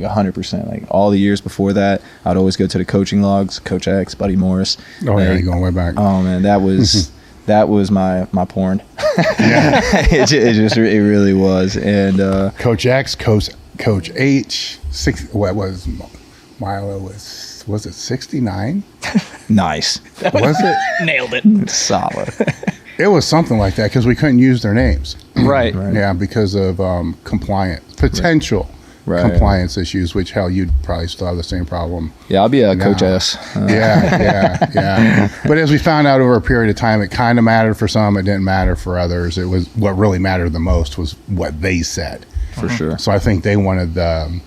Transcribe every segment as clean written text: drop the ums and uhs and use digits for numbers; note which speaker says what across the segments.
Speaker 1: 100%. Like all the years before that, I'd always go to the coaching logs, Coach X, Buddy Morris.
Speaker 2: Oh,
Speaker 1: like,
Speaker 2: yeah, you're going way back.
Speaker 1: Oh man, that was my porn.
Speaker 2: Yeah.
Speaker 1: it really was. And
Speaker 2: Coach X, Coach H, what was Milo was it 69?
Speaker 1: Nice.
Speaker 2: Was it?
Speaker 3: Nailed it.
Speaker 1: Solid.
Speaker 2: It was something like that because we couldn't use their names.
Speaker 3: Right.
Speaker 2: Yeah, because of potential compliance issues, which hell, you'd probably still have the same problem.
Speaker 1: Yeah, I'll be a Coach S.
Speaker 2: Yeah. But as we found out over a period of time, it kind of mattered for some, it didn't matter for others. It was what really mattered the most was what they said.
Speaker 1: For sure.
Speaker 2: So I think they wanted the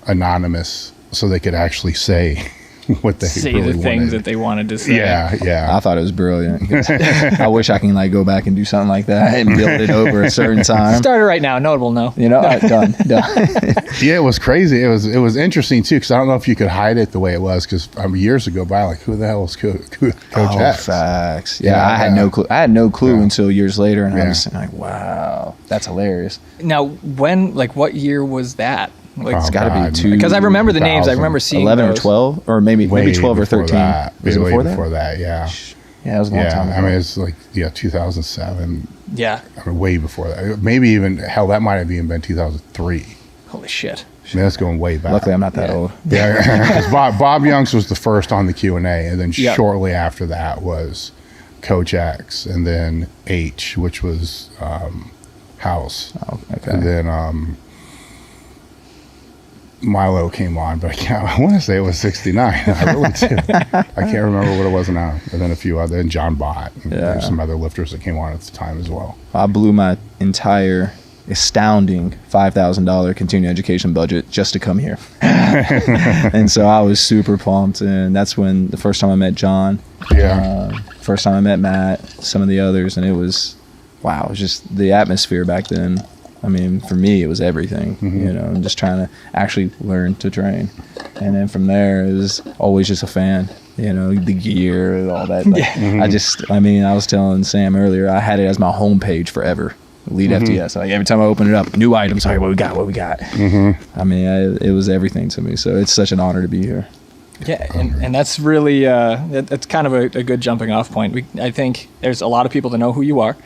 Speaker 2: anonymous so they could actually say what they
Speaker 3: say
Speaker 2: really
Speaker 3: the things
Speaker 2: wanted.
Speaker 3: that they wanted to say.
Speaker 2: Yeah.
Speaker 1: I thought it was brilliant. I wish I can like go back and do something like that and build it over a certain time.
Speaker 3: Start it right now. No one will know.
Speaker 1: You know, all right, done.
Speaker 2: Yeah, it was crazy. It was interesting too because I don't know if you could hide it the way it was because years ago by like who the hell was Coach X?
Speaker 1: Facts. Yeah, I had no clue. I had no clue until years later, and I was like, wow, that's hilarious.
Speaker 3: Now, what year was that? Like,
Speaker 1: It's got to be two.
Speaker 3: because I remember the names. I remember seeing
Speaker 1: 11
Speaker 3: those.
Speaker 1: or 12, or maybe 12 or 13. Was it before that?
Speaker 2: Before that, yeah.
Speaker 1: Yeah, it was a long time ago.
Speaker 2: I mean, it's like 2007.
Speaker 3: Yeah.
Speaker 2: I mean, way before that. Maybe even hell, that might have even been 2003.
Speaker 3: Holy shit.
Speaker 2: I mean, that's going way back.
Speaker 1: Luckily, I'm not that old.
Speaker 2: Yeah, 'cause Bob Youngs was the first on the Q&A, and then shortly after that was Coach X, and then H, which was House.
Speaker 1: Oh, okay.
Speaker 2: And then Milo came on, but I want to say it was 69. I really do. I can't remember what it was now. And then a few other, and John Bott, and there's some other lifters that came on at the time as well.
Speaker 1: I blew my entire astounding $5,000 continuing education budget just to come here. And so I was super pumped, and that's when the first time I met John. First time I met Matt, some of the others, and it was, wow, it was just the atmosphere back then. I mean, for me, it was everything, you know, and just trying to actually learn to train. And then from there, it was always just a fan, you know, the gear and all that. Like, I was telling Sam earlier, I had it as my homepage forever. Elitefts. Like every time I open it up, new items. Like, what we got. I mean, it was everything to me. So it's such an honor to be here.
Speaker 3: Yeah, and that's really that's kind of a good jumping off point. I think there's a lot of people that know who you are,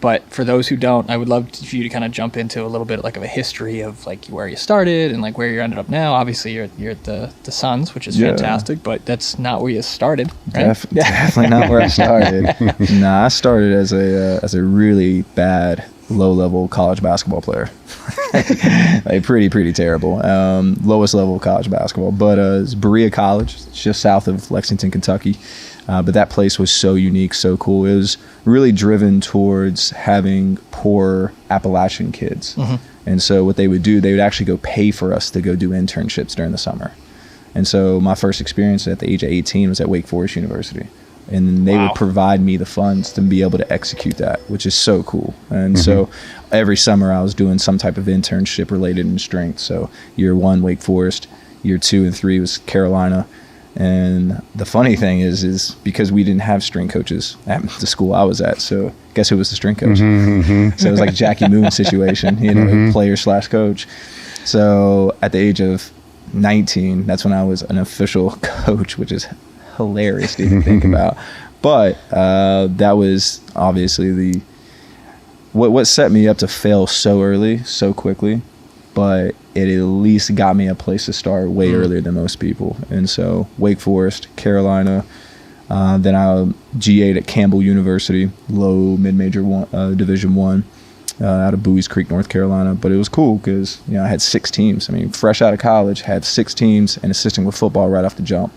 Speaker 3: but for those who don't, I would love for you to kind of jump into a little bit like of a history of like where you started and like where you ended up now. Obviously, you're at the Suns, which is fantastic, but that's not where you started, right?
Speaker 1: Definitely not where I started. Nah, I started as a really bad low-level college basketball player. Like pretty terrible. Lowest level of college basketball. But it's Berea College. It's just south of Lexington, Kentucky. But that place was so unique, so cool. It was really driven towards having poor Appalachian kids. And so what they would do, they would actually go pay for us to go do internships during the summer. And so my first experience at the age of 18 was at Wake Forest University. And they would provide me the funds to be able to execute that, which is so cool. And so every summer I was doing some type of internship related in strength. So year 1, Wake Forest. Year 2 and 3 was Carolina. And the funny thing is because we didn't have strength coaches at the school I was at. So guess who was the strength coach? So it was like a Jackie Moon situation, you know, player/coach. So at the age of 19, that's when I was an official coach, which is hilarious to even think about. But that was obviously what set me up to fail so early, so quickly. But it at least got me a place to start way earlier than most people. And so Wake Forest, Carolina, then I GA'd at Campbell University, low mid-major Division I, out of Bowie's Creek, North Carolina. But it was cool because, you know, I had 6 teams. I mean, fresh out of college, had 6 teams and assisting with football right off the jump.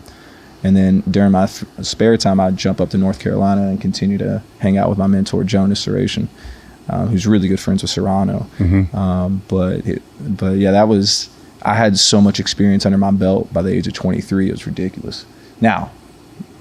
Speaker 1: And then during my spare time, I'd jump up to North Carolina and continue to hang out with my mentor, Jonas Suration, who's really good friends with Serrano. But yeah, that was, I had so much experience under my belt by the age of 23. It was ridiculous. Now,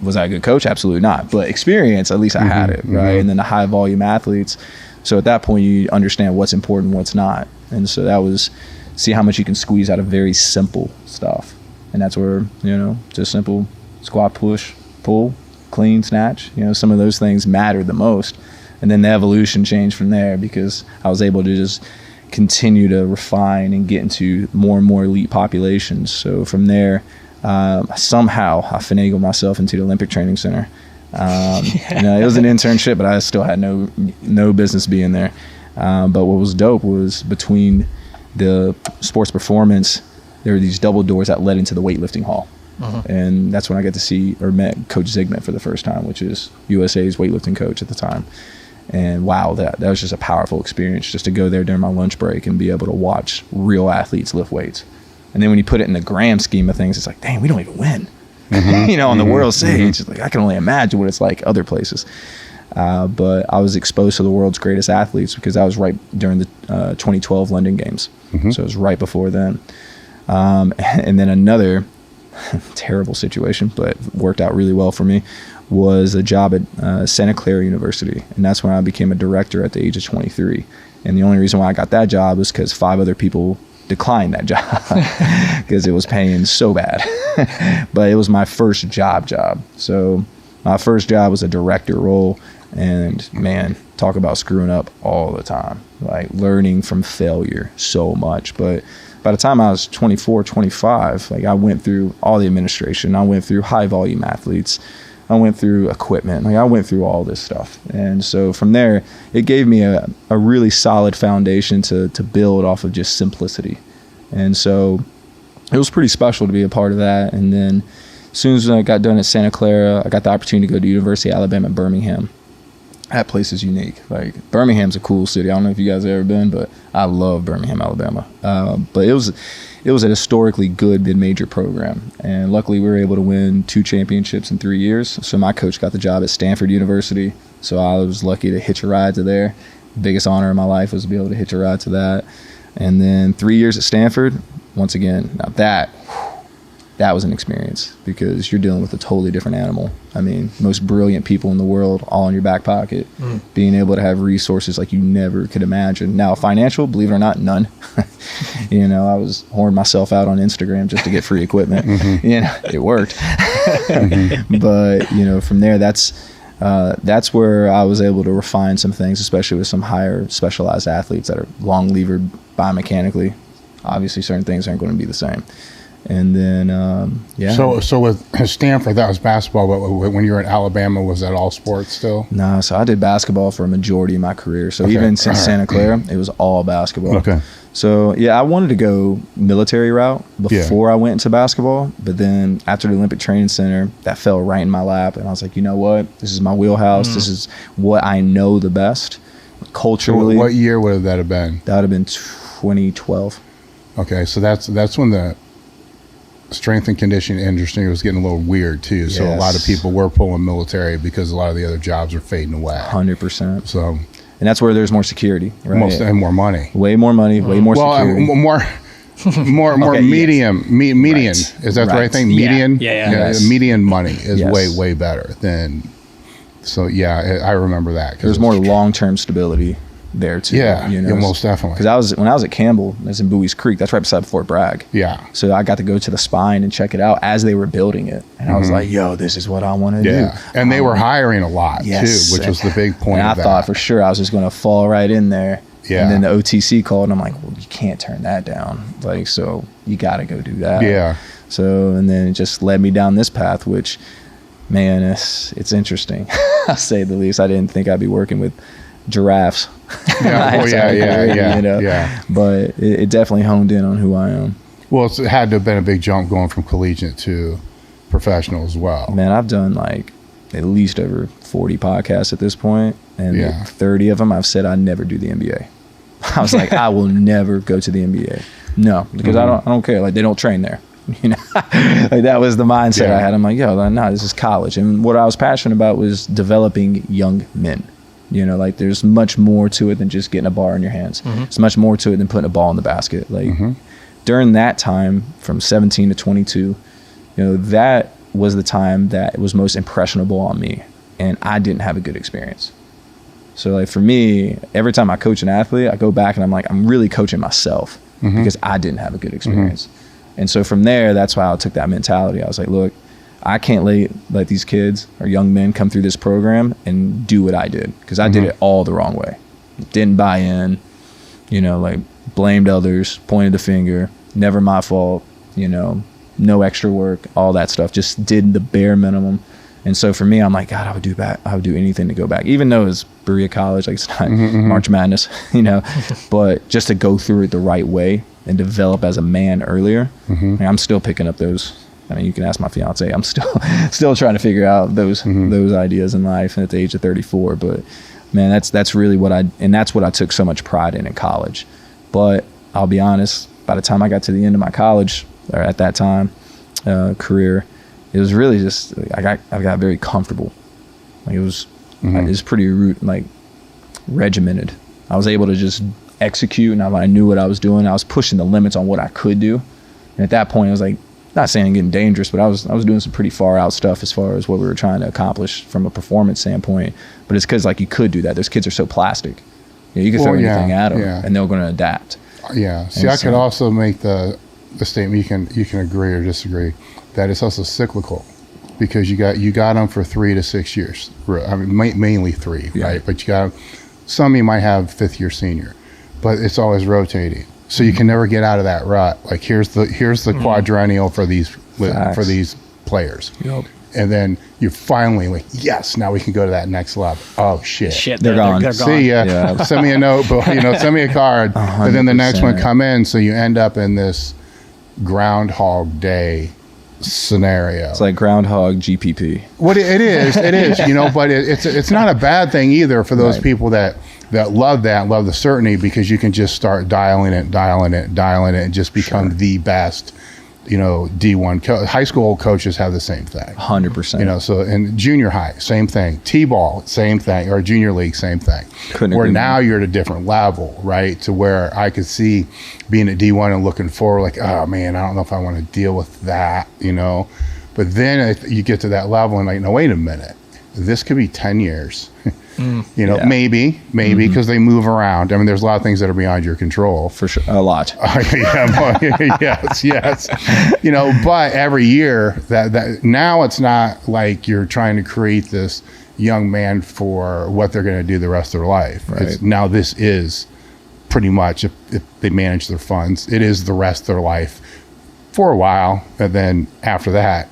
Speaker 1: was I a good coach? Absolutely not. But experience, at least I had it, right? And then the high volume athletes. So at that point, you understand what's important, what's not. And so that was, see how much you can squeeze out of very simple stuff. And that's where, you know, just simple squat, push, pull, clean, snatch, you know, some of those things matter the most. And then the evolution changed from there because I was able to just continue to refine and get into more and more elite populations. So from there, somehow I finagled myself into the Olympic Training Center. It was an internship, but I still had no business being there. But what was dope was between the sports performance, there were these double doors that led into the weightlifting hall. And that's when I got to see or met Coach Zygmunt for the first time, which is USA's weightlifting coach at the time. And wow, that was just a powerful experience, just to go there during my lunch break and be able to watch real athletes lift weights. And then when you put it in the grand scheme of things, it's like, dang, we don't even win. On the world stage. It's like, I can only imagine what it's like other places. But I was exposed to the world's greatest athletes because I was right during the 2012 London Games. So it was right before then. And then another terrible situation, but worked out really well for me, was a job at Santa Clara University. And that's when I became a director at the age of 23. And the only reason why I got that job was because 5 other people declined that job because it was paying so bad. But it was my first job. So my first job was a director role, and man, talk about screwing up all the time, like learning from failure so much. But by the time I was 24, 25, like I went through all the administration, I went through high volume athletes, I went through equipment, like I went through all this stuff. And so from there, it gave me a really solid foundation to build off of just simplicity. And so it was pretty special to be a part of that. And then as soon as I got done at Santa Clara, I got the opportunity to go to University of Alabama at Birmingham. That place is unique. Like, Birmingham's a cool city. I don't know if you guys have ever been, but I love Birmingham, Alabama. But it was a historically good mid-major program. And luckily we were able to win 2 championships in 3 years. So my coach got the job at Stanford University. So I was lucky to hitch a ride to there. Biggest honor in my life was to be able to hitch a ride to that. And then 3 years at Stanford, once again, now that was an experience, because you're dealing with a totally different animal. I mean, most brilliant people in the world all in your back pocket, being able to have resources like you never could imagine. Now, financial, believe it or not, none. I was whoring myself out on Instagram just to get free equipment. It worked. But, from there, that's where I was able to refine some things, especially with some higher specialized athletes that are long levered biomechanically. Obviously, certain things aren't going to be the same. And then, So with Stanford, that was basketball, but when you were in Alabama, was that all sports still? No, so I did basketball for a majority of my career. So even since Santa Clara, it was all basketball.
Speaker 2: Okay.
Speaker 1: So, I wanted to go military route before I went into basketball. But then after the Olympic Training Center, that fell right in my lap. And I was like, you know what? This is my wheelhouse. This is what I know the best. Culturally.
Speaker 2: So what year would that have been?
Speaker 1: That would have been 2012.
Speaker 2: Okay, so that's when the strength and conditioning industry was getting a little weird too. So a lot of people were pulling military because a lot of the other jobs are fading away.
Speaker 1: 100%.
Speaker 2: So,
Speaker 1: and that's where there's more security, right?
Speaker 2: And more money.
Speaker 1: Way more money, way more security.
Speaker 2: More median. Right. Is that the right thing? Median?
Speaker 3: Yeah.
Speaker 1: Yes.
Speaker 2: Median money is way better than. So I remember that.
Speaker 1: There's more long-term stability there too.
Speaker 2: Yeah, most definitely.
Speaker 1: Because when I was at Campbell, that's in Bowie's Creek. That's right beside Fort Bragg.
Speaker 2: Yeah.
Speaker 1: So I got to go to the spine and check it out as they were building it, and I was like, "Yo, this is what I want to do."
Speaker 2: Yeah, and they were hiring a lot too, which was the big point.
Speaker 1: And I thought for sure I was just going to fall right in there.
Speaker 2: Yeah.
Speaker 1: And then the OTC called, and I'm like, "Well, you can't turn that down. Like, so you got to go do that."
Speaker 2: Yeah.
Speaker 1: So and then it just led me down this path, which, man, it's interesting. I'll say the least. I didn't think I'd be working with giraffes.
Speaker 2: Yeah.
Speaker 1: But it definitely honed in on who I am.
Speaker 2: Well, it had to have been a big jump going from collegiate to professional as well.
Speaker 1: Man, I've done like at least over 40 podcasts at this point, and 30 of them I've said I never do the NBA. I was like, I will never go to the NBA. No, because I don't care. Like, they don't train there. Like, that was the mindset I had. I'm like, no, this is college. And what I was passionate about was developing young men. Like, there's much more to it than just getting a bar in your hands. There's much more to it than putting a ball in the basket. Like, during that time, from 17 to 22, that was the time that was most impressionable on me, and I didn't have a good experience. So, like, for me, every time I coach an athlete, I go back and I'm like, I'm really coaching myself because I didn't have a good experience. And so from there, that's why I took that mentality. I was like, look, I can't let these kids or young men come through this program and do what I did, because I did it all the wrong way. Didn't buy in, like blamed others, pointed the finger, never my fault, you know, no extra work, all that stuff. Just did the bare minimum. And so for me, I'm like, God, I would do anything to go back, even though it's Berea College, like it's not March Madness, you know, but just to go through it the right way and develop as a man earlier. Like, I'm still picking up those. I mean, you can ask my fiance. I'm still trying to figure out those ideas in life at the age of 34. But man, that's really that's what I took so much pride in college. But I'll be honest, by the time I got to the end of my college, or at that time, career, it was really just, I got very comfortable. Like it was pretty regimented. I was able to just execute, and I knew what I was doing. I was pushing the limits on what I could do. And at that point, I was like, not saying getting dangerous, but I was doing some pretty far out stuff as far as what we were trying to accomplish from a performance standpoint. But it's because like you could do that. Those kids are so plastic. You can throw anything at them, and they're going to adapt.
Speaker 2: Yeah. See, I could also make the statement. You can agree or disagree that it's also cyclical, because you got them for 3 to 6 years. I mean, mainly 3, right? But you got some you might have 5th year senior, but it's always rotating. So you can never get out of that rut. Like here's the quadrennial for these players. Yep. And then you're finally like, yes, now we can go to that next level. Oh shit,
Speaker 1: they're gone.
Speaker 2: They're gone. See ya. Yeah. Send me a note, but send me a card. 100%. But then the next one come in, so you end up in this Groundhog Day scenario.
Speaker 1: It's like Groundhog GPP.
Speaker 2: What it is, but it's not a bad thing either for those people that love the certainty, because you can just start dialing it, and just become the best. D1 high school coaches have the same thing.
Speaker 1: 100%.
Speaker 2: So in junior high, same thing. T-ball, same thing. Or junior league, same thing. Where now you're at a different level, right? To where I could see being at D1 and looking forward, like, oh man, I don't know if I want to deal with that, But then you get to that level and like, no, wait a minute. This could be 10 years. Maybe because they move around. I mean, there's a lot of things that are beyond your control.
Speaker 1: For sure, a lot.
Speaker 2: Yes. But every year that now it's not like you're trying to create this young man for what they're going to do the rest of their life. Right. Now this is pretty much, if they manage their funds, it is the rest of their life for a while, and then after that,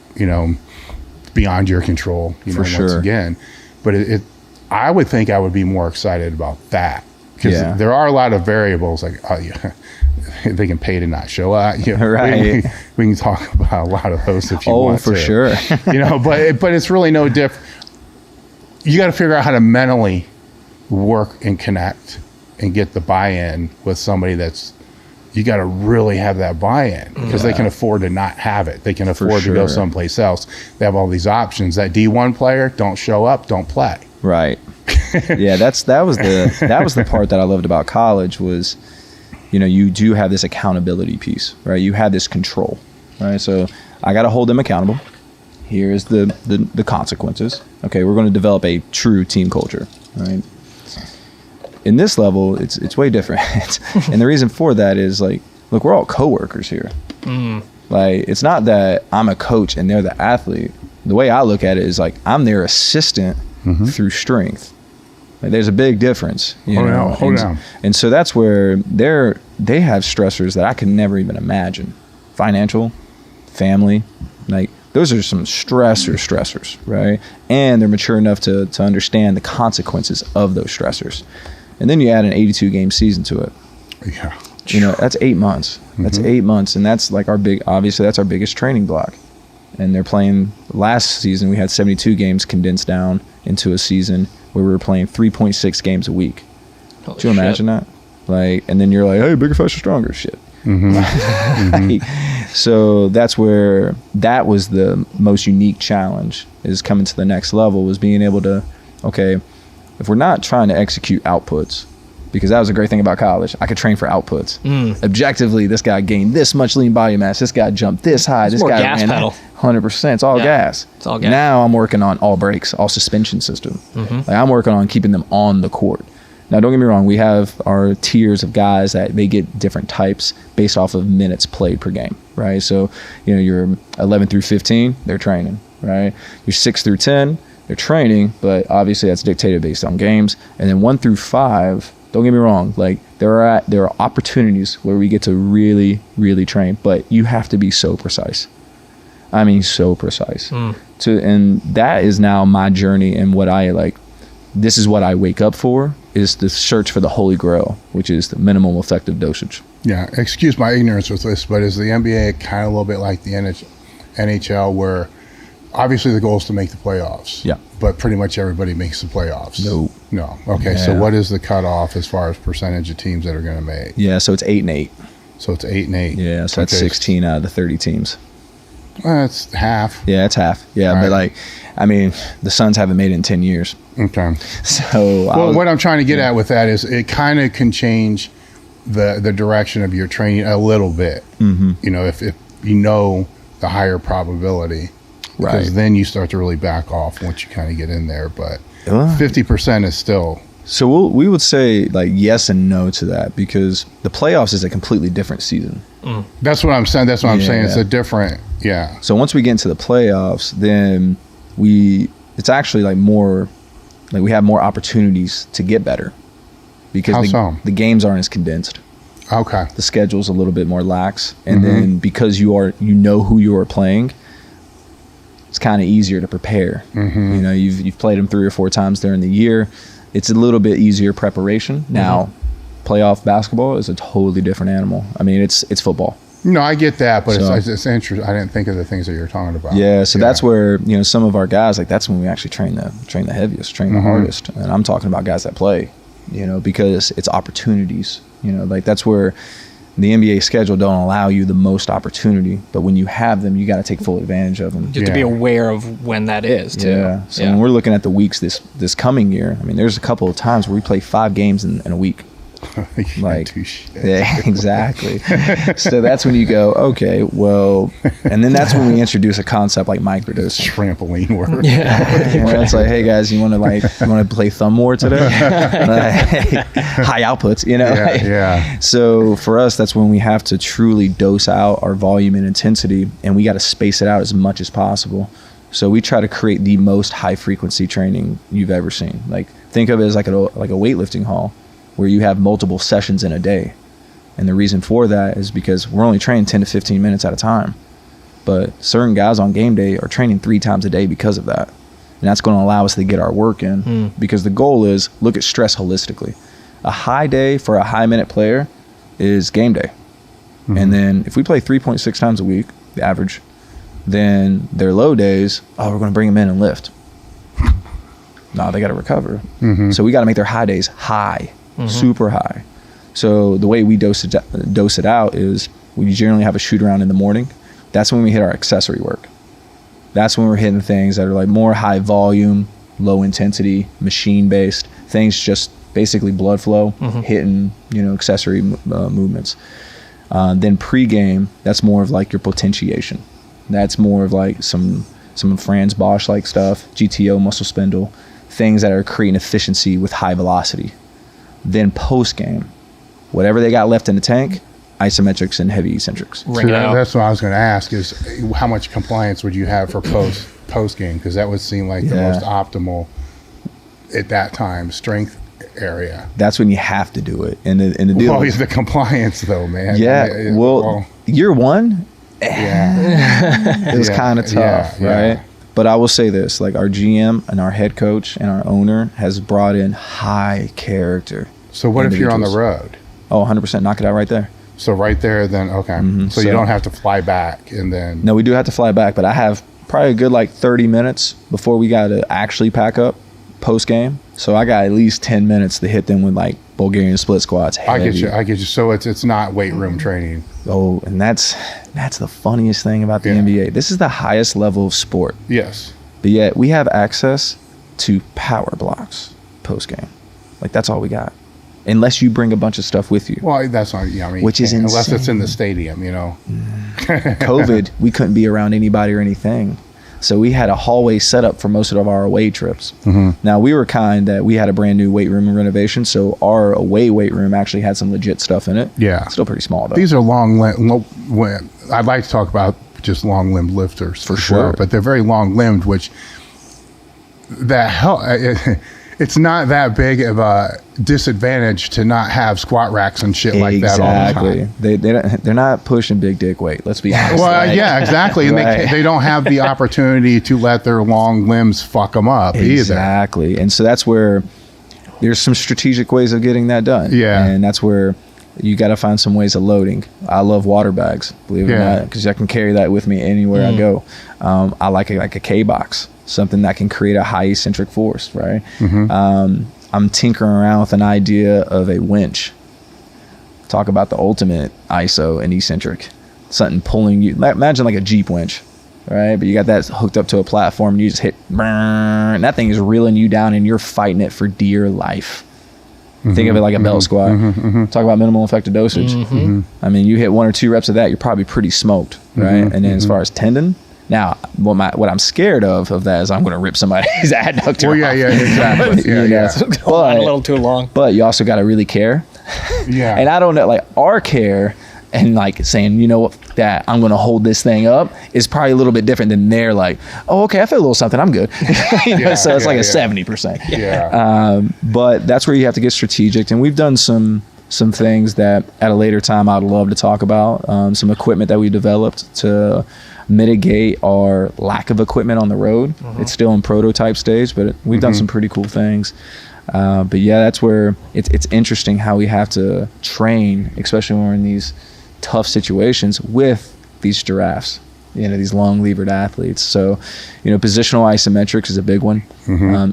Speaker 2: beyond your control.
Speaker 1: For sure.
Speaker 2: Once again, but I would think I would be more excited about that, because there are a lot of variables, like they can pay to not show up.
Speaker 1: Right.
Speaker 2: We can talk about a lot of those if you want to.
Speaker 1: Oh, for sure.
Speaker 2: But it's really no different. You got to figure out how to mentally work and connect and get the buy-in with somebody that's. You got to really have that buy-in, because they can afford to not have it. They can afford to go someplace else. They have all these options. That D1 player, don't show up, don't play.
Speaker 1: Right. Yeah, that was the part that I loved about college was, you do have this accountability piece, right? You have this control, right? So I got to hold them accountable. Here's the consequences. Okay, we're going to develop a true team culture, right? In this level, it's way different. And the reason for that is, like, look, we're all coworkers here. Like, it's not that I'm a coach and they're the athlete. The way I look at it is like I'm their assistant through strength. Like, there's a big difference. Hold down. And so that's where they have stressors that I could never even imagine. Financial, family, like those are some stressors, right? And they're mature enough to understand the consequences of those stressors. And then you add an 82-game season to it. Yeah. That's 8 months. That's 8 months. And that's like obviously that's our biggest training block. And they're playing, last season we had 72 games condensed down into a season where we were playing 3.6 games a week. Do you imagine that? Like, and then you're like, hey, bigger, faster, stronger, shit. So that's where that was the most unique challenge, is coming to the next level, was being able to, okay, if we're not trying to execute outputs, because that was a great thing about college, I could train for outputs. Objectively, this guy gained this much lean body mass, this guy jumped this high, this guy
Speaker 3: gas
Speaker 1: ran
Speaker 3: pedal.
Speaker 1: 100%. It's all gas.
Speaker 3: It's all gas.
Speaker 1: Now I'm working on all brakes, all suspension system. Like, I'm working on keeping them on the court. Now, don't get me wrong, we have our tiers of guys that they get different types based off of minutes played per game, right? So, you're 11 through 15, they're training, right? You're 6 through 10, they're training, but obviously that's dictated based on games. And then 1 through 5, Don't get me wrong. Like there are opportunities where we get to really, really train, but you have to be so precise. I mean, so precise. And that is now my journey, and what I like. This is what I wake up for, is the search for the holy grail, which is the minimum effective dosage.
Speaker 2: Yeah, excuse my ignorance with this, but is the NBA kind of a little bit like the NHL, where obviously the goal is to make the playoffs?
Speaker 1: Yeah.
Speaker 2: But pretty much everybody makes the playoffs. No. Okay,
Speaker 1: Yeah.
Speaker 2: so what is the cutoff as far as percentage of teams that are going to make?
Speaker 1: Yeah, so it's 8 and 8.
Speaker 2: So it's 8 and 8.
Speaker 1: Yeah, so that's 16 out of the 30 teams.
Speaker 2: Well, that's half.
Speaker 1: Yeah, it's half. Yeah,
Speaker 2: Right.
Speaker 1: but like, I mean, the Suns haven't made it in 10 years.
Speaker 2: Okay.
Speaker 1: So
Speaker 2: Well, what I'm trying to get at with that is it kind of can change the direction of your training a little bit.
Speaker 1: Mm-hmm.
Speaker 2: You know, if you know the higher probability, because
Speaker 1: Right.
Speaker 2: then you start to really back off once you kind of get in there. But
Speaker 1: Uh,
Speaker 2: 50% is still.
Speaker 1: So we would say like yes and no to that, because the playoffs is a completely different season.
Speaker 2: That's what I'm saying. That's what I'm saying. It's
Speaker 1: Yeah.
Speaker 2: a different. Yeah.
Speaker 1: So once we get into the playoffs, then it's actually like more, like we have more opportunities to get better, because
Speaker 2: How so?
Speaker 1: the games aren't as condensed.
Speaker 2: Okay.
Speaker 1: The schedule's a little bit more lax, and then because you know who you are playing, it's kind of easier to prepare. You know, you've played them 3 or 4 times during the year. It's a little bit easier preparation. Now, playoff basketball is a totally different animal. I mean, it's football.
Speaker 2: No, I get that, but
Speaker 1: So-
Speaker 2: it's interesting. I didn't think of the things that you're talking about.
Speaker 1: Yeah, so that's where, you know, some of our guys, like that's when we actually train the heaviest, train the hardest. And I'm talking about guys that play, you know, because it's opportunities. You know, like that's where the NBA schedule don't allow you the most opportunity, but when you have them, you got to take full advantage of them.
Speaker 3: You have to be aware of when that is, too.
Speaker 1: Yeah. So when we're looking at the weeks this coming year, I mean, there's a couple of times where we play 5 games in a week. Like, yeah, exactly. So that's when you go, okay, well, and then that's when we introduce a concept like microdosing.
Speaker 2: Trampoline work.
Speaker 3: Yeah.
Speaker 1: Where it's like, hey guys, you want to play thumb war today? Like, high outputs, you know.
Speaker 2: Yeah.
Speaker 1: So for us, that's when we have to truly dose out our volume and intensity, and we got to space it out as much as possible. So we try to create the most high frequency training you've ever seen. Like think of it as like a weightlifting hall, where you have multiple sessions in a day. And the reason for that is because we're only training 10 to 15 minutes at a time. But certain guys on game day are training 3 times a day because of that. And that's going to allow us to get our work in, because the goal is look at stress holistically. A high day for a high minute player is game day. And then if we play 3.6 times a week, the average, then their low days, we're going to bring them in and lift. No, they got to recover. So we got to make their high days high. Super high. So the way we dose it out is we generally have a shoot around in the morning. That's when we hit our accessory work. That's when we're hitting things that are like more high volume, low intensity, machine based things, just basically blood flow, hitting, you know, accessory movements. Then pre-game, that's more of like your potentiation. That's more of like some Franz Bosch like stuff, GTO, muscle spindle, things that are creating efficiency with high velocity. Then post game, whatever they got left in the tank, isometrics and heavy eccentrics.
Speaker 2: So that's what I was going to ask is how much compliance would you have for post game? Because that would seem like the most optimal at that time strength area.
Speaker 1: That's when you have to do it. And the deal
Speaker 2: Well, is the compliance though, man.
Speaker 1: Yeah. Well, year one, it was kind of tough, right? But I will say this, like our GM and our head coach and our owner has brought in high character.
Speaker 2: So what if you're on the road?
Speaker 1: Oh, 100%. Knock it out right there.
Speaker 2: So right there, then, okay. So you don't have to fly back and then.
Speaker 1: No, we do have to fly back, but I have probably a good like 30 minutes before we got to actually pack up post game. So I got at least 10 minutes to hit them with like Bulgarian split squats. Heavy.
Speaker 2: I get you. So it's not weight room training.
Speaker 1: Oh, and that's the funniest thing about the NBA. This is the highest level of sport.
Speaker 2: Yes.
Speaker 1: But yet we have access to power blocks post game. Like that's all we got. Unless you bring a bunch of stuff with you.
Speaker 2: Well, that's not, I mean,
Speaker 1: which is insane.
Speaker 2: Unless it's in the stadium, you know.
Speaker 1: COVID, we couldn't be around anybody or anything. So we had a hallway set up for most of our away trips. Now we were kind that we had a brand new weight room renovation, so our away weight room actually had some legit stuff in it.
Speaker 2: Yeah.
Speaker 1: Still pretty small though.
Speaker 2: These are I'd like to talk about just long limbed lifters
Speaker 1: for sure,
Speaker 2: but they're very long limbed, which that help. it's not that big of a disadvantage to not have squat racks and shit like that all the time.
Speaker 1: They're not pushing big dick weight. Let's be honest.
Speaker 2: Well, yeah, exactly. And they don't have the opportunity to let their long limbs fuck them up either.
Speaker 1: Exactly. And so that's where there's some strategic ways of getting that done.
Speaker 2: Yeah.
Speaker 1: And that's where you got to find some ways of loading. I love water bags, believe it or not, because I can carry that with me anywhere I go. I like a K-box, something that can create a high eccentric force, right? I'm tinkering around with an idea of a winch. Talk about the ultimate ISO and eccentric. Something pulling you. Imagine like a Jeep winch, right? But you got that hooked up to a platform and you just hit, and that thing is reeling you down and you're fighting it for dear life. Think of it like a belt squat. Talk about minimal effective dosage. I mean, you hit 1 or 2 reps of that, you're probably pretty smoked, right? And then as far as tendon, now what I'm scared of that is I'm going to rip somebody's adductor.
Speaker 2: Well, yeah, exactly.
Speaker 3: A little too long.
Speaker 1: But you also got to really care.
Speaker 2: Yeah.
Speaker 1: And I don't know, like our care and like saying, you know what, that I'm going to hold this thing up is probably a little bit different than they're like, oh, okay, I feel a little something, I'm good. So it's like a 70%. But that's where you have to get strategic. And we've done some things that at a later time I'd love to talk about, some equipment that we developed to mitigate our lack of equipment on the road. It's still in prototype stage, but we've done some pretty cool things. But yeah, that's where it's interesting how we have to train, especially when we're in these tough situations with these giraffes, these long levered athletes. So, positional isometrics is a big one.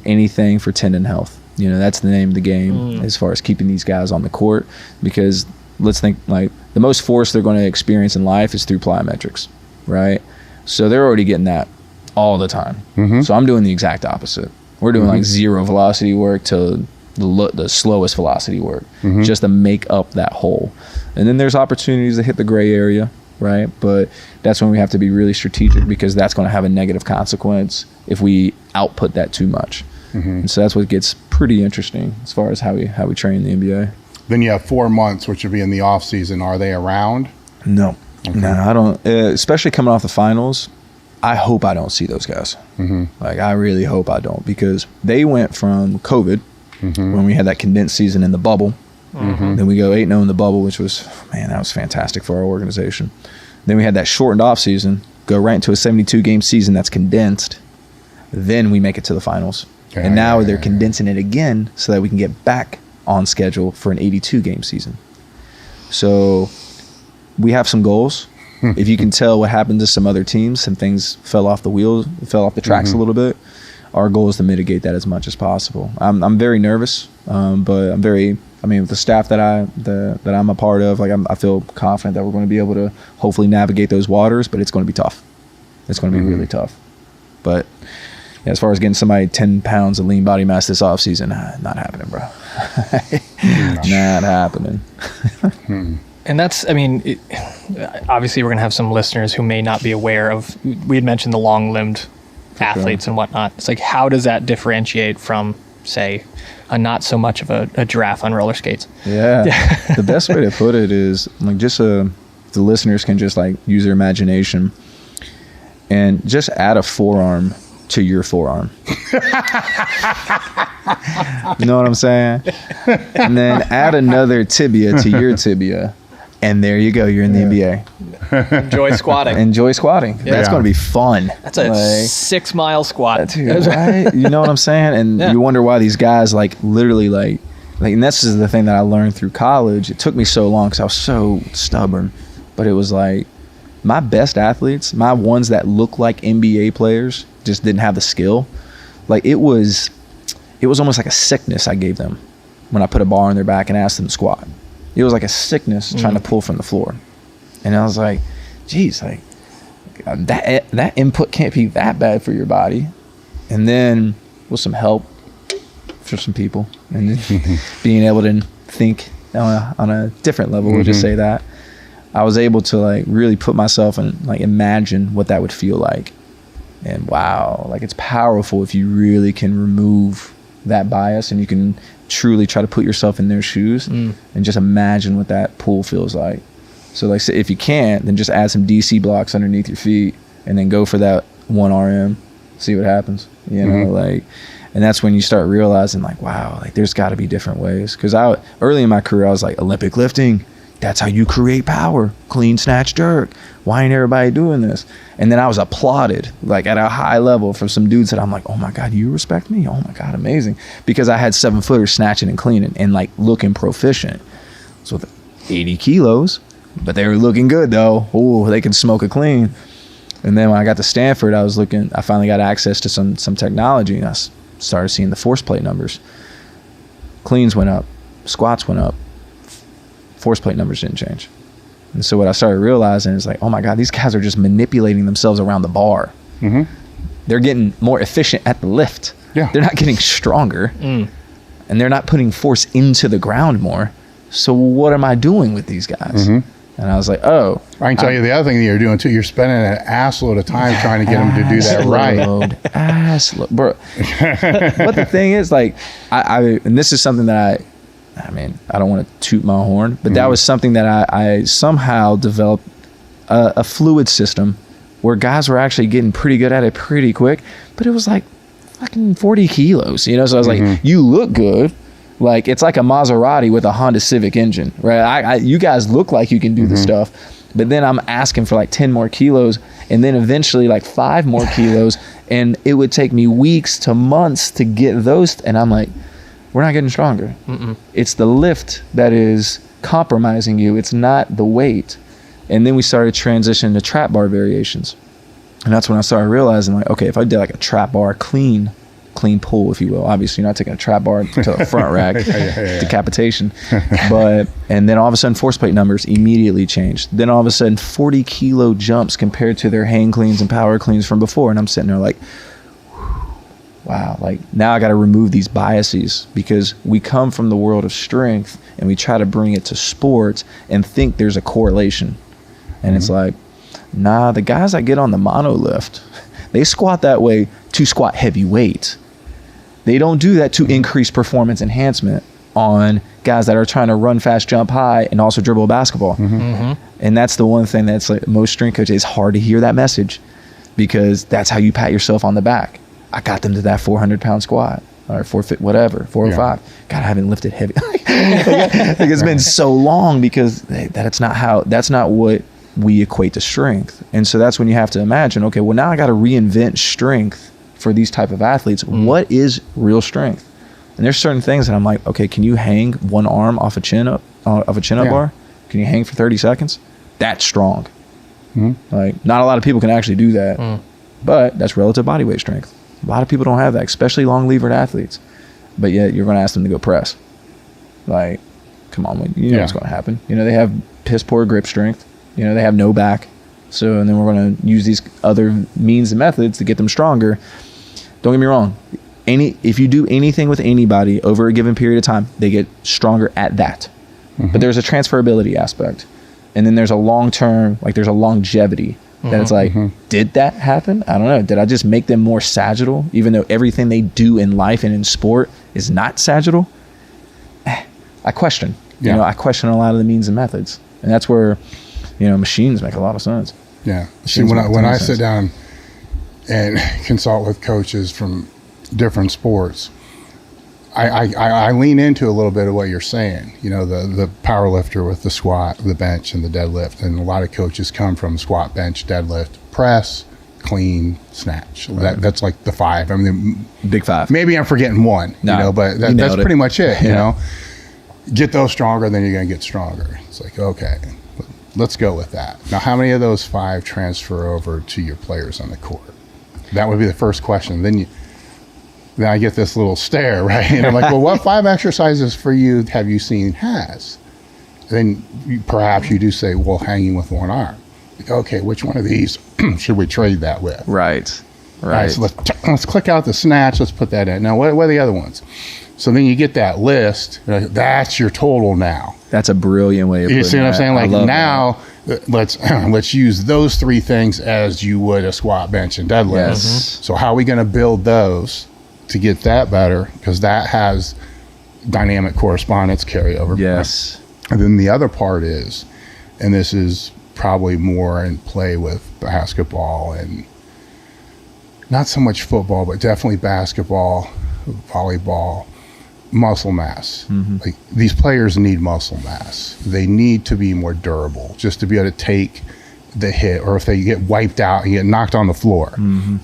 Speaker 1: Anything for tendon health. That's the name of the game as far as keeping these guys on the court, because let's think like the most force they're going to experience in life is through plyometrics, right? So they're already getting that all the time. So I'm doing the exact opposite. We're doing like zero velocity work to the slowest velocity work, just to make up that hole. And then there's opportunities to hit the gray area, right? But that's when we have to be really strategic, because that's going to have a negative consequence if we output that too much. And so that's what gets pretty interesting as far as how we train the NBA.
Speaker 2: Then you have 4 months, which would be in the off season. Are they around?
Speaker 1: No, I don't. Especially coming off the finals, I hope I don't see those guys. Like I really hope I don't, because they went from COVID when we had that condensed season in the bubble. Then we go 8-0 in the bubble, which was, man, that was fantastic for our organization. Then we had that shortened off season, go right into a 72 game season that's condensed. Then we make it to the finals. And now they're condensing it again so that we can get back on schedule for an 82 game season. So we have some goals. If you can tell what happened to some other teams, some things fell off the tracks a little bit. Our goal is to mitigate that as much as possible. I'm very nervous, but with the staff that I'm a part of, like I feel confident that we're going to be able to hopefully navigate those waters, but it's going to be tough. It's going to be really tough. But as far as getting somebody 10 pounds of lean body mass this off season, not happening, bro. Not happening.
Speaker 3: And that's, obviously we're going to have some listeners who may not be aware of, we had mentioned the long-limbed athletes and whatnot. It's like, how does that differentiate from, say, a not so much of a giraffe on roller skates?
Speaker 1: Yeah. The best way to put it is, like, just the listeners can just, like, use their imagination and just add a forearm to your forearm. You know what I'm saying? And then add another tibia to your tibia. And there you go. You're in the NBA.
Speaker 3: Enjoy squatting.
Speaker 1: Enjoy squatting. Yeah. That's going to be fun.
Speaker 3: That's a 6 mile squat.
Speaker 1: Dude, right? You know what I'm saying? And you wonder why these guys literally and this is the thing that I learned through college. It took me so long because I was so stubborn. But it was like my best athletes, my ones that look like NBA players, just didn't have the skill. Like it was almost like a sickness I gave them when I put a bar on their back and asked them to squat. It was like a sickness trying to pull from the floor. And I was like, geez, like that input can't be that bad for your body. And then with some help for some people and then being able to think on a different level, we'll just say that, I was able to like really put myself and like imagine what that would feel like. And wow, like it's powerful if you really can remove that bias and you can truly try to put yourself in their shoes and just imagine what that pull feels like. So like, if you can't, then just add some DC blocks underneath your feet and then go for that 1 RM see what happens, you know, like, and that's when you start realizing like, wow, like there's got to be different ways. Because early in my career, I was like, Olympic lifting, that's how you create power, clean snatch jerk. Why ain't everybody doing this? And then I was applauded like at a high level from some dudes that I'm like, oh my God, you respect me? Oh my God, amazing. Because I had 7-footers snatching and cleaning and like looking proficient. So 80 kilos, but they were looking good though. Oh, they can smoke a clean. And then when I got to Stanford, I finally got access to some technology, and I started seeing the force plate numbers. Cleans went up, squats went up, force plate numbers didn't change. And so what I started realizing is like, oh my God, these guys are just manipulating themselves around the bar. They're getting more efficient at the lift.
Speaker 2: Yeah.
Speaker 1: They're not getting stronger, and they're not putting force into the ground more. So what am I doing with these guys? And I was like, oh.
Speaker 2: I can tell you the other thing that you're doing too. You're spending an assload of time trying to get them to do that right.
Speaker 1: Bro. But the thing is, like, and this is something that I mean, I don't want to toot my horn, but that was something that I somehow developed a fluid system where guys were actually getting pretty good at it pretty quick, but it was like fucking 40 kilos, you know? So I was like, you look good. Like, it's like a Maserati with a Honda Civic engine, right? You guys look like you can do the stuff, but then I'm asking for like 10 more kilos and then eventually like 5 more kilos. And it would take me weeks to months to get those. And I'm like, we're not getting stronger. It's the lift that is compromising you. It's not the weight. And then we started transitioning to trap bar variations. And that's when I started realizing like, okay, if I did like a trap bar clean pull, if you will. Obviously, you're not taking a trap bar to a front rack, decapitation. And then all of a sudden, force plate numbers immediately changed. Then all of a sudden, 40 kilo jumps compared to their hang cleans and power cleans from before. And I'm sitting there like, wow, like now I got to remove these biases because we come from the world of strength and we try to bring it to sports and think there's a correlation. And it's like, nah, the guys that get on the mono lift, they squat that way to squat heavy weight. They don't do that to increase performance enhancement on guys that are trying to run fast, jump high, and also dribble a basketball. And that's the one thing that's like most strength coaches, it's hard to hear that message because that's how you pat yourself on the back. I got them to that 400-pound squat or 405. God, I haven't lifted heavy. Like it's been so long because that's not what we equate to strength. And so that's when you have to imagine, okay, well now I got to reinvent strength for these type of athletes. What is real strength? And there's certain things that I'm like, okay, can you hang one arm off a chin-up bar? Can you hang for 30 seconds? That's strong. Like not a lot of people can actually do that, but that's relative body weight strength. A lot of people don't have that, especially long levered athletes, but yet you're going to ask them to go press. Like, come on, you know what's going to happen. You know, they have piss poor grip strength. You know, they have no back. So, and then we're going to use these other means and methods to get them stronger. Don't get me wrong. If you do anything with anybody over a given period of time, they get stronger at that. But there's a transferability aspect. And then there's a long-term, like there's a longevity that it's like, did that happen? I don't know. Did I just make them more sagittal, even though everything they do in life and in sport is not sagittal? I question. You know, I question a lot of the means and methods. And that's where, you know, machines make a lot of sense.
Speaker 2: Yeah. See, when I sit down and consult with coaches from different sports, I lean into a little bit of what you're saying. You know, the power lifter with the squat, the bench, and the deadlift. And a lot of coaches come from squat, bench, deadlift, press, clean, snatch. Right. That's like the 5. I mean,
Speaker 1: big 5.
Speaker 2: Maybe I'm forgetting one, you know, but that's pretty much it, you know. Get those stronger, then you're going to get stronger. It's like, okay, let's go with that. Now, how many of those 5 transfer over to your players on the court? That would be the first question. Then I get this little stare, right? And I'm like, well, what 5 exercises for you have you seen has? Then perhaps you do say, well, hanging with one arm. Like, okay, which one of these should we trade that with?
Speaker 1: Right.
Speaker 2: So let's click out the snatch. Let's put that in. Now, what are the other ones? So then you get that list. That's your total now.
Speaker 1: That's a brilliant way of putting it. You
Speaker 2: see what I'm saying? Like now, let's use those 3 things as you would a squat, bench, and deadlift.
Speaker 1: Yes.
Speaker 2: So how are we going to build those to get that better? Because that has dynamic correspondence carryover.
Speaker 1: Yes.
Speaker 2: And then the other part is, and this is probably more in play with basketball and not so much football, but definitely basketball, volleyball, muscle mass. Like these players need muscle mass. They need to be more durable just to be able to take the hit, or if they get wiped out and get knocked on the floor,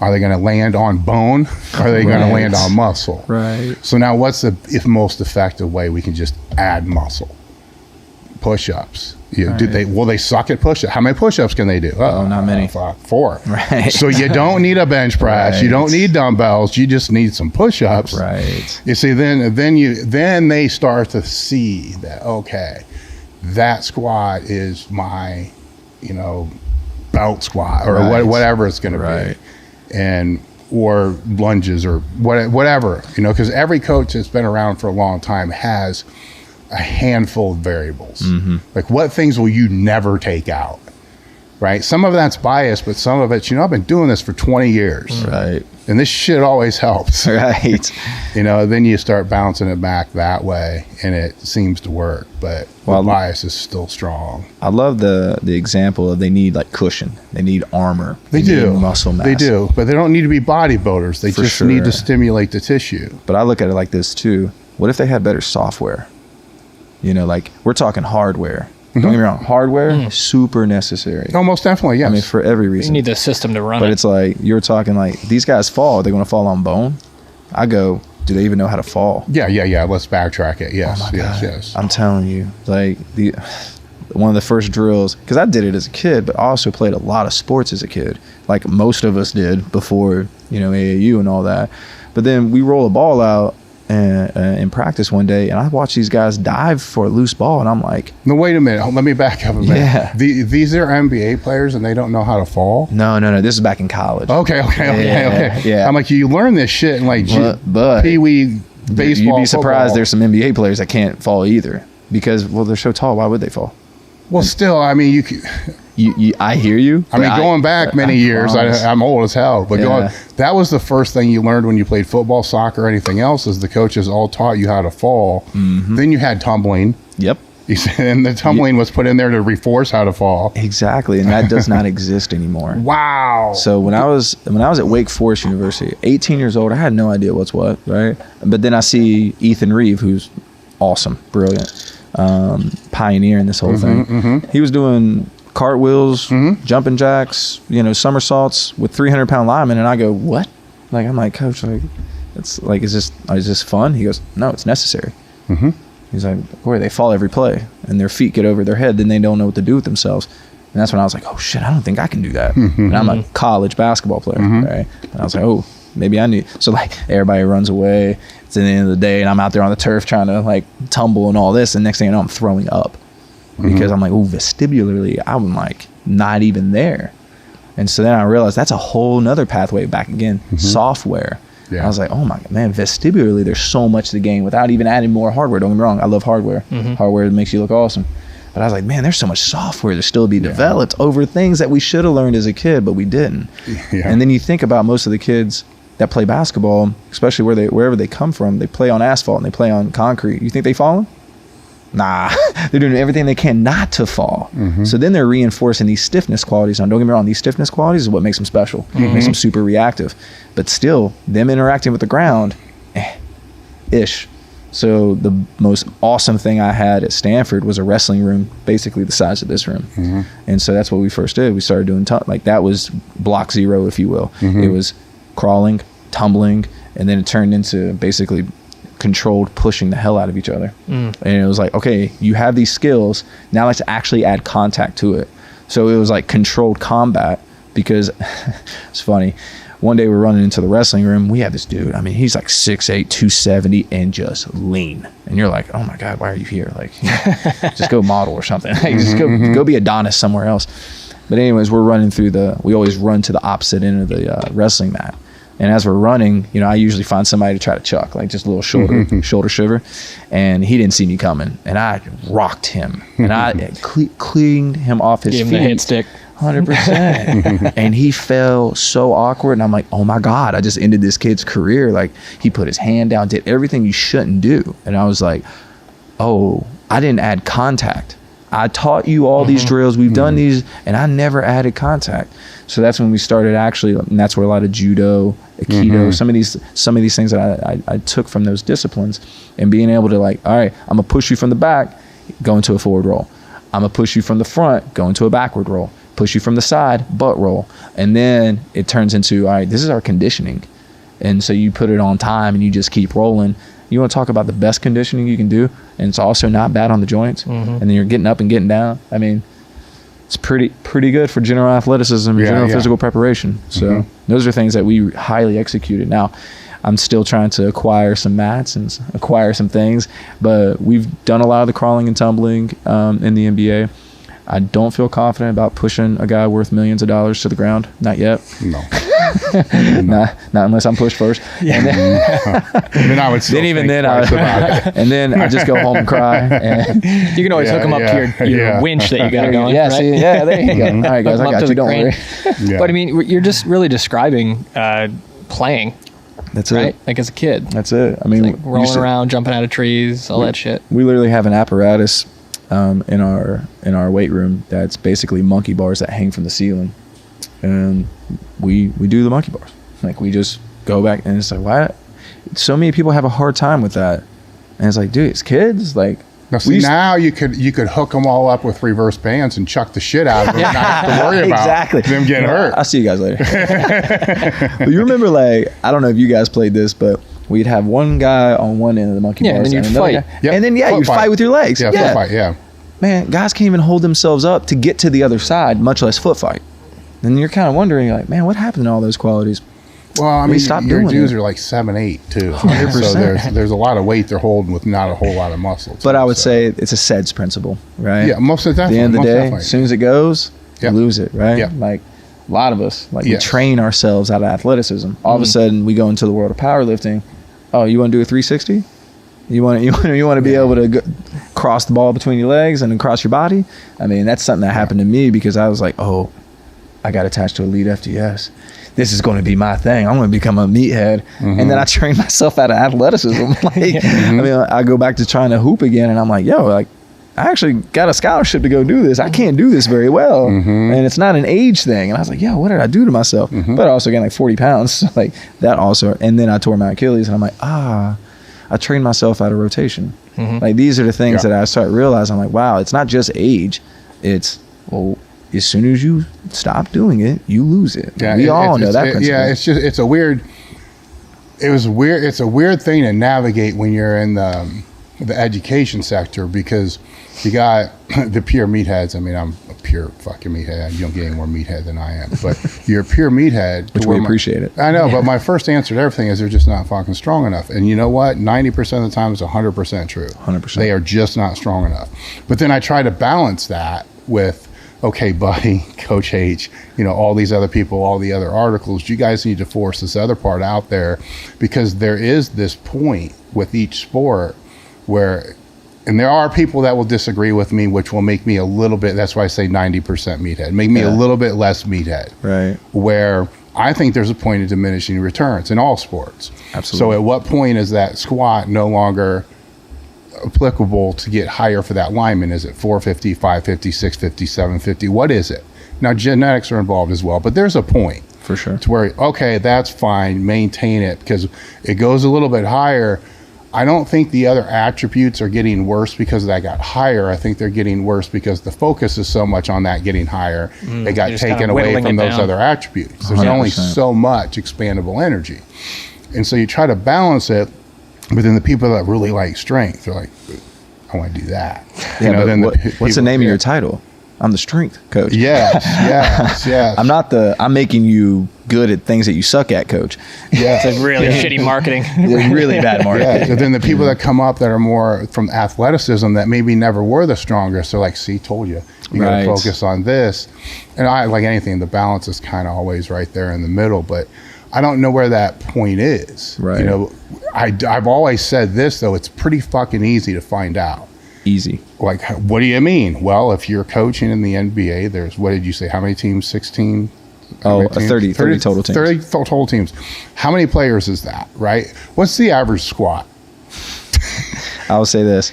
Speaker 2: are they going to land on bone? Or are they going to land on muscle?
Speaker 1: Right.
Speaker 2: So now what's the most effective way we can just add muscle? Push-ups. Will they suck at push-ups? How many push-ups can they do?
Speaker 1: Oh, not many.
Speaker 2: 4.
Speaker 1: Right.
Speaker 2: So you don't need a bench press. You don't need dumbbells. You just need some push-ups.
Speaker 1: Right.
Speaker 2: You see, then they start to see that, okay, that squat is my, belt squat or whatever it's going to be, or lunges or whatever, because every coach that's been around for a long time has a handful of variables. Like, what things will you never take out, right? Some of that's bias, but some of it's, I've been doing this for 20 years.
Speaker 1: Right.
Speaker 2: And this shit always helps.
Speaker 1: Right.
Speaker 2: Then you start bouncing it back that way, and it seems to work. But the bias is still strong.
Speaker 1: I love the example of they need like cushion. They need armor.
Speaker 2: They do.
Speaker 1: Need muscle mass.
Speaker 2: They do. But they don't need to be bodybuilders. They just need to stimulate the tissue.
Speaker 1: But I look at it like this too. What if they had better software? Like we're talking hardware. Don't get me wrong, hardware super necessary.
Speaker 2: Oh, most definitely, yes.
Speaker 1: I mean, for every reason.
Speaker 3: You need the system to run
Speaker 1: but
Speaker 3: it.
Speaker 1: It's like, you're talking like, these guys fall, are they going to fall on bone? I go, do they even know how to fall?
Speaker 2: Yeah. Let's backtrack it. Yes,
Speaker 1: oh my God.
Speaker 2: yes.
Speaker 1: I'm telling you, like, one of the first drills, because I did it as a kid, but I also played a lot of sports as a kid, like most of us did before, AAU and all that. But then we roll a ball out in practice one day, and I watched these guys dive for a loose ball, and I'm like,
Speaker 2: no, wait a minute, let me back up a minute.
Speaker 1: Yeah.
Speaker 2: These are NBA players and they don't know how to fall?
Speaker 1: No, this is back in college.
Speaker 2: Okay.
Speaker 1: Yeah.
Speaker 2: I'm like, you learn this shit in like Pee-wee baseball.
Speaker 1: You'd be surprised
Speaker 2: football.
Speaker 1: There's some NBA players that can't fall either, because they're so tall. Why would they fall?
Speaker 2: Well, still, I mean,
Speaker 1: I hear you.
Speaker 2: I mean, going back many years, I'm old as hell, but that was the first thing you learned when you played football, soccer, or anything else, is the coaches all taught you how to fall. Then you had tumbling.
Speaker 1: Yep.
Speaker 2: And the tumbling was put in there to reinforce how to fall.
Speaker 1: Exactly, and that does not exist anymore.
Speaker 2: Wow.
Speaker 1: So when I was at Wake Forest University, 18 years old, I had no idea what's what, right? But then I see Ethan Reeve, who's awesome, brilliant, pioneer in this whole thing. He was doing cartwheels, jumping jacks, somersaults with 300-pound linemen, and I go, what? Like, I'm like, coach, like, it's like, is this fun? He goes, no, it's necessary. He's like, Cory, they fall every play, and their feet get over their head, then they don't know what to do with themselves. And that's when I was like, oh shit, I don't think I can do that. And I'm a college basketball player, right? And I was like, oh, maybe I need. So like, everybody runs away. It's the end of the day, and I'm out there on the turf trying to like tumble and all this, and next thing I know, I'm throwing up. Because I'm like, oh, vestibularly, I'm like not even there. And so then I realized that's a whole nother pathway back again, software. I was like, oh my God, man, vestibularly, there's so much to gain without even adding more hardware. Don't get me wrong, I love hardware. Hardware makes you look awesome. But I was like, man, there's so much software to still be developed over things that we should have learned as a kid, but we didn't. And then you think about most of the kids that play basketball, especially wherever they come from, they play on asphalt and they play on concrete. You think they falling? Nah, they're doing everything they can not to fall. So then they're reinforcing these stiffness qualities. Now, don't get me wrong, these stiffness qualities is what makes them special. Makes them super reactive. But still, them interacting with the ground, ish. So the most awesome thing I had at Stanford was a wrestling room, basically the size of this room. And so that's what we first did. We started doing, that was block 0, if you will. It was crawling, tumbling, and then it turned into basically controlled pushing the hell out of each other. And it was like, okay, you have these skills, now let's actually add contact to it. So it was like controlled combat, because it's funny, one day we're running into the wrestling room, we have this dude, I mean, he's like 6'8", 270, and just lean, and you're like, oh my God, why are you here? Like, just go model or something. Like, just go be Adonis somewhere else. But anyways, we're running through we always run to the opposite end of the wrestling mat. And as we're running, I usually find somebody to try to chuck, like just a little shoulder shiver. And he didn't see me coming. And I rocked him. And I cleaned him off his feet.
Speaker 3: Gave him the hit stick.
Speaker 1: 100%. And he fell so awkward. And I'm like, oh my God, I just ended this kid's career. Like, he put his hand down, did everything you shouldn't do. And I was like, oh, I didn't add contact. I taught you all these drills. We've done these, and I never added contact. So that's when we started actually, and that's where a lot of judo, aikido, some of these things that I took from those disciplines, and being able to like, all right, I'm gonna push you from the back, go into a forward roll. I'm gonna push you from the front, go into a backward roll. Push you from the side, butt roll. And then it turns into, all right, this is our conditioning. And so you put it on time and you just keep rolling. You want to talk about the best conditioning you can do, and it's also not bad on the joints. And then you're getting up and getting down. I mean, it's pretty good for general athleticism and general physical preparation. So those are things that we highly executed. Now, I'm still trying to acquire some mats and acquire some things, but we've done a lot of the crawling and tumbling in the NBA. I don't feel confident about pushing a guy worth millions of dollars to the ground. Not yet.
Speaker 2: No.
Speaker 1: Not unless I'm pushed first.
Speaker 2: Yeah. And then I would still think twice about it.
Speaker 1: And then I just go home and cry. And
Speaker 3: you can always hook them up to your winch that you got going.
Speaker 1: Yeah,
Speaker 3: right?
Speaker 1: see, there you go. All right, guys, I got you. Don't worry.
Speaker 3: But I mean, you're just really describing playing.
Speaker 1: That's
Speaker 3: right?
Speaker 1: it.
Speaker 3: Like as a kid.
Speaker 1: That's it. I mean,
Speaker 3: like rolling around, jumping out of trees, all that shit.
Speaker 1: We literally have an apparatus in our weight room that's basically monkey bars that hang from the ceiling, and we do the monkey bars. Like we just go back, and it's like, why so many people have a hard time with that? And it's like, dude, it's kids. Like
Speaker 2: now, see, now you could hook them all up with reverse bands and chuck the shit out of them and not have to worry about them getting hurt.
Speaker 1: I'll see you guys later. But you remember, like, I don't know if you guys played this, but we'd have one guy on one end of the monkey bars,
Speaker 3: and then you'd fight.
Speaker 1: And then you'd fight with your legs.
Speaker 2: Foot fight,
Speaker 1: Man, guys can't even hold themselves up to get to the other side, much less foot fight. And you're kind of wondering, like, man, what happened to all those qualities?
Speaker 2: Well, I mean, your dudes are like 7'8" too. 100%. So there's a lot of weight they're holding with not a whole lot of muscle.
Speaker 1: But I would say it's a SEDS principle, right?
Speaker 2: Yeah, most of the time.
Speaker 1: At the end of the day, as soon as it goes, you lose it, right?
Speaker 2: Yeah.
Speaker 1: Like a lot of us, like we train ourselves out of athleticism. All of a sudden, we go into the world of powerlifting. Oh, you want to do a 360? You want to be able to cross the ball between your legs and then cross your body? I mean, that's something that happened to me because I was like, oh, I got attached to Elite FTS. This is going to be my thing. I'm going to become a meathead. And then I trained myself out of athleticism. I mean, I go back to trying to hoop again, and I'm like, yo, like, I actually got a scholarship to go do this. I can't do this very well. And it's not an age thing. And I was like, yo, what did I do to myself? But I also gained like 40 pounds. So like that also. And then I tore my Achilles, and I'm like, I trained myself out of rotation. Like these are the things that I start realizing. I'm like, wow, it's not just age. It's, well, as soon as you stop doing it, you lose it.
Speaker 2: Yeah,
Speaker 1: we all know that principle.
Speaker 2: Yeah, it's a weird thing to navigate when you're in the education sector, because you got the pure meatheads. I mean, I'm a pure fucking meathead. You don't get any more meathead than I am, but you're a pure meathead.
Speaker 1: Which we appreciate it.
Speaker 2: I know, but my first answer to everything is they're just not fucking strong enough. And you know what? 90% of the time it's 100% true.
Speaker 1: 100%.
Speaker 2: They are just not strong enough. But then I try to balance that with, okay, buddy, Coach H, all these other people, all the other articles, you guys need to force this other part out there, because there is this point with each sport where, and there are people that will disagree with me, which will make me a little bit, that's why I say 90% meathead, make me a little bit less meathead.
Speaker 1: Right.
Speaker 2: Where I think there's a point of diminishing returns in all sports.
Speaker 1: Absolutely.
Speaker 2: So at what point is that squat no longer applicable to get higher for that lineman? Is it 450, 550, 650, 750? What is it? Now, genetics are involved as well, but there's a point
Speaker 1: for sure
Speaker 2: to where, okay, that's fine, maintain it, because it goes a little bit higher. I don't think the other attributes are getting worse because that got higher. I think they're getting worse because the focus is so much on that getting higher. It got taken away from those other attributes. There's 100%. Only so much expandable energy. And so you try to balance it. But then the people that really like strength, they're like, I want to do that.
Speaker 1: Yeah, what's the name of your title? I'm the strength coach.
Speaker 2: Yes.
Speaker 1: I'm making you good at things that you suck at, coach.
Speaker 2: Yeah.
Speaker 3: It's like really shitty marketing.
Speaker 1: Really bad marketing.
Speaker 2: Yeah. So then the people that come up that are more from athleticism that maybe never were the strongest, they're like, see, told you. You got to focus on this. And I, like anything, the balance is kind of always right there in the middle. But I don't know where that point is.
Speaker 1: Right.
Speaker 2: I've always said this, though, it's pretty fucking easy to find out.
Speaker 1: Easy.
Speaker 2: Like, what do you mean? Well, if you're coaching in the NBA, there's, what did you say, how many teams? 16?
Speaker 1: Oh, 30 total teams.
Speaker 2: 30 total teams. How many players is that, right? What's the average squat?
Speaker 1: I'll say this.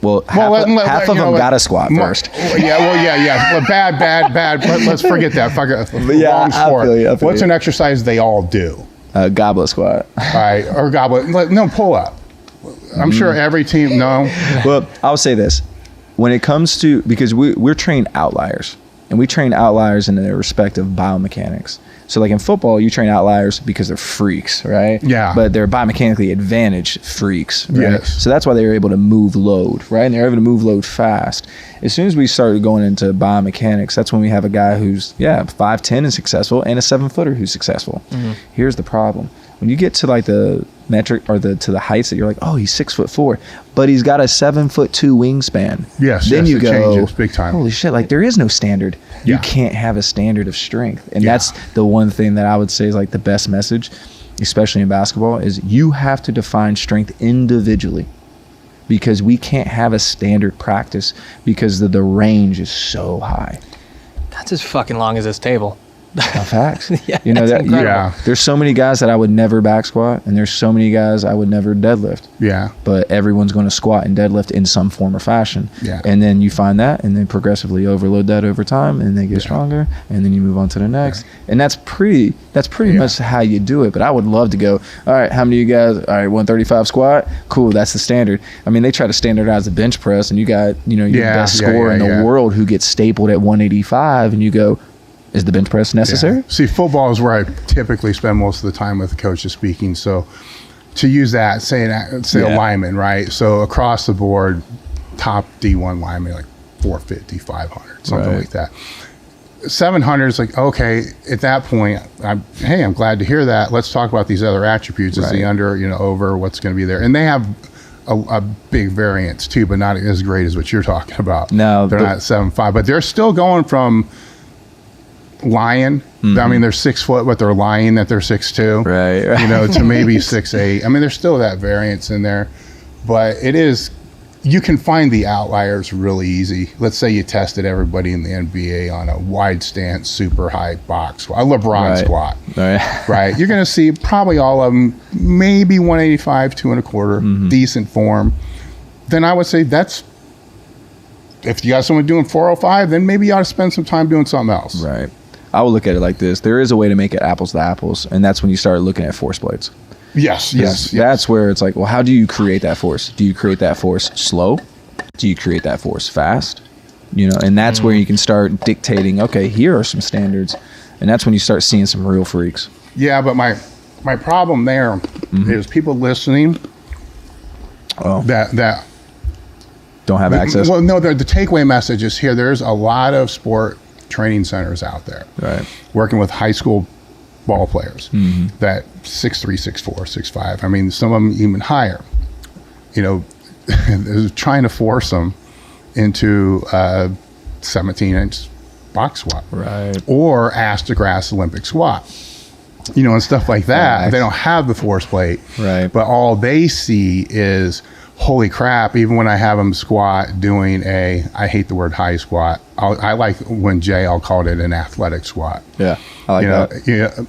Speaker 1: Well, half of them got to squat first.
Speaker 2: Yeah. Bad. Let's forget that. Wrong sport.
Speaker 1: I feel
Speaker 2: What's an exercise they all do?
Speaker 1: Goblet squat.
Speaker 2: All right, or goblet. No, pull up. I'm sure every team. No.
Speaker 1: Well, I'll say this: when it comes to, because we're trained outliers, and we train outliers in their respective biomechanics. So like in football, you train outliers because they're freaks, right?
Speaker 2: Yeah.
Speaker 1: But they're biomechanically advantaged freaks, right?
Speaker 2: Yes.
Speaker 1: So that's why they were able to move load, right? And they're able to move load fast. As soon as we started going into biomechanics, that's when we have a guy who's 5'10" and successful, and a 7-footer who's successful. Mm-hmm. Here's the problem: when you get to like the metric or to the heights that you're like, oh, he's 6'4", but he's got a 7'2" wingspan.
Speaker 2: Yes.
Speaker 1: Then you go,
Speaker 2: changes big time.
Speaker 1: Holy shit! Like there is no standard.
Speaker 2: Yeah.
Speaker 1: You can't have a standard of strength, and that's the one thing that I would say is like the best message, especially in basketball, is you have to define strength individually, because we can't have a standard practice because the range is so high.
Speaker 3: That's as fucking long as this table.
Speaker 1: Facts.
Speaker 3: Yeah,
Speaker 1: you know that.
Speaker 2: Yeah.
Speaker 1: There's so many guys that I would never back squat, and there's so many guys I would never deadlift.
Speaker 2: Yeah.
Speaker 1: But everyone's going to squat and deadlift in some form or fashion.
Speaker 2: Yeah.
Speaker 1: And then you find that, and then progressively overload that over time, and they get stronger, and then you move on to the next. Yeah. And that's pretty much how you do it. But I would love to go, all right, how many of you guys? All right, 135 squat. Cool, that's the standard. I mean, they try to standardize the bench press, and you got your best scorer in the world who gets stapled at 185, and you go, is the bench press necessary?
Speaker 2: Yeah. See, football is where I typically spend most of the time with the coaches speaking. So to use that, say a lineman, right? So across the board, top D1 lineman, like 450, 500, something like that. 700 is like, okay, at that point, I'm glad to hear that. Let's talk about these other attributes. Is the under, over, what's going to be there? And they have a big variance too, but not as great as what you're talking about.
Speaker 1: No,
Speaker 2: they're not 7'5", but they're still going from lying. Mm-hmm. I mean, they're 6 foot, but they're lying that they're 6'2".
Speaker 1: Right.
Speaker 2: To maybe 6'8". I mean, there's still that variance in there, but it is. You can find the outliers really easy. Let's say you tested everybody in the NBA on a wide stance, super high box squat, a LeBron squat. Right. You're going to see probably all of them, maybe 185, 2 1/4, decent form. Then I would say that's. If you got someone doing 405, then maybe you ought to spend some time doing something else.
Speaker 1: Right. I would look at it like this. There is a way to make it apples to apples, and that's when you start looking at force plates.
Speaker 2: Yes.
Speaker 1: That's where it's like, well, how do you create that force? Do you create that force slow? Do you create that force fast? And that's where you can start dictating, okay, here are some standards. And that's when you start seeing some real freaks.
Speaker 2: Yeah, but my problem there is people listening that
Speaker 1: don't have access.
Speaker 2: Well, no, the takeaway message is here. There's a lot of sport training centers out there, working with high school ball players that 6'3", 6'4", 6'5". I mean, some of them even higher. Trying to force them into a 17-inch box squat, or ass to grass Olympic squat, and stuff like that. They don't have the force plate, but all they see is, holy crap, even when I have them squat doing I hate the word high squat. I like when I'll call it an athletic squat.
Speaker 1: Yeah, I like that.
Speaker 2: Yeah,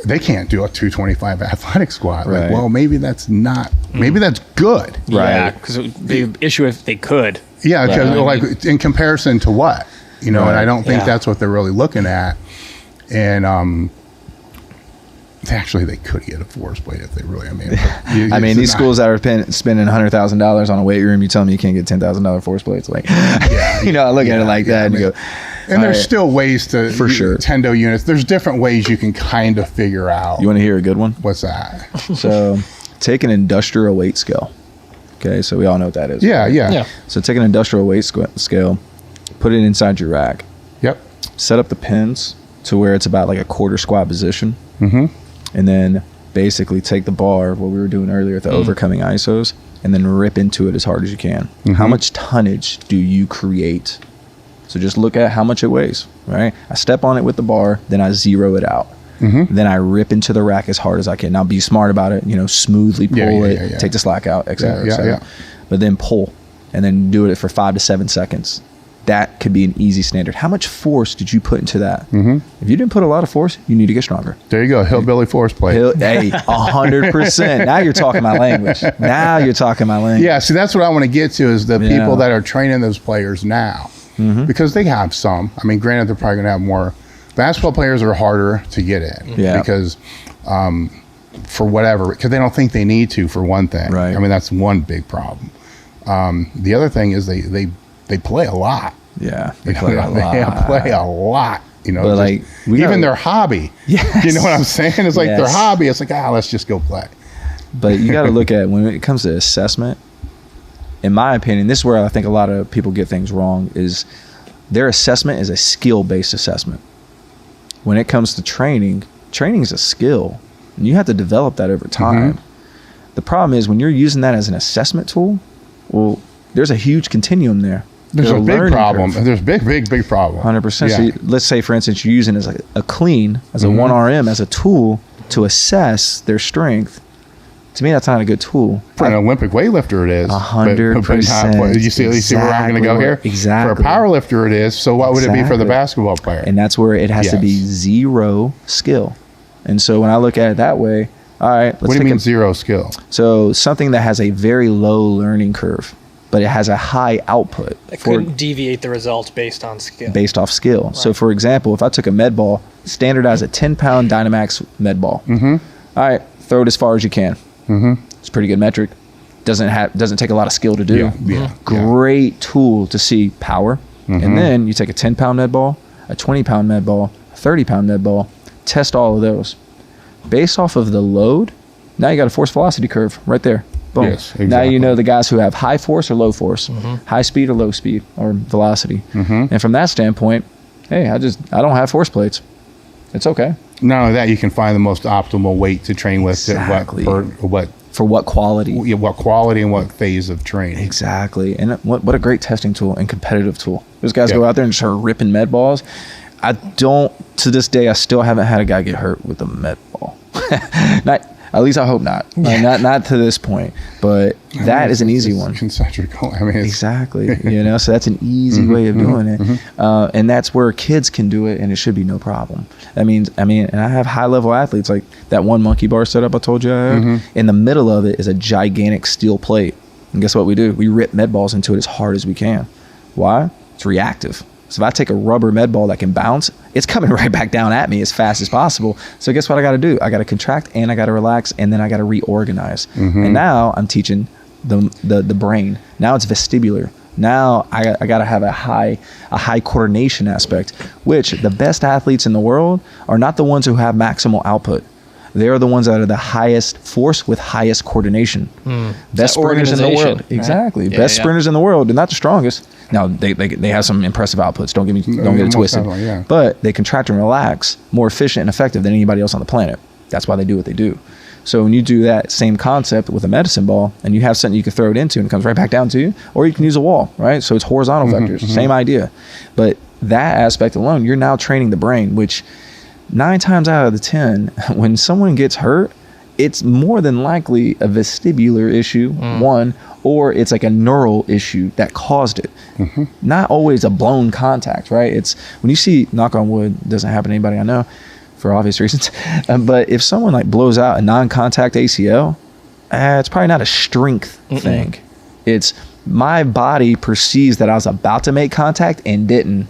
Speaker 2: they can't do a 225 athletic squat. Like, well, maybe that's not, maybe that's good.
Speaker 3: Yeah, because it would be an issue if they could.
Speaker 2: Yeah, because in comparison to what? And I don't think that's what they're really looking at. And actually, they could get a force plate if they really. I mean,
Speaker 1: these schools that are spending $100,000 on a weight room, you tell me you can't get $10,000 force plates. Like, I look at it like that and you go.
Speaker 2: And there's still ways to
Speaker 1: for sure
Speaker 2: Tendo units. There's different ways you can kind of figure out.
Speaker 1: You want to hear a good one?
Speaker 2: What's that?
Speaker 1: So, take an industrial weight scale. Okay, so we all know what that is.
Speaker 2: Yeah.
Speaker 1: So take an industrial weight scale, put it inside your rack.
Speaker 2: Yep.
Speaker 1: Set up the pins to where it's about like a quarter squat position. And then basically take the bar, what we were doing earlier with the overcoming isos, and then rip into it as hard as you can. How much tonnage do you create? So just look at how much it weighs, right? I step on it with the bar, then I zero it out. Then I rip into the rack as hard as I can. Now be smart about it, smoothly pull it, take the slack out, etc. But then pull, and then do it for 5 to 7 seconds. that could be an easy standard. How much force did you put into that? If you didn't put a lot of force, you need to get stronger.
Speaker 2: There you go. Hillbilly force plate.
Speaker 1: Hey, 100%. Now you're talking my language.
Speaker 2: Yeah, see, that's what I want to get to is the people that are training those players now. Because they have some. I mean, granted, they're probably going to have more. Basketball players are harder to get in because for whatever, because they don't think they need to, for one thing.
Speaker 1: Right.
Speaker 2: I mean, that's one big problem. The other thing is they play a lot.
Speaker 1: Yeah,
Speaker 2: They play a lot. You know,
Speaker 1: but
Speaker 2: even their hobby.
Speaker 1: Yes.
Speaker 2: You know what I'm saying? It's like their hobby. It's like, let's just go play.
Speaker 1: But you got to look at when it comes to assessment. In my opinion, this is where I think a lot of people get things wrong. Is their assessment is a skill-based assessment. When it comes to training is a skill, and you have to develop that over time. The problem is when you're using that as an assessment tool. Well, there's a huge continuum there.
Speaker 2: There's a big problem. There's big problem.
Speaker 1: 100%.
Speaker 2: Yeah.
Speaker 1: So let's say, for instance, you're using it as a clean, as a 1RM, as a tool to assess their strength. To me, that's not a good tool.
Speaker 2: For an Olympic weightlifter, it is.
Speaker 1: 100%.
Speaker 2: You see where I'm going to go here?
Speaker 1: Exactly.
Speaker 2: For a power lifter, it is. So what would it be for the basketball player?
Speaker 1: And that's where it has to be zero skill. And so when I look at it that way, all right.
Speaker 2: What do you mean zero skill?
Speaker 1: So something that has a very low learning curve, but it has a high output.
Speaker 3: It couldn't deviate the results based on skill.
Speaker 1: Based off skill. Right. So for example, if I took a med ball, standardize a 10-pound Dynamax med ball. All right, throw it as far as you can. It's a pretty good metric. Doesn't take a lot of skill to do. Great tool to see power. And then you take a 10-pound med ball, a 20-pound med ball, a 30-pound med ball, test all of those. Based off of the load, now you got a force velocity curve right there. Boom.
Speaker 2: Yes, exactly.
Speaker 1: Now you know the guys who have high force or low force, high speed or low speed or velocity. And from that standpoint, hey, I don't have force plates. It's okay.
Speaker 2: Not only that, you can find the most optimal weight to train with.
Speaker 1: Exactly.
Speaker 2: For
Speaker 1: what quality?
Speaker 2: What quality and what phase of training.
Speaker 1: Exactly. And what a great testing tool and competitive tool. Those guys go out there and start ripping med balls. To this day, I still haven't had a guy get hurt with a med ball. At least I hope not. Not to this point. But that is an easy one.
Speaker 2: Concentrical.
Speaker 1: Exactly. So that's an easy way of doing it. And that's where kids can do it, and it should be no problem. And I have high-level athletes, like that one monkey bar setup I told you I had. In the middle of it is a gigantic steel plate. And guess what we do? We rip med balls into it as hard as we can. Why? It's reactive. So if I take a rubber med ball that can bounce, it's coming right back down at me as fast as possible. So guess what I got to do? I got to contract and I got to relax and then I got to reorganize. And now I'm teaching the brain. Now it's vestibular. Now I got to have a high coordination aspect, which the best athletes in the world are not the ones who have maximal output. They are the ones that are the highest force with highest coordination. Best sprinters in the world. Right? Exactly. Best sprinters in the world. They're not the strongest. Now they have some impressive outputs. Don't get it twisted. But they contract and relax more efficient and effective than anybody else on the planet. That's why they do what they do. So when you do that same concept with a medicine ball and you have something you can throw it into and it comes right back down to you, or you can use a wall, right? So it's horizontal vectors, same idea. But that aspect alone, you're now training the brain, which 9 times out of the 10, when someone gets hurt, it's more than likely a vestibular issue, one, or it's like a neural issue that caused it. Not always a blown contact, right? It's when you see, knock on wood, doesn't happen to anybody I know for obvious reasons, but if someone like blows out a non-contact ACL, it's probably not a strength thing. It's my body perceives that I was about to make contact and didn't,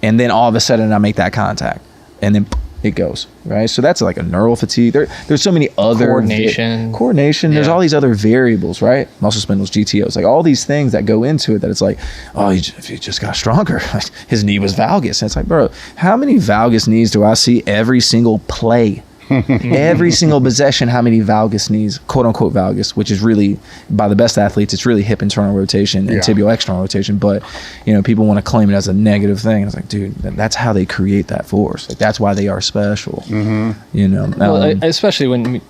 Speaker 1: and then all of a sudden I make that contact, and then it goes, right? So that's like a neural fatigue. There's so many other coordination. There's all these other variables, right? Muscle spindles, GTOs, like all these things that go into it that it's like, oh, he just got stronger. His knee was valgus. And it's like, bro, how many valgus knees do I see every single play? Every single possession, how many valgus knees, quote unquote valgus, which is really, by the best athletes, it's really hip internal rotation and tibial external rotation. But people want to claim it as a negative thing. It's like, dude, that's how they create that force. Like that's why they are special.
Speaker 3: Well, especially when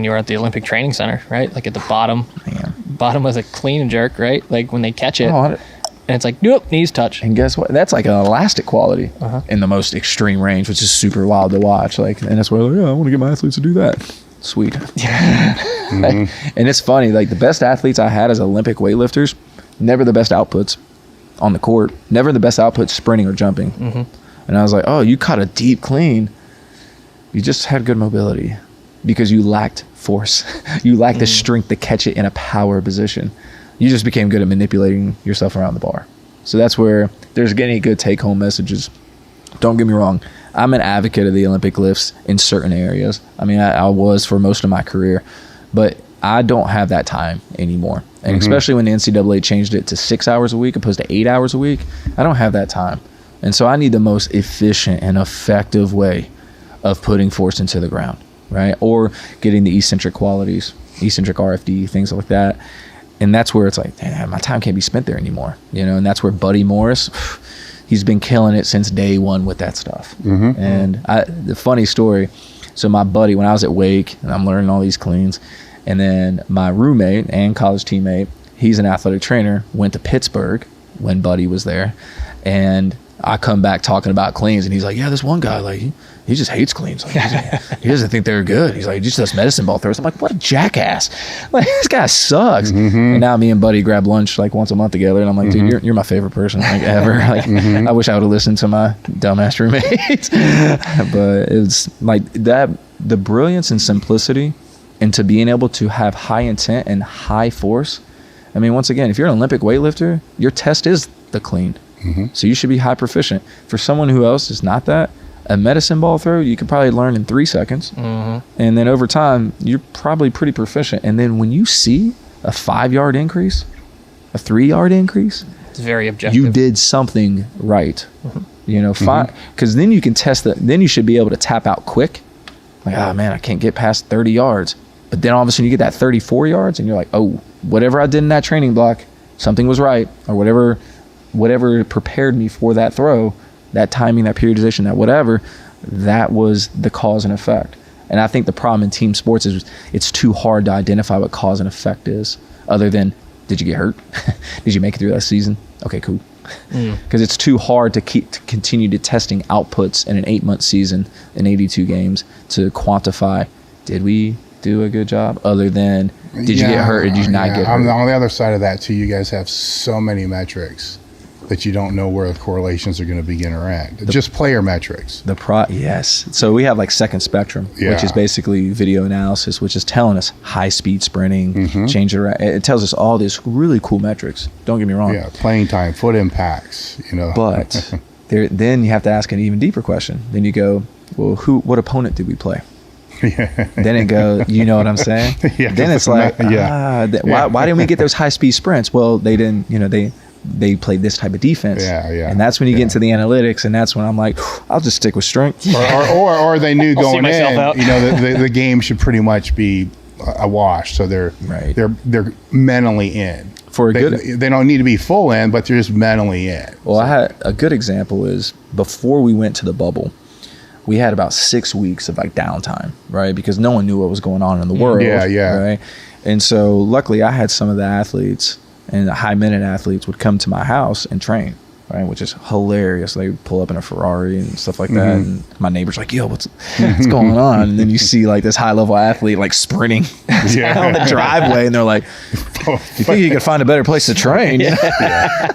Speaker 3: you were at the Olympic Training Center, right? Like at the bottom was a clean and jerk, right? Like when they catch it. And it's like, nope, knees touch.
Speaker 1: And guess what? That's like an elastic quality in the most extreme range, which is super wild to watch. Like, and that's why, I want to get my athletes to do that. Sweet. And it's funny, like the best athletes I had as Olympic weightlifters, never the best outputs. on the court. Never the best output sprinting or jumping. And I was like, oh, you caught a deep clean. You just had good mobility because you lacked force. You lacked the strength to catch it in a power position. You just became good at manipulating yourself around the bar. So that's where there's getting good take-home messages. Don't get me wrong. I'm an advocate of the Olympic lifts in certain areas. I mean, I was for most of my career, but I don't have that time anymore. And especially when the NCAA changed it to 6 hours a week opposed to 8 hours a week, I don't have that time. And so I need the most efficient and effective way of putting force into the ground, right? Or getting the eccentric qualities, eccentric RFD, things like that. And that's where it's like, damn, my time can't be spent there anymore, you know? And that's where Buddy Morris, he's been killing it since day one with that stuff. And the funny story, so my buddy, when I was at Wake, and I'm learning all these cleans, and then my roommate and college teammate, he's an athletic trainer, went to Pittsburgh when Buddy was there. And I come back talking about cleans, and he's like, yeah, this one guy, like, he just hates cleans. Like, he doesn't think they're good. He's like, he just does medicine ball throws. I'm like, what a jackass. Like, this guy sucks. And now me and Buddy grab lunch like once a month together, and I'm like, dude, you're my favorite person like ever. Like, I wish I would have listened to my dumbass roommates. But it's like that, the brilliance and simplicity into being able to have high intent and high force. I mean, once again, if you're an Olympic weightlifter, your test is the clean. So you should be high proficient. For someone who else is not that, a medicine ball throw, you could probably learn in 3 seconds. And then over time, you're probably pretty proficient. And then when you see a 5-yard increase, a 3-yard increase,
Speaker 3: it's very objective.
Speaker 1: You did something right. You know, because then you can test that. Then you should be able to tap out quick. Like, oh man, I can't get past 30 yards. But then all of a sudden you get that 34 yards and you're like, oh, whatever I did in that training block, something was right, or whatever prepared me for that throw, that timing, that periodization, that whatever, that was the cause and effect. And I think the problem in team sports is it's too hard to identify what cause and effect is, other than, did you get hurt? Did you make it through that season? Okay, cool. Because it's too hard to continue to testing outputs in an 8-month season in 82 games to quantify, did we do a good job, other than did you get hurt or did you not get hurt?
Speaker 2: On the other side of that too, you guys have so many metrics that you don't know where the correlations are going to begin or end. Just player metrics.
Speaker 1: Yes. So we have like second spectrum, which is basically video analysis, which is telling us high speed sprinting, change it around. It tells us all these really cool metrics. Don't get me wrong.
Speaker 2: Yeah, playing time, foot impacts, you know.
Speaker 1: But then you have to ask an even deeper question. Then you go, well, what opponent did we play? Then it goes, you know what I'm saying? Then it's like, why didn't we get those high speed sprints? Well, they didn't, you know, they played this type of defense. And that's when you get into the analytics, and that's when I'm like, I'll just stick with strength.
Speaker 2: Or they knew going in, you know, the game should pretty much be a wash. So they're mentally in. They don't need to be full in, but they're just mentally in.
Speaker 1: Well, I had a good example is before we went to the bubble, we had about 6 weeks of like downtime, right? Because no one knew what was going on in the world. Right? And so luckily I had some of the athletes and the high minute athletes would come to my house and train, right? Which is hilarious. They would pull up in a Ferrari and stuff like that. And my neighbor's like, yo, what's going on? And then you see like this high level athlete like sprinting down the driveway, and they're like, you think you could find a better place to train?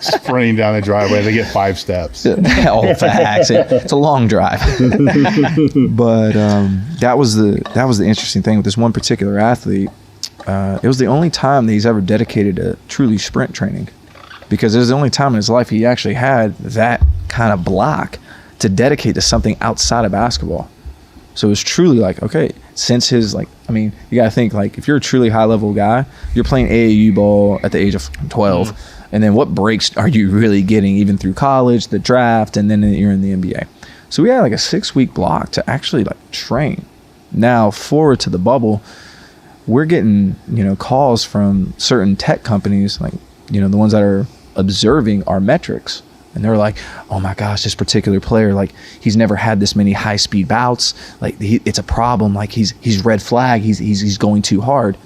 Speaker 2: Sprinting down the driveway, they get 5 steps.
Speaker 1: All facts. It's a long drive. But that was the interesting thing with this one particular athlete. It was the only time that he's ever dedicated to truly sprint training, because it was the only time in his life he actually had that kind of block to dedicate to something outside of basketball. So it was truly like, okay, since his, like, I mean, you got to think, like, if you're a truly high-level guy, you're playing AAU ball at the age of 12, and then what breaks are you really getting even through college, the draft, and then you're in the NBA. So we had, like, a 6-week block to actually, like, train. Now, forward to the bubble, we're getting, you know, calls from certain tech companies, like, you know, the ones that are observing our metrics. And they're like, oh my gosh, this particular player, like, he's never had this many high speed bouts. Like, it's a problem. Like, he's red flag. He's going too hard.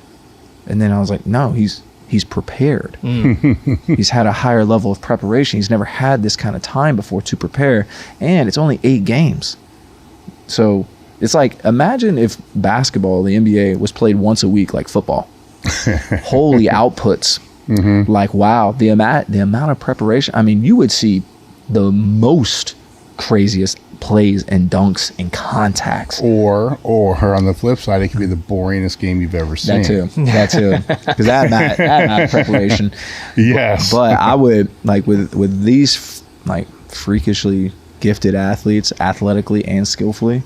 Speaker 1: And then I was like, no, he's prepared. He's had a higher level of preparation. He's never had this kind of time before to prepare. And it's only 8 games. So it's like, imagine if basketball, the NBA, was played once a week like football. Holy outputs. Like, wow, the amount of preparation. I mean, you would see the most craziest plays and dunks and contacts.
Speaker 2: Or on the flip side, it could be the boringest game you've ever seen.
Speaker 1: That too. Because that amount of preparation.
Speaker 2: Yes.
Speaker 1: But I would, like, with these, like, freakishly gifted athletes, athletically and skillfully,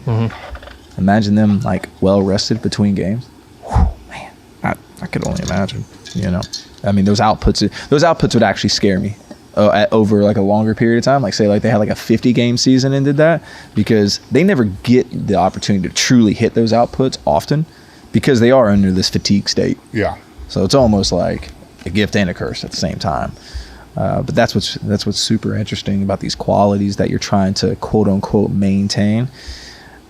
Speaker 1: imagine them, like, well rested between games. Whew, man, I could only imagine, you know. I mean, those outputs would actually scare me over like a longer period of time. Like, say, like they had like a 50-game season and did that, because they never get the opportunity to truly hit those outputs often, because they are under this fatigue state.
Speaker 2: Yeah.
Speaker 1: So it's almost like a gift and a curse at the same time. But that's what's super interesting about these qualities that you're trying to quote unquote maintain.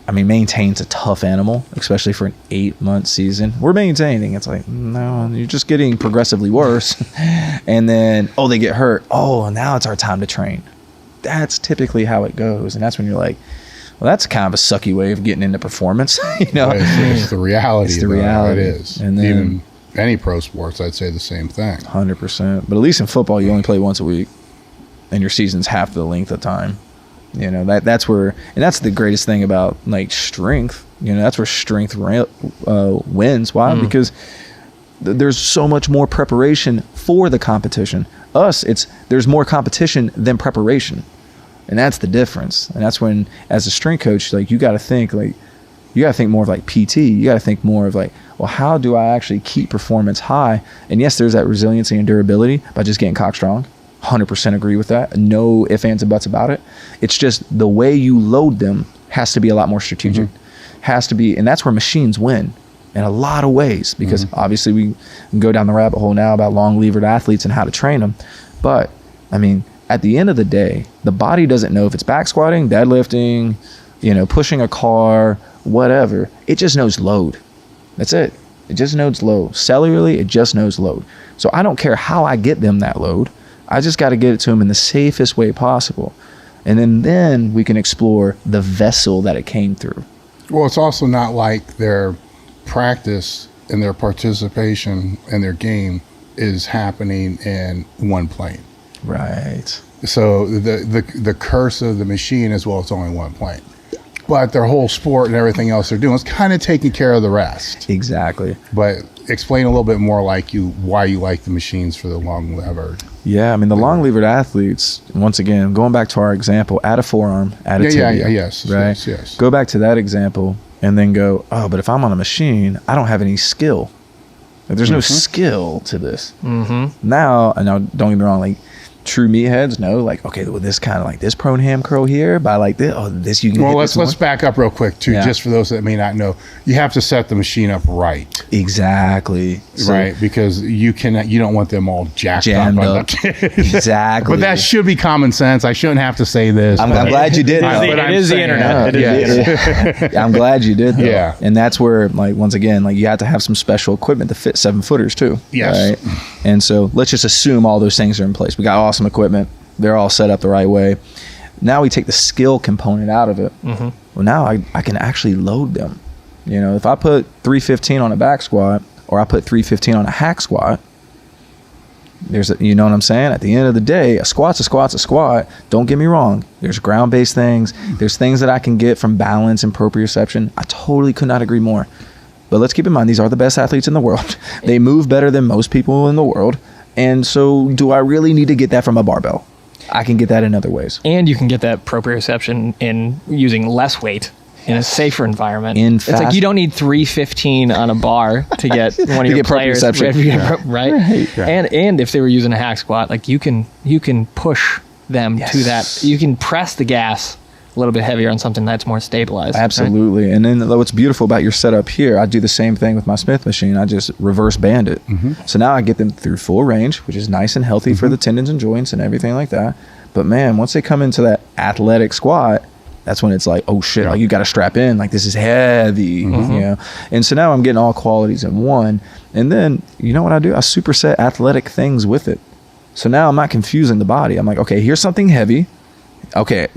Speaker 1: I mean, maintain's a tough animal, especially for an 8-month season. We're maintaining. It's like, no, you're just getting progressively worse. And then, they get hurt. Now it's our time to train. That's typically how it goes. And that's when you're like, well, that's kind of a sucky way of getting into performance. You know,
Speaker 2: it's the reality.
Speaker 1: It's the reality.
Speaker 2: It is.
Speaker 1: And then,
Speaker 2: even any pro sports, I'd say the same thing.
Speaker 1: 100%. But at least in football, you only play once a week, and your season's half the length of time. You know, that's where, and that's the greatest thing about like strength. You know, that's where strength wins. Why? Because there's so much more preparation for the competition. There's more competition than preparation, and that's the difference. And that's when, as a strength coach, like you got to think more of like PT. You got to think more of like, well, how do I actually keep performance high? And yes, there's that resiliency and durability by just getting cock strong. 100% agree with that. No ifs, ands, and buts about it. It's just the way you load them has to be a lot more strategic. Has to be, and that's where machines win in a lot of ways, because obviously we can go down the rabbit hole now about long-levered athletes and how to train them. But I mean, at the end of the day, the body doesn't know if it's back squatting, deadlifting, you know, pushing a car, whatever. It just knows load. That's it. It just knows load. Cellularly, it just knows load. So I don't care how I get them that load. I just got to get it to them in the safest way possible. And then we can explore the vessel that it came through.
Speaker 2: Well, it's also not like their practice and their participation in their game is happening in one plane.
Speaker 1: Right.
Speaker 2: So the curse of the machine is, well, it's only one plane. But their whole sport and everything else they're doing is kind of taking care of the rest.
Speaker 1: Exactly.
Speaker 2: But explain a little bit more why you like the machines for the long levered.
Speaker 1: Yeah, I mean, the long-levered athletes, once again, going back to our example, add a forearm, add a tibia.
Speaker 2: Yes,
Speaker 1: right?
Speaker 2: yes.
Speaker 1: Go back to that example and then go, but if I'm on a machine, I don't have any skill. Like, there's no skill to this. Now, don't get me wrong, like, true meatheads know, like, okay, with this kind of like this prone ham curl here, by like this you can.
Speaker 2: Well, let's back up real quick too, just for those that may not know. You have to set the machine up right.
Speaker 1: Exactly.
Speaker 2: Right, because you don't want them all jammed up.
Speaker 1: Exactly.
Speaker 2: But that should be common sense. I shouldn't have to say this.
Speaker 1: I'm glad you did.
Speaker 3: It is the internet.
Speaker 1: I'm glad you did. Though.
Speaker 2: Yeah.
Speaker 1: And that's where, like, once again, like you have to have some special equipment to fit 7-footers too.
Speaker 2: Yes.
Speaker 1: Right? And so let's just assume all those things are in place. We got awesome equipment. They're all set up the right way. Now we take the skill component out of it. Well, now I can actually load them. You know, if I put 315 on a back squat, or I put 315 on a hack squat, you know what I'm saying? At the end of the day, a squat's a squat. Don't get me wrong. There's ground-based things. There's things that I can get from balance and proprioception. I totally could not agree more. But let's keep in mind, these are the best athletes in the world. They move better than most people in the world. And so do I really need to get that from a barbell? I can get that in other ways.
Speaker 3: And you can get that proprioception in using less weight in a safer environment. It's like you don't need 315 on a bar to get one of your players, right? And if they were using a hack squat, like you can push them to that. You can press the gas a little bit heavier on something that's more stabilized.
Speaker 1: Absolutely. Right? And then what's beautiful about your setup here, I do the same thing with my Smith machine. I just reverse band it. So now I get them through full range, which is nice and healthy for the tendons and joints and everything like that. But man, once they come into that athletic squat, that's when it's like, oh shit, like you got to strap in, like this is heavy, you know? And so now I'm getting all qualities in one. And then, you know what I do? I superset athletic things with it. So now I'm not confusing the body. I'm like, okay, here's something heavy. Okay,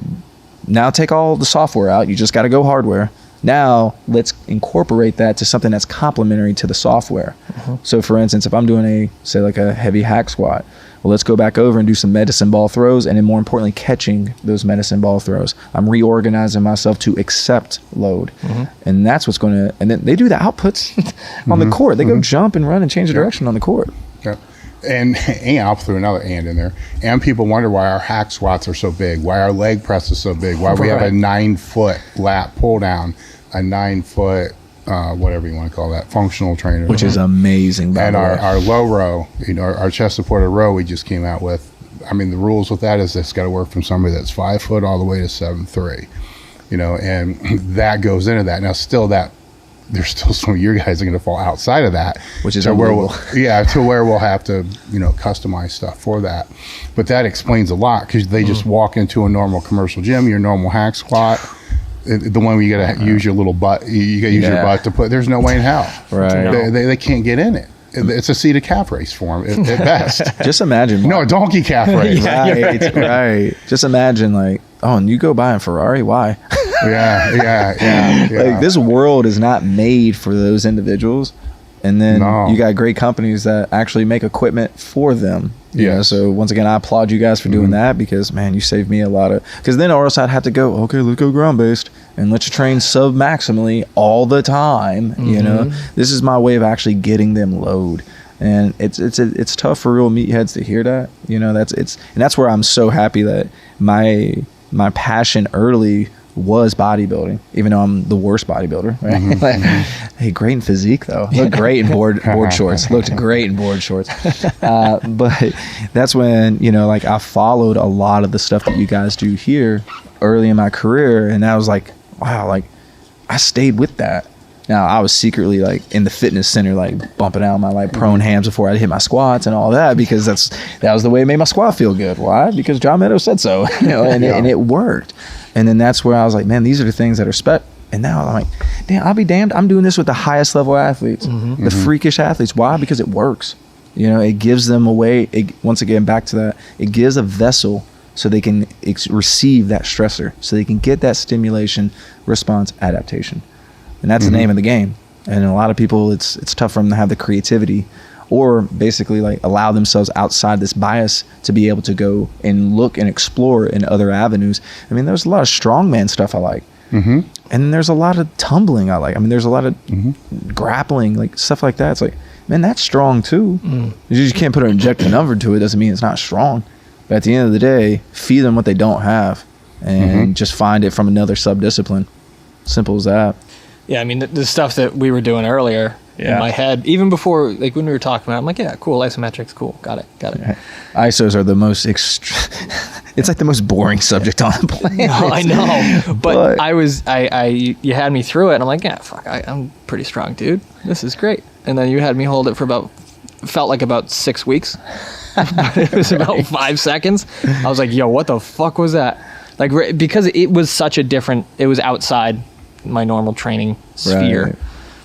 Speaker 1: now take all the software out. You just got to go hardware. Now let's incorporate that to something that's complementary to the software. So for instance, if I'm doing a heavy hack squat, well, let's go back over and do some medicine ball throws, and then more importantly, catching those medicine ball throws. I'm reorganizing myself to accept load. And that's what's going to, and then they do the outputs on the court. They go jump and run and change the direction on the court.
Speaker 2: And I'll throw another and in there. And people wonder why our hack squats are so big, why our leg press is so big, why we have a 9-foot lat pull down, a 9-foot, whatever you want to call that, functional trainer.
Speaker 1: Which is amazing, by
Speaker 2: and
Speaker 1: the way.
Speaker 2: our low row, our chest supported row we just came out with. I mean, the rules with that is it's got to work from somebody that's 5 foot all the way to 7'3", and that goes into that. Now, still there's still some of your guys are going to fall outside of that,
Speaker 1: which is
Speaker 2: to where we'll have to customize stuff for that. But that explains a lot, because they just walk into a normal commercial gym, your normal hack squat, the one where you got to use your little butt, you got to use your butt to put. There's no way in hell, they can't get in it. It's a seated calf race for them at best.
Speaker 1: Just imagine.
Speaker 2: No, a donkey calf race.
Speaker 1: Right. Just imagine, and you go buy a Ferrari, why?
Speaker 2: Yeah.
Speaker 1: Like, this world is not made for those individuals. And then you got great companies that actually make equipment for them. You know? So once again, I applaud you guys for doing that, because, man, you saved me a lot of, because then or else I'd have to go, okay, let's go ground based and let you train sub maximally all the time. This is my way of actually getting them load. And it's tough for real meatheads to hear that. And that's where I'm so happy that my passion early was bodybuilding, even though I'm the worst bodybuilder, right? Hey, great in physique though. Looked great in board shorts. Looked great in board shorts. But that's when, I followed a lot of the stuff that you guys do here early in my career. And I was like, wow, I stayed with that. Now, I was secretly in the fitness center, bumping out my prone hams before I hit my squats and all that, because that was the way it made my squat feel good. Why? Because John Meadows said so, and it worked. And then that's where I was like, man, these are the things that are special. And now I'm like, damn, I'll be damned. I'm doing this with the highest level athletes, the freakish athletes. Why? Because it works. It gives them a way. Once again, back to that, it gives a vessel so they can receive that stressor, so they can get that stimulation, response, adaptation. And that's the name of the game. And a lot of people, it's tough for them to have the creativity, or basically allow themselves outside this bias to be able to go and look and explore in other avenues. I mean, there's a lot of strongman stuff I like. And then there's a lot of tumbling I like. I mean, there's a lot of grappling, stuff like that. It's like, man, that's strong too. You just can't put an objective number to it. Doesn't mean it's not strong. But at the end of the day, feed them what they don't have, and just find it from another sub-discipline. Simple as that.
Speaker 3: Yeah, I mean, the stuff that we were doing earlier in my head, even before, when we were talking about it, I'm like, yeah, cool, isometrics, cool, got it.
Speaker 1: Isos are the most it's the most boring subject on the planet.
Speaker 3: No, I know, but you had me through it, and I'm like, yeah, fuck, I'm pretty strong, dude. This is great. And then you had me hold it for felt like about 6 weeks. It was about 5 seconds. I was like, yo, what the fuck was that? Because it was such a different, it was outside my normal training sphere,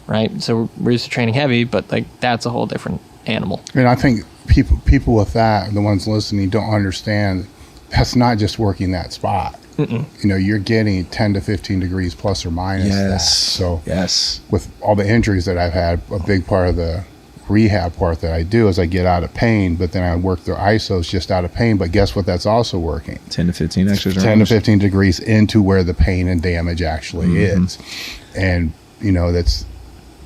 Speaker 3: right? So we're used to training heavy, but that's a whole different animal.
Speaker 2: And I think people with that, the ones listening, don't understand that's not just working that spot. You're getting 10 to 15 degrees plus or minus that. So with all the injuries that I've had, a big part of the rehab part that I do is I get out of pain, but then I work the isos just out of pain. But guess what? That's also working
Speaker 1: 10 to 15 extra
Speaker 2: 10 to 15 degrees into where the pain and damage actually is. And that's,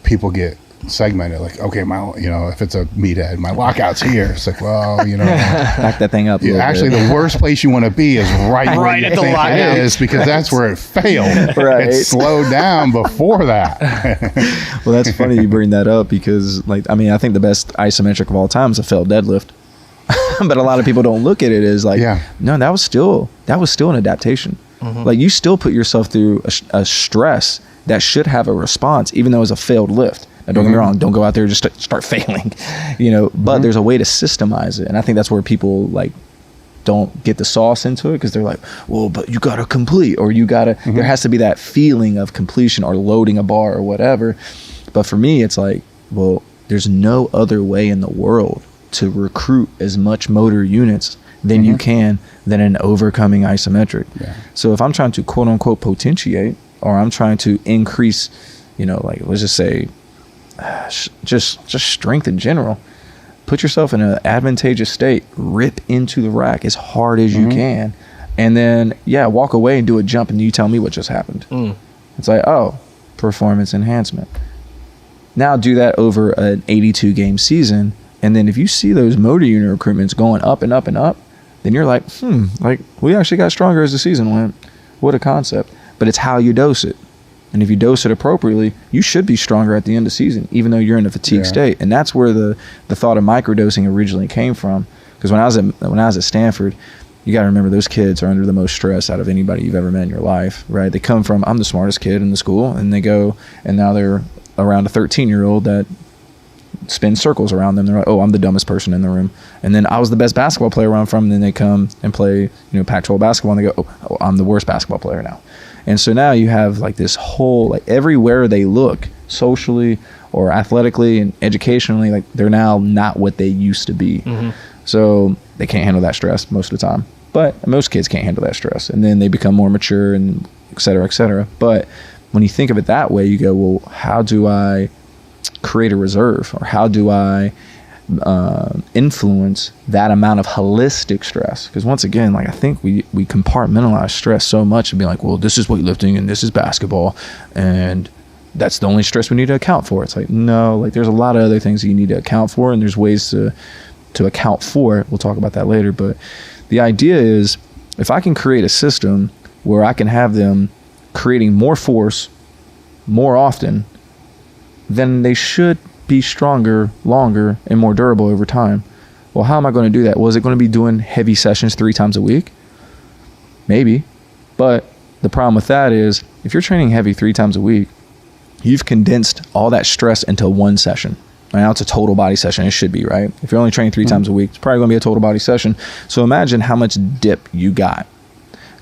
Speaker 2: people get segmented, okay, if it's a meathead, my lockout's here. It's like, well,
Speaker 1: back that thing up.
Speaker 2: Actually, the worst place you want to be is right where you think it is, because that's where it failed. It slowed down before that.
Speaker 1: Well, that's funny you bring that up, because I think the best isometric of all time is a failed deadlift. But a lot of people don't look at it as no, that was still an adaptation. You still put yourself through a stress that should have a response, even though it's a failed lift. Now, don't get me wrong, don't go out there and just start failing, but there's a way to systemize it. And I think that's where people don't get the sauce into it, because they're like, well, but you got to complete, or you got to, there has to be that feeling of completion or loading a bar or whatever. But for me, it's well, there's no other way in the world to recruit as much motor units than you can than an overcoming isometric. So if I'm trying to quote unquote potentiate or I'm trying to increase, like let's just say, just strength in general. Put yourself in an advantageous state. Rip into the rack as hard as you can, and then walk away and do a jump, and you tell me what just happened. It's like, oh, performance enhancement. Now do that over an 82 game season, and then if you see those motor unit recruitments going up and up and up, then you're like, like we actually got stronger as the season went. What a concept. But it's how you dose it. And if you dose it appropriately, you should be stronger at the end of the season, even though you're in a fatigue state. And that's where the thought of microdosing originally came from. Because when I was at Stanford, you got to remember those kids are under the most stress out of anybody you've ever met in your life, right? They come from, I'm the smartest kid in the school, and they go, and now they're around a 13-year-old that spins circles around them. They're like, oh, I'm the dumbest person in the room. And then I was the best basketball player where I'm from, and then they come and play, Pac-12 basketball, and they go, oh, I'm the worst basketball player now. And so now you have like this whole, like everywhere they look, socially or athletically and educationally, like they're now not what they used to be. So they can't handle that stress most of the time. But most kids can't handle that stress. And then they become more mature and et cetera, et cetera. But when you think of it that way, you go, well, how do I create a reserve? Or how do I influence that amount of holistic stress? Because once again, like I think we compartmentalize stress so much and be like, well, this is weightlifting and this is basketball and that's the only stress we need to account for. It's like, no, like there's a lot of other things that you need to account for, and there's ways to account for it. We'll talk about that later. But the idea is, if I can create a system where I can have them creating more force more often, then they should be stronger, longer, and more durable over time. Well, how am I going to do that? Well, is it going to be doing heavy sessions 3 times a week? Maybe. But the problem with that is, if you're training heavy 3 times a week, you've condensed all that stress into one session. Right now it's a total body session. It should be, right? If you're only training 3 times a week, it's probably going to be a total body session. So imagine how much dip you got.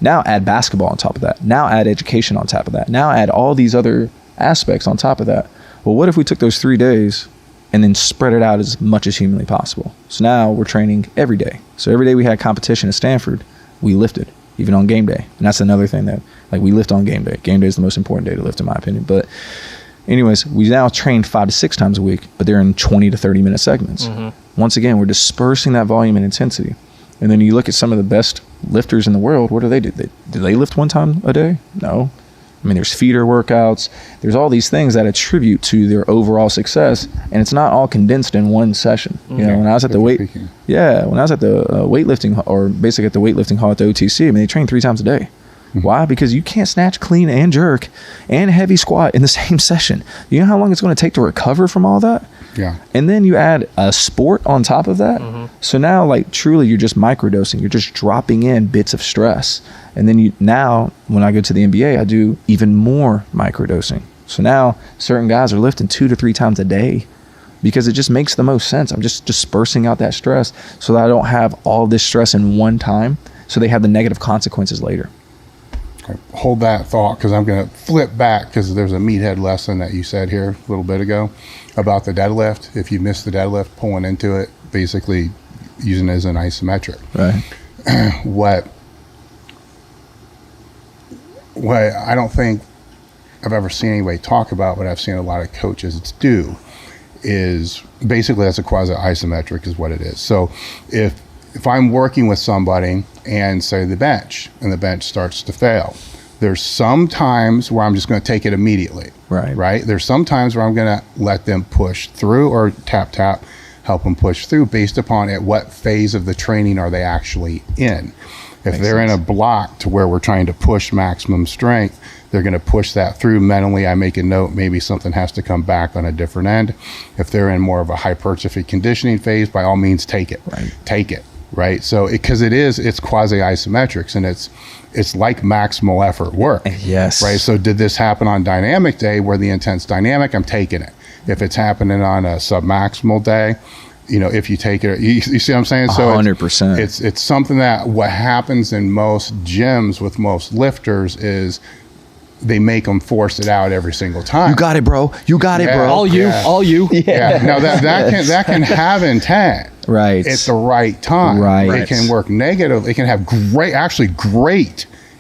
Speaker 1: Now add basketball on top of that. Now add education on top of that. Now add all these other aspects on top of that. Well, what if we took those 3 days and then spread it out as much as humanly possible? So now we're training every day. So every day we had competition at Stanford, we lifted, even on game day. And that's another thing that, like, we lift on game day. Game day is the most important day to lift, in my opinion. But anyways, we now train 5 to 6 times a week, but they're in 20 to 30 minute segments. Once again, we're dispersing that volume and intensity. And then you look at some of the best lifters in the world. What do? Do they lift 1 time a day? No. I mean, there's feeder workouts. There's all these things that attribute to their overall success, and it's not all condensed in one session. You know, when I was at the weightlifting, or basically at the weightlifting hall at the OTC, I mean, they train 3 times a day. Why? Because you can't snatch, clean, and jerk and heavy squat in the same session. You know how long it's going to take to recover from all that? Yeah. And then you add a sport on top of that. So now, like, truly, you're just microdosing. You're just dropping in bits of stress. And then now, when I go to the NBA, I do even more microdosing. So now certain guys are lifting 2 to 3 times a day because it just makes the most sense. I'm just dispersing out that stress so that I don't have all this stress in one time, so they have the negative consequences later.
Speaker 2: Okay. Hold that thought, because I'm going to flip back, because there's a Meathead lesson that you said here a little bit ago about the deadlift. If you miss the deadlift, pulling into it, basically using it as an isometric. Right. What I don't think I've ever seen anybody talk about, but I've seen a lot of coaches do, is basically that's a quasi-isometric is what it is. So if I'm working with somebody and say the bench, and the bench starts to fail, there's some times where I'm just going to take it immediately. Right. There's some times where I'm going to let them push through, or tap, help them push through, based upon at what phase of the training are they actually in. If they're in a block to where we're trying to push maximum strength, they're going to push that through. Mentally, I make a note, maybe something has to come back on a different end. If they're in more of a hypertrophy conditioning phase, by all means, take it. Take it. Right. So it's quasi isometrics, and it's like maximal effort work.
Speaker 1: Yes.
Speaker 2: Right. So did this happen on dynamic day, where the intense dynamic, I'm taking it. If it's happening on a submaximal day, if you take it, you see what I'm saying? So
Speaker 1: 100%.
Speaker 2: It's something that what happens in most gyms with most lifters is they make them force it out every single time.
Speaker 1: You got it, bro. You got it, bro.
Speaker 3: All you.
Speaker 2: Yeah. Now that can have intent.
Speaker 1: Right.
Speaker 2: At the right time.
Speaker 1: Right.
Speaker 2: It can work negative. It can have great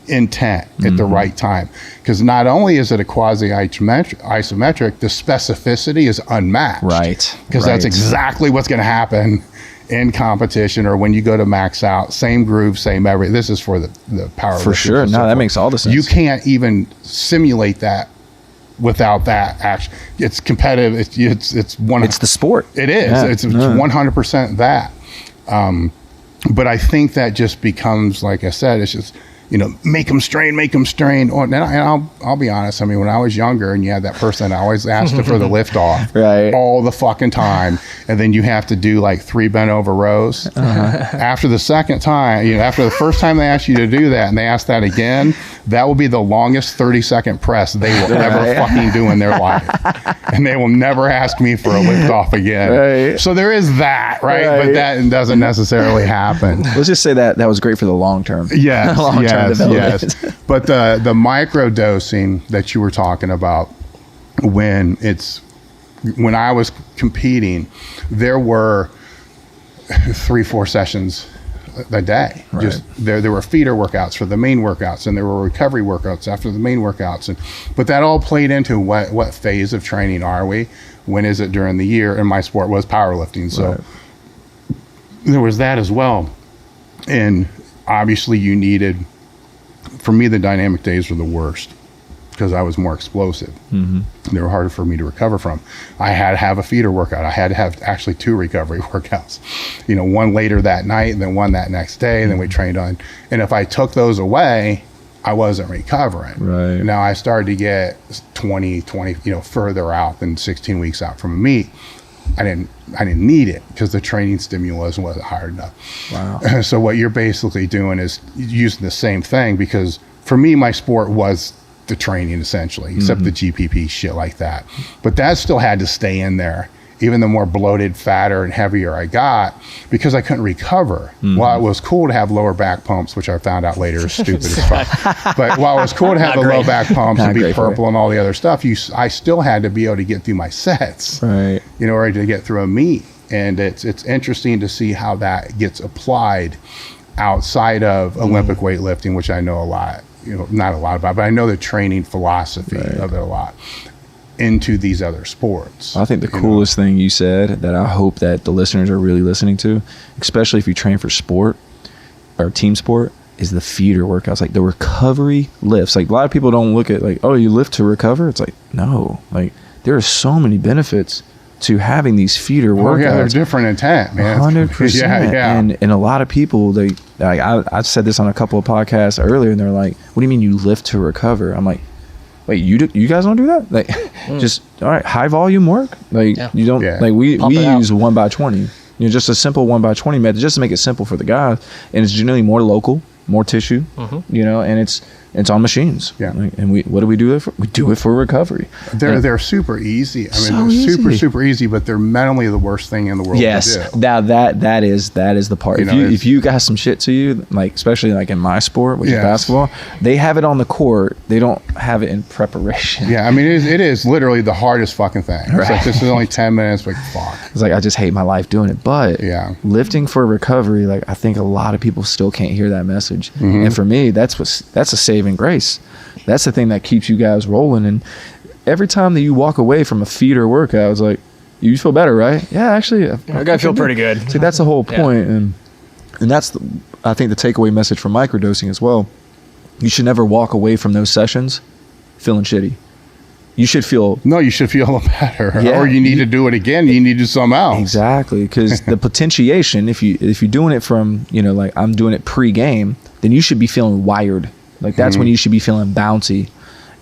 Speaker 2: intent at the right time. Because not only is it a quasi-isometric, the specificity is unmatched.
Speaker 1: Right.
Speaker 2: Because that's exactly what's going to happen in competition or when you go to max out. Same groove, same everything. This is for the power.
Speaker 1: For sure. No, that makes all the sense.
Speaker 2: You can't even simulate that without that action. It's competitive. It's one.
Speaker 1: It's the sport.
Speaker 2: It is.
Speaker 1: Yeah.
Speaker 2: It's 100% that. But I think that just becomes, like I said, it's just, make them strain. And I'll be honest. I mean, when I was younger and you had that person, I always asked for the lift off all the fucking time. And then you have to do like 3 bent over rows. After the second time, after the first time they asked you to do that and they asked that again, that will be the longest 30-second press they will ever fucking do in their life. And they will never ask me for a lift off again. So there is that, right? But that doesn't necessarily happen.
Speaker 1: Let's just say that was great for the long term.
Speaker 2: Yes. But the microdosing that you were talking about, when I was competing, there were 3-4 sessions a day.
Speaker 1: Right.
Speaker 2: Just there were feeder workouts for the main workouts, and there were recovery workouts after the main workouts, but that all played into what phase of training are we? When is it during the year? And my sport was powerlifting, so there was that as well. And obviously you needed, for me, the dynamic days were the worst because I was more explosive. They were harder for me to recover from. I had to have a feeder workout. I had to have actually 2 recovery workouts, one later that night and then one that next day. And then we trained on, and if I took those away, I wasn't recovering.
Speaker 1: Right.
Speaker 2: Now I started to get 20, further out than 16 weeks out from a meet. I didn't need it because the training stimulus wasn't hard enough.
Speaker 1: Wow.
Speaker 2: So what you're basically doing is using the same thing, because for me, my sport was the training essentially, except the GPP shit like that. But that still had to stay in there, even the more bloated, fatter, and heavier I got, because I couldn't recover. While it was cool to have lower back pumps, which I found out later is stupid as fuck. But while it was cool to have the low back pumps and be purple and all the other stuff, I still had to be able to get through my sets,
Speaker 1: right?
Speaker 2: Or to get through a meet. And it's interesting to see how that gets applied outside of Olympic weightlifting, which I know a lot, not a lot about, but I know the training philosophy of it a lot, into these other sports.
Speaker 1: I think the coolest thing you said that I hope that the listeners are really listening to, especially if you train for sport or team sport, is the feeder workouts, like the recovery lifts. Like a lot of people don't look at like, oh, you lift to recover. It's like, no, like there are so many benefits to having these feeder workouts.
Speaker 2: Yeah, they're different intent, man.
Speaker 1: 100%.
Speaker 2: Yeah.
Speaker 1: And a lot of people, I said this on a couple of podcasts earlier, and they're like, what do you mean you lift to recover? I'm like, wait, you guys don't do that? Like, just, all right, high volume work? Like, you don't, like, we use 1x20. Just a simple 1x20 method, just to make it simple for the guys. And it's generally more local, more tissue, and it's on machines. Yeah. And what do we do it for? We do it for recovery.
Speaker 2: They're super easy. I mean,
Speaker 1: so
Speaker 2: they're super easy, but they're mentally the worst thing in the world to do.
Speaker 1: Now that is the part. If you got some shit to you, like especially like in my sport, which is basketball, they have it on the court. They don't have it in preparation.
Speaker 2: Yeah, I mean, it is literally the hardest fucking thing. It's like, this is only 10 minutes, but fuck.
Speaker 1: It's like, I just hate my life doing it. But lifting for recovery, like I think a lot of people still can't hear that message. And for me, that's a saving grace. That's the thing that keeps you guys rolling. And every time that you walk away from a feeder workout, it's like, you feel better, right? Yeah, actually,
Speaker 3: I feel pretty good.
Speaker 1: See, that's the whole point. And that's I think the takeaway message from microdosing as well. You should never walk away from those sessions feeling shitty. You should feel
Speaker 2: better. Or you need to do it again. You need to do something else.
Speaker 1: Exactly, because the potentiation, if you're doing it from, like I'm doing it pre-game, then you should be feeling wired. Like that's when you should be feeling bouncy.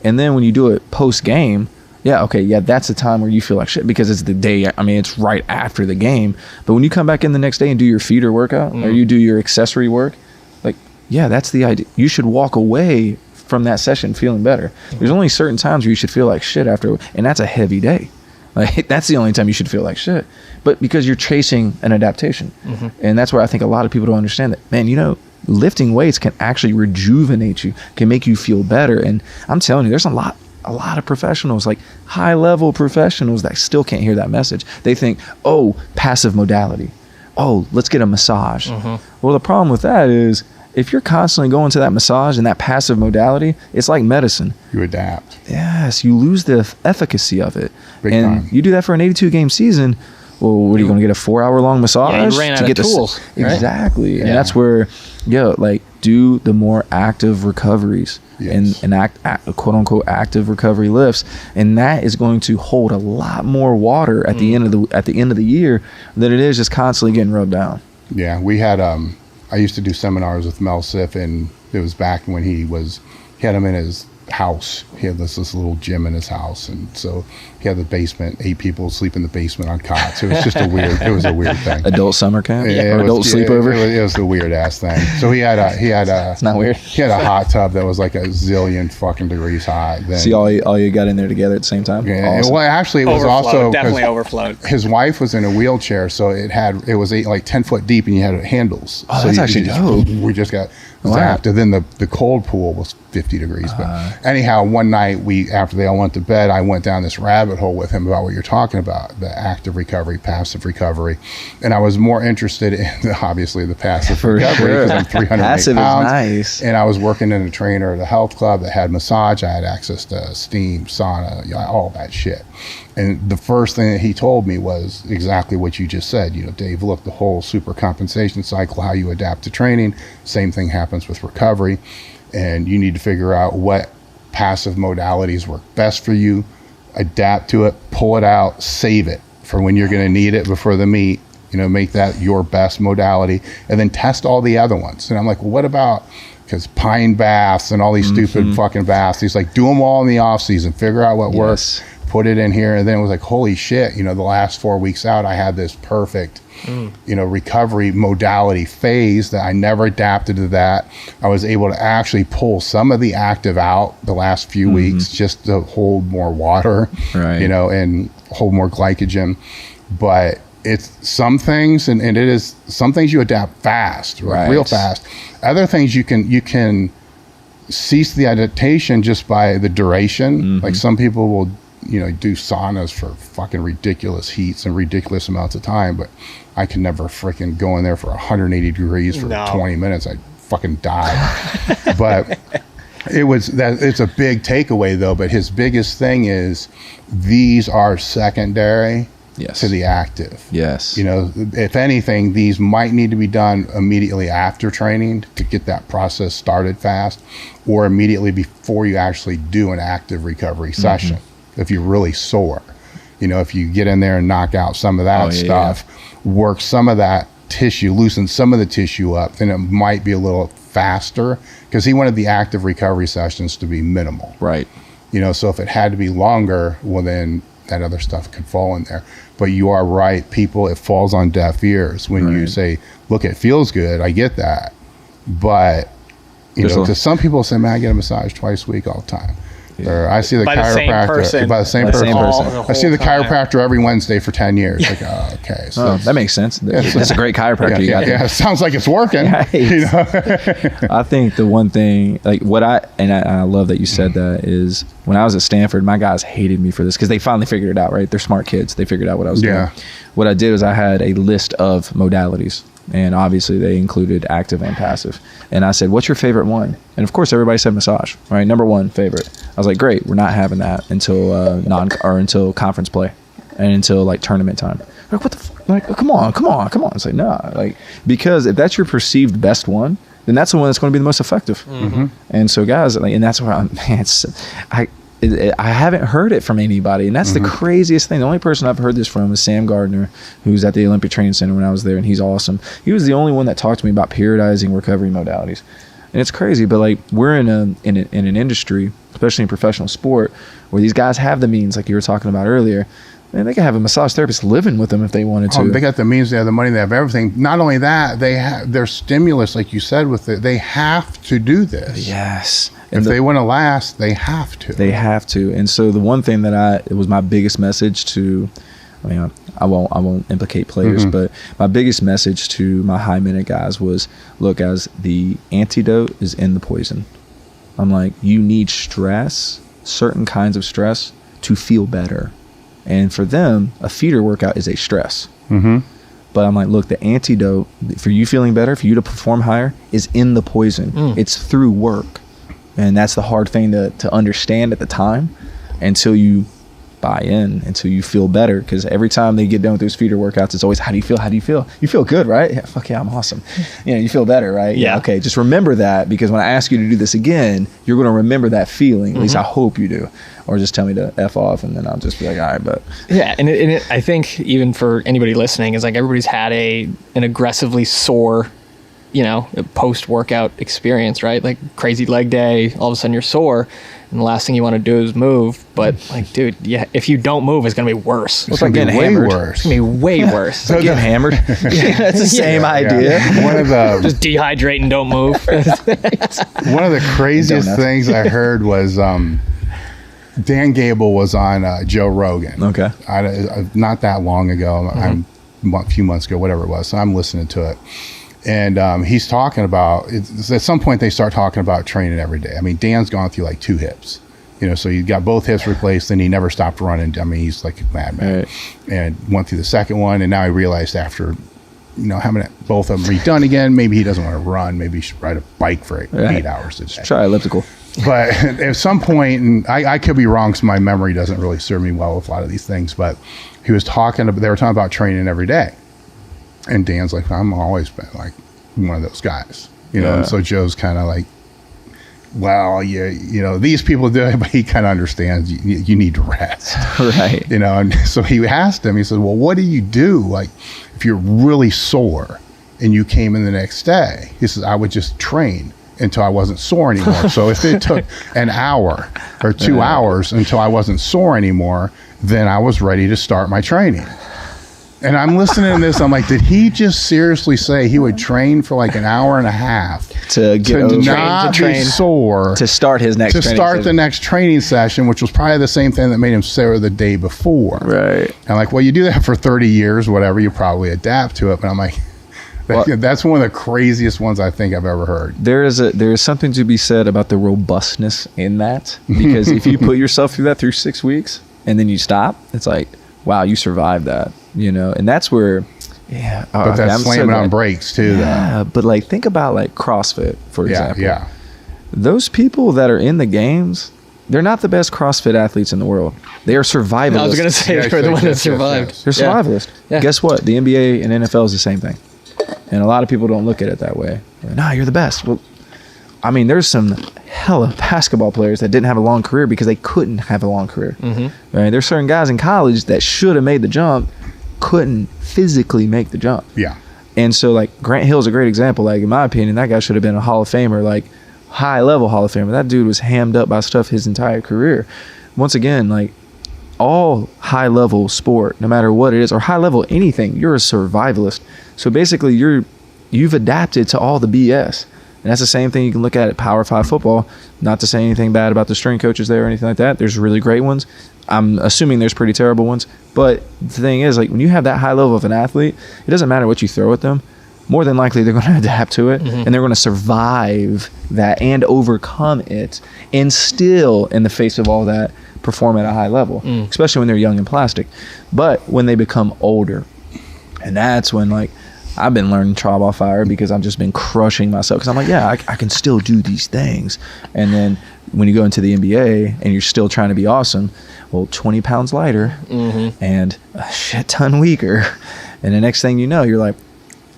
Speaker 1: And then when you do it post-game, that's the time where you feel like shit, because it's the day. I mean, it's right after the game. But when you come back in the next day and do your feeder workout or you do your accessory work, like, that's the idea. You should walk away from that session feeling better. There's only certain times where you should feel like shit after, and that's a heavy day. Like that's the only time you should feel like shit. But because you're chasing an adaptation. And that's where I think a lot of people don't understand that, man, lifting weights can actually rejuvenate you, can make you feel better. And I'm telling you, there's a lot of professionals, like high level professionals, that still can't hear that message. They think, oh, passive modality. Oh, let's get a massage. Well, the problem with that is if you're constantly going to that massage and that passive modality, it's like medicine.
Speaker 2: You adapt.
Speaker 1: Yes, you lose the efficacy of it.
Speaker 2: Big
Speaker 1: and
Speaker 2: time.
Speaker 1: you do that for an 82 game season. Well, what are you going to get, a 4-hour long massage?
Speaker 3: Yeah, you ran out of tools. Right?
Speaker 1: Exactly.
Speaker 2: Yeah.
Speaker 1: And that's where, like, do the more active recoveries.
Speaker 2: Yes.
Speaker 1: and quote unquote active recovery lifts, and that is going to hold a lot more water at the end of the year than it is just constantly getting rubbed down.
Speaker 2: Yeah, we had I used to do seminars with Mel Sif, and it was back when he had him in his house. He had this little gym in his house, and so he had the basement. 8 people sleep in the basement on cots. It was just a weird thing.
Speaker 1: Adult summer camp,
Speaker 2: Yeah,
Speaker 1: or adult sleepover.
Speaker 2: It was a weird ass thing. So he had
Speaker 1: It's not weird.
Speaker 2: He had a hot tub that was like a zillion fucking degrees hot. Then,
Speaker 1: See, all you got in there together at the same time.
Speaker 2: yeah,
Speaker 1: Awesome.
Speaker 2: well, actually, it was also
Speaker 3: definitely overflowed.
Speaker 2: his wife was in a wheelchair, so it was like 10 foot deep, and you had handles.
Speaker 1: Oh,
Speaker 2: so
Speaker 1: that's actually dope.
Speaker 2: We just got
Speaker 1: Wow.
Speaker 2: zapped, and then the cold pool was 50 degrees. But anyhow, one night after they all went to bed, I went down this rabbit hole with him about what you're talking about, the active recovery, passive recovery, and I was more interested in obviously the passive recovery because I'm 300
Speaker 1: Passive
Speaker 2: pounds,
Speaker 1: is nice.
Speaker 2: and I was working in a trainer at a health club that had massage. I had access to steam, sauna, all that shit. And the first thing that he told me was exactly what you just said. Dave, look, the whole super compensation cycle, how you adapt to training, same thing happens with recovery. And you need to figure out what passive modalities work best for you, adapt to it, pull it out, save it for when you're going to need it before the meet. Make that your best modality, and then test all the other ones. And I'm like, well, what about, because pine baths and all these stupid fucking baths, he's like, do them all in the off season, figure out what works, put it in here. And then it was like, holy shit, the last 4 weeks out, I had this perfect recovery modality phase that I never adapted to that. I was able to actually pull some of the active out the last few weeks just to hold more water,
Speaker 1: Right.
Speaker 2: And hold more glycogen. But it's some things, and it is some things you adapt fast,
Speaker 1: Right.
Speaker 2: real fast. Other things you can cease the adaptation just by the duration. Like some people will, do saunas for fucking ridiculous heats and ridiculous amounts of time, but I can never freaking go in there for 180 degrees for 20 minutes. I'd fucking die. But it's a big takeaway though. But his biggest thing is these are secondary to the active.
Speaker 1: Yes.
Speaker 2: If anything, these might need to be done immediately after training to get that process started fast, or immediately before you actually do an active recovery session. If you're really sore, if you get in there and knock out some of that stuff, work some of that tissue, loosen some of the tissue up, then it might be a little faster, because he wanted the active recovery sessions to be minimal.
Speaker 1: Right.
Speaker 2: So if it had to be longer, well, then that other stuff could fall in there. But you are right, people, it falls on deaf ears when you say, look, it feels good, I get that, but because some people say, man, I get a massage twice a week all the time. Or I see the chiropractor by the same person. I see the chiropractor every Wednesday for 10 years. Like, okay, so
Speaker 1: that makes sense. That's a great chiropractor you got there.
Speaker 2: Yeah, it sounds like it's working.
Speaker 1: Right. I think the one thing, like I love that you said that, is when I was at Stanford, my guys hated me for this because they finally figured it out. Right, they're smart kids. They figured out what I was doing. What I did was I had a list of modalities. And obviously they included active and passive. And I said, what's your favorite one? And of course everybody said massage, right? Number one favorite. I was like, great, we're not having that until until conference play and until like tournament time. Like, what the fuck? Like, come on. It's like, nah, like, because if that's your perceived best one, then that's the one that's going to be the most effective. And so guys, like, and that's where I haven't heard it from anybody, and that's the craziest thing. The only person I've heard this from is Sam Gardner, who's at the Olympic Training Center when I was there, and he's awesome. He was the only one that talked to me about periodizing recovery modalities, and it's crazy. But like, we're in an industry, especially in professional sport, where these guys have the means, like you were talking about earlier. And they can have a massage therapist living with them if they wanted to.
Speaker 2: They got the means, they have the money, they have everything. Not only that, they have their stimulus, like you said, with it. They have to do this.
Speaker 1: Yes.
Speaker 2: If they want to last, they have to.
Speaker 1: They have to. And so the one thing that it was my biggest message to, I won't implicate players, but my biggest message to my high minute guys was, look, guys, the antidote is in the poison. I'm like, you need stress, certain kinds of stress, to feel better. And for them, a feeder workout is a stress. But I'm like, look, the antidote for you feeling better, for you to perform higher, is in the poison. It's through work. And that's the hard thing to understand at the time until you buy in, until you feel better. Because every time they get done with those feeder workouts, it's always, how do you feel? How do you feel? You feel good, right? Yeah, fuck yeah, I'm awesome. You feel better, right?
Speaker 3: Yeah.
Speaker 1: Okay, just remember that, because when I ask you to do this again, you're going to remember that feeling. At least I hope you do. Or just tell me to F off, and then I'll just be like, all right, but.
Speaker 3: Yeah, and I think even for anybody listening, is like everybody's had an aggressively sore, post-workout experience, right? Like crazy leg day, all of a sudden you're sore, and the last thing you want to do is move. But like, dude, yeah, if you don't move, it's gonna be worse.
Speaker 1: It's like getting hammered.
Speaker 3: It's gonna be way worse.
Speaker 1: It's like getting hammered. That's the same idea.
Speaker 2: One of the
Speaker 3: just dehydrate and don't move.
Speaker 2: One of the craziest things I heard was Dan Gable was on Joe Rogan.
Speaker 1: Okay.
Speaker 2: Not that long ago. A few months ago, whatever it was. So I'm listening to it. And he's talking about, at some point they start talking about training every day. I mean, Dan's gone through like 2 hips, so he got both hips replaced, and he never stopped running. I mean, he's like a madman.
Speaker 1: Right.
Speaker 2: And went through the second one, and now he realized after, having both of them redone again, maybe he doesn't want to run. Maybe he should ride a bike for 8 hours a day.
Speaker 1: Try elliptical.
Speaker 2: But at some point, and I could be wrong because my memory doesn't really serve me well with a lot of these things, but they were talking about training every day. And Dan's like, I'm always been like one of those guys, and so Joe's kind of like, well, these people do it, but he kind of understands you need to rest.
Speaker 1: Right.
Speaker 2: And so he asked him, he said, well, what do you do? Like, if you're really sore and you came in the next day, he says, I would just train until I wasn't sore anymore. So if it took an hour or 2 hours until I wasn't sore anymore, then I was ready to start my training. And I'm listening to this. I'm like, did he just seriously say he would train for like an hour and a half
Speaker 1: to
Speaker 2: not be sore,
Speaker 1: to start his next
Speaker 2: the next training session, which was probably the same thing that made him sore the day before.
Speaker 1: Right.
Speaker 2: And I'm like, well, you do that for 30 years, whatever, you probably adapt to it. But I'm like, that's one of the craziest ones I think I've ever heard.
Speaker 1: There is something to be said about the robustness in that, because if you put yourself through that through 6 weeks and then you stop, it's like, wow, you survived that. And that's where,
Speaker 2: but that's slamming on brakes too.
Speaker 1: Yeah, but like, think about like CrossFit, for example.
Speaker 2: Yeah.
Speaker 1: Those people that are in the games, they're not the best CrossFit athletes in the world. They are survivalists.
Speaker 3: I was going to say they're the one that survived.
Speaker 2: Yes.
Speaker 1: They're survivalists.
Speaker 3: Yeah.
Speaker 1: Guess what? The NBA and NFL is the same thing. And a lot of people don't look at it that way. Like, nah, you're the best. Well, I mean, there's some hella basketball players that didn't have a long career because they couldn't have a long career. Right? There's certain guys in college that should have made the jump, couldn't physically make the jump.
Speaker 2: Yeah.
Speaker 1: And so, like, Grant Hill's a great example. Like, in my opinion, that guy should have been a Hall of Famer, like, high-level Hall of Famer. That dude was hammed up by stuff his entire career. Once again, like, all high-level sport, no matter what it is, or high-level anything, you're a survivalist. So basically, you've adapted to all the BS. And that's the same thing you can look at Power 5 football. Not to say anything bad about the strength coaches there or anything like that. There's really great ones. I'm assuming there's pretty terrible ones. But the thing is, like, when you have that high level of an athlete, it doesn't matter what you throw at them. More than likely, they're going to adapt to it. And they're going to survive that and overcome it. And still, in the face of all that, perform at a high level. Especially when they're young and plastic. But when they become older, and that's when, like, I've been learning trial by fire because I've just been crushing myself. Because I'm like, yeah, I can still do these things. And then when you go into the NBA and you're still trying to be awesome, well, 20 pounds lighter and a shit ton weaker. And the next thing you know, you're like,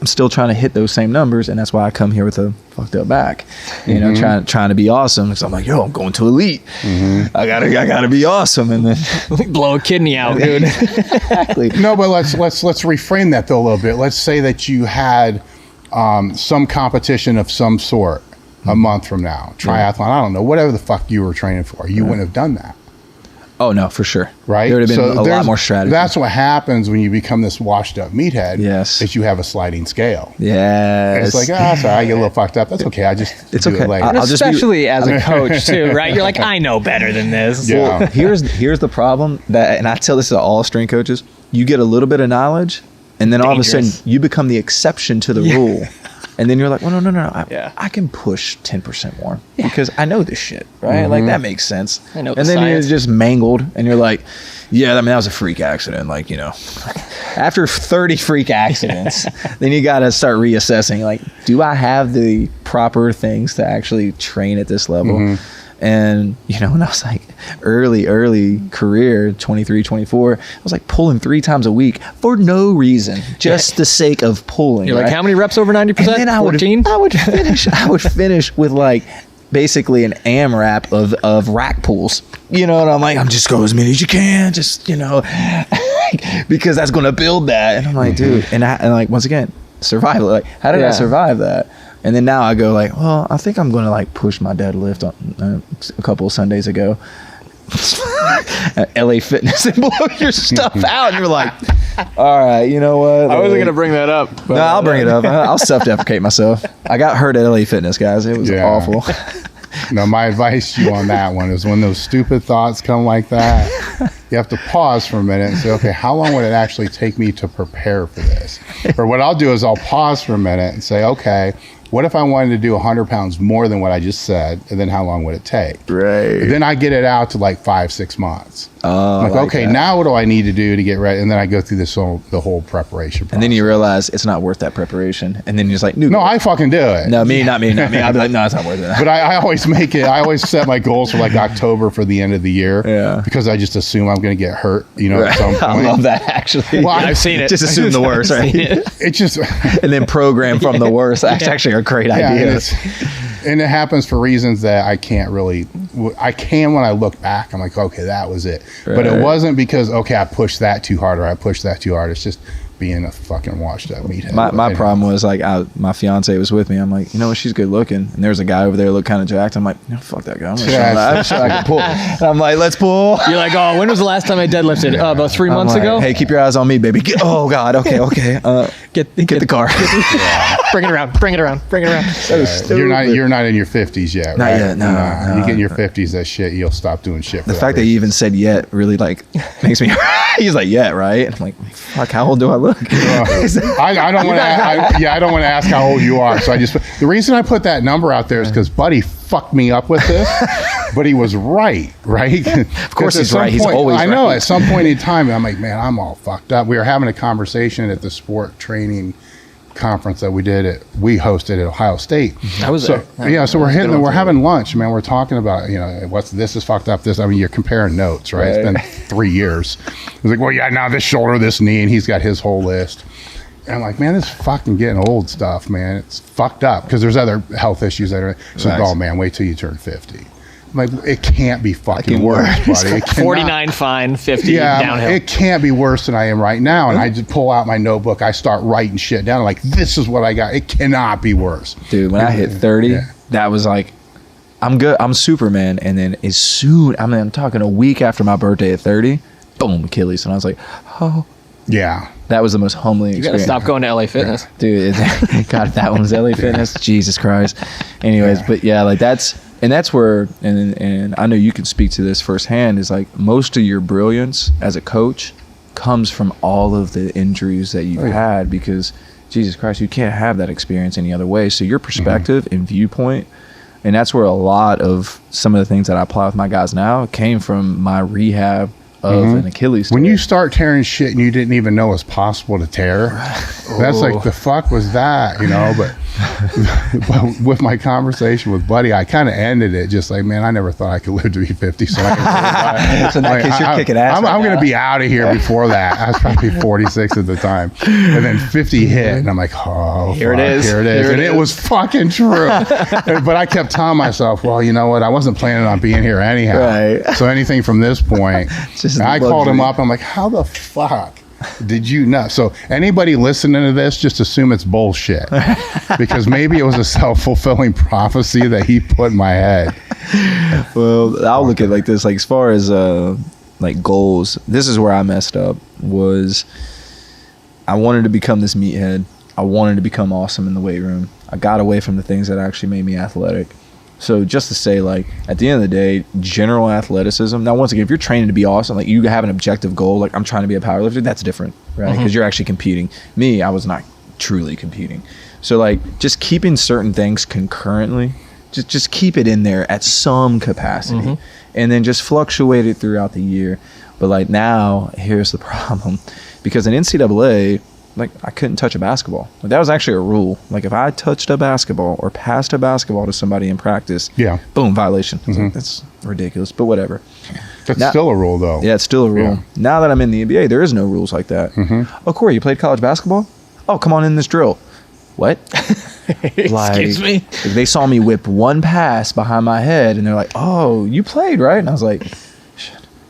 Speaker 1: I'm still trying to hit those same numbers. And that's why I come here with a fucked up back, trying to be awesome. Because I'm like, yo, I'm going to elite. I gotta be awesome. And then
Speaker 3: blow a kidney out, dude.
Speaker 1: Exactly.
Speaker 2: No, but let's reframe that though a little bit. Let's say that you had some competition of some sort a month from now, triathlon, I don't know, whatever the fuck you were training for, you wouldn't have done that.
Speaker 1: Oh, no, for sure.
Speaker 2: Right?
Speaker 1: There would have been a lot more strategy.
Speaker 2: That's what happens when you become this washed up meathead.
Speaker 1: Yes.
Speaker 2: Is you have a sliding scale.
Speaker 1: Yes.
Speaker 2: It's like, sorry, I get a little fucked up. That's okay. I just
Speaker 1: it's
Speaker 2: do
Speaker 1: okay.
Speaker 2: it later.
Speaker 3: Especially as a coach too, right? You're like, I know better than this.
Speaker 2: Yeah.
Speaker 1: Well, here's the problem and I tell this to all strength coaches. You get a little bit of knowledge, and then all of a sudden you become the exception to the rule. And then you're like, well, no. I can push 10% more because I know this shit, right? Like that makes sense.
Speaker 3: I know.
Speaker 1: And then you're just mangled, and you're like, yeah, I mean that was a freak accident. Like, you know, after 30 freak accidents, then you got to start reassessing. Like, do I have the proper things to actually train at this level? And, you know, when I was like early career, 23, 24, I was like pulling 3 times a week for no reason, just the sake of pulling.
Speaker 3: You're like, how many reps over 90%?
Speaker 1: And then
Speaker 3: 14?
Speaker 1: I would finish with like basically an AMRAP of rack pulls, you know, and I'm like, I'm just go as many as you can, just, you know, because that's going to build that. And I'm like, dude, and like, once again, survival, like, how did I survive that? And then now I go like, well, I think I'm going to like push my deadlift on a couple of Sundays ago at LA Fitness and blow your stuff out. And you're like, all right, you know what?
Speaker 3: I wasn't going to bring that up.
Speaker 1: No, I'll bring it up. I'll self-deprecate myself. I got hurt at LA Fitness, guys. It was awful.
Speaker 2: No, my advice to you on that one is when those stupid thoughts come like that, you have to pause for a minute and say, okay, how long would it actually take me to prepare for this? Or what I'll do is I'll pause for a minute and say, okay, what if I wanted to do 100 pounds more than what I just said? And then how long would it take?
Speaker 1: Right.
Speaker 2: And then I get it out to like 5-6 months.
Speaker 1: Oh,
Speaker 2: I'm like, okay, now what do I need to do to get ready? And then I go through the whole preparation process.
Speaker 1: And then you realize it's not worth that preparation. And then you're just like,
Speaker 2: no, I fucking do it.
Speaker 1: No, not me. I'd be like, no, it's not worth it.
Speaker 2: But I always I always set my goals for like October for the end of the year.
Speaker 1: Yeah.
Speaker 2: Because I just assume I'm going to get hurt, you know, at some point.
Speaker 1: I love that, actually.
Speaker 2: Well,
Speaker 3: I've seen it.
Speaker 1: Just assume the worst, right?
Speaker 2: It's just...
Speaker 1: and then program from the worst. That's actually a great idea.
Speaker 2: And it happens for reasons that I can't really... I can when I look back. I'm like, okay, that was it. Right. But it wasn't because, okay, I pushed that too hard or I pushed that too hard. It's just being a fucking washed up meathead.
Speaker 1: My problem was like, my fiance was with me. I'm like, you know what, she's good looking. And there's a guy over there look kind of jacked. I'm like, no, fuck that guy. I'm gonna show him that. I'm sure I can pull. And I'm like, let's pull.
Speaker 3: You're like, oh, when was the last time I deadlifted? About 3 months ago.
Speaker 1: Hey, keep your eyes on me, baby. Oh God. Okay. Get the car.
Speaker 3: Bring it around.
Speaker 2: You're not in your 50s yet, right?
Speaker 1: Not yet. No.
Speaker 2: You get in your 50s, that shit, you'll stop doing shit.
Speaker 1: The fact that you even said yet really like makes me. He's like, yeah, right. And I'm like, fuck, how old do I look?
Speaker 2: I don't want to. I don't want to ask how old you are. So I just. The reason I put that number out there is because Buddy fucked me up with this, but he was right.
Speaker 1: Of course he's right. He's always right.
Speaker 2: I know. At some point in time, I'm like, man, I'm all fucked up. We were having a conversation at the sport training conference that we hosted at Ohio State.
Speaker 3: I was there.
Speaker 2: Yeah, so we're having lunch, man. We're talking about, you know, this is fucked up. This, I mean, you're comparing notes, right? It's been 3 years. It's like, well, yeah, now this shoulder, this knee, and he's got his whole list. And I'm like, man, this is fucking getting old stuff, man. It's fucked up because there's other health issues that are. So, oh man, wait till you turn 50. I'm like, it can't be fucking worse, buddy.
Speaker 3: 49 fine, 50 downhill.
Speaker 2: It can't be worse than I am right now. And I just pull out my notebook. I start writing shit down. I'm like, this is what I got. It cannot be worse.
Speaker 1: Dude, when I hit 30, that was like, I'm good. I'm Superman. And then as soon, I'm talking a week after my birthday at 30, boom, Achilles. And I was like, oh.
Speaker 2: Yeah.
Speaker 1: That was the most humbling experience.
Speaker 3: You gotta stop going to LA Fitness.
Speaker 1: Dude, God, that one was LA Fitness. Jesus Christ. Anyways, but yeah, like that's where, and I know you can speak to this firsthand, is like most of your brilliance as a coach comes from all of the injuries that you've had, because Jesus Christ, you can't have that experience any other way. So your perspective and viewpoint, and that's where a lot of some of the things that I apply with my guys now came from my rehab of an Achilles tear.
Speaker 2: When you start tearing shit and you didn't even know it was possible to tear, that's like, the fuck was that, you know? But with my conversation with Buddy, I kind of ended it just like, man, I never thought I could live to be 50. So I can
Speaker 1: so in that case, you're kicking ass.
Speaker 2: I'm going to be out of here before that. I was probably 46 at the time. And then 50 hit, and I'm like, oh,
Speaker 3: here it is.
Speaker 2: And it was fucking true. But I kept telling myself, well, you know what? I wasn't planning on being here anyhow.
Speaker 1: Right.
Speaker 2: So anything from this point, I called him up. I'm like, how the fuck did you know? So anybody listening to this, just assume it's bullshit, because maybe it was a self-fulfilling prophecy that he put in my head.
Speaker 1: Well, I'll look at it like this, like as far as like goals, this is where I messed up. Was I wanted to become this meathead. I wanted to become awesome in the weight room. I got away from the things that actually made me athletic. So just to say, like, at the end of the day, general athleticism. Now, once again, if you're training to be awesome, like you have an objective goal, like I'm trying to be a powerlifter, that's different, right? Because you're actually competing. Me, I was not truly competing. So like just keeping certain things concurrently, just keep it in there at some capacity, and then just fluctuate it throughout the year. But like now, here's the problem, because in NCAA, like I couldn't touch a basketball. Like, that was actually a rule. Like if I touched a basketball or passed a basketball to somebody in practice, boom, violation. Like, that's ridiculous, but whatever.
Speaker 2: That's still a rule, though.
Speaker 1: Yeah, it's still a rule. Now that I'm in the NBA, there is no rules like that. Oh, Cory, you played college basketball? Oh, come on in this drill. What?
Speaker 3: Excuse me?
Speaker 1: They saw me whip one pass behind my head, and they're like, "Oh, you played, right?" And I was like,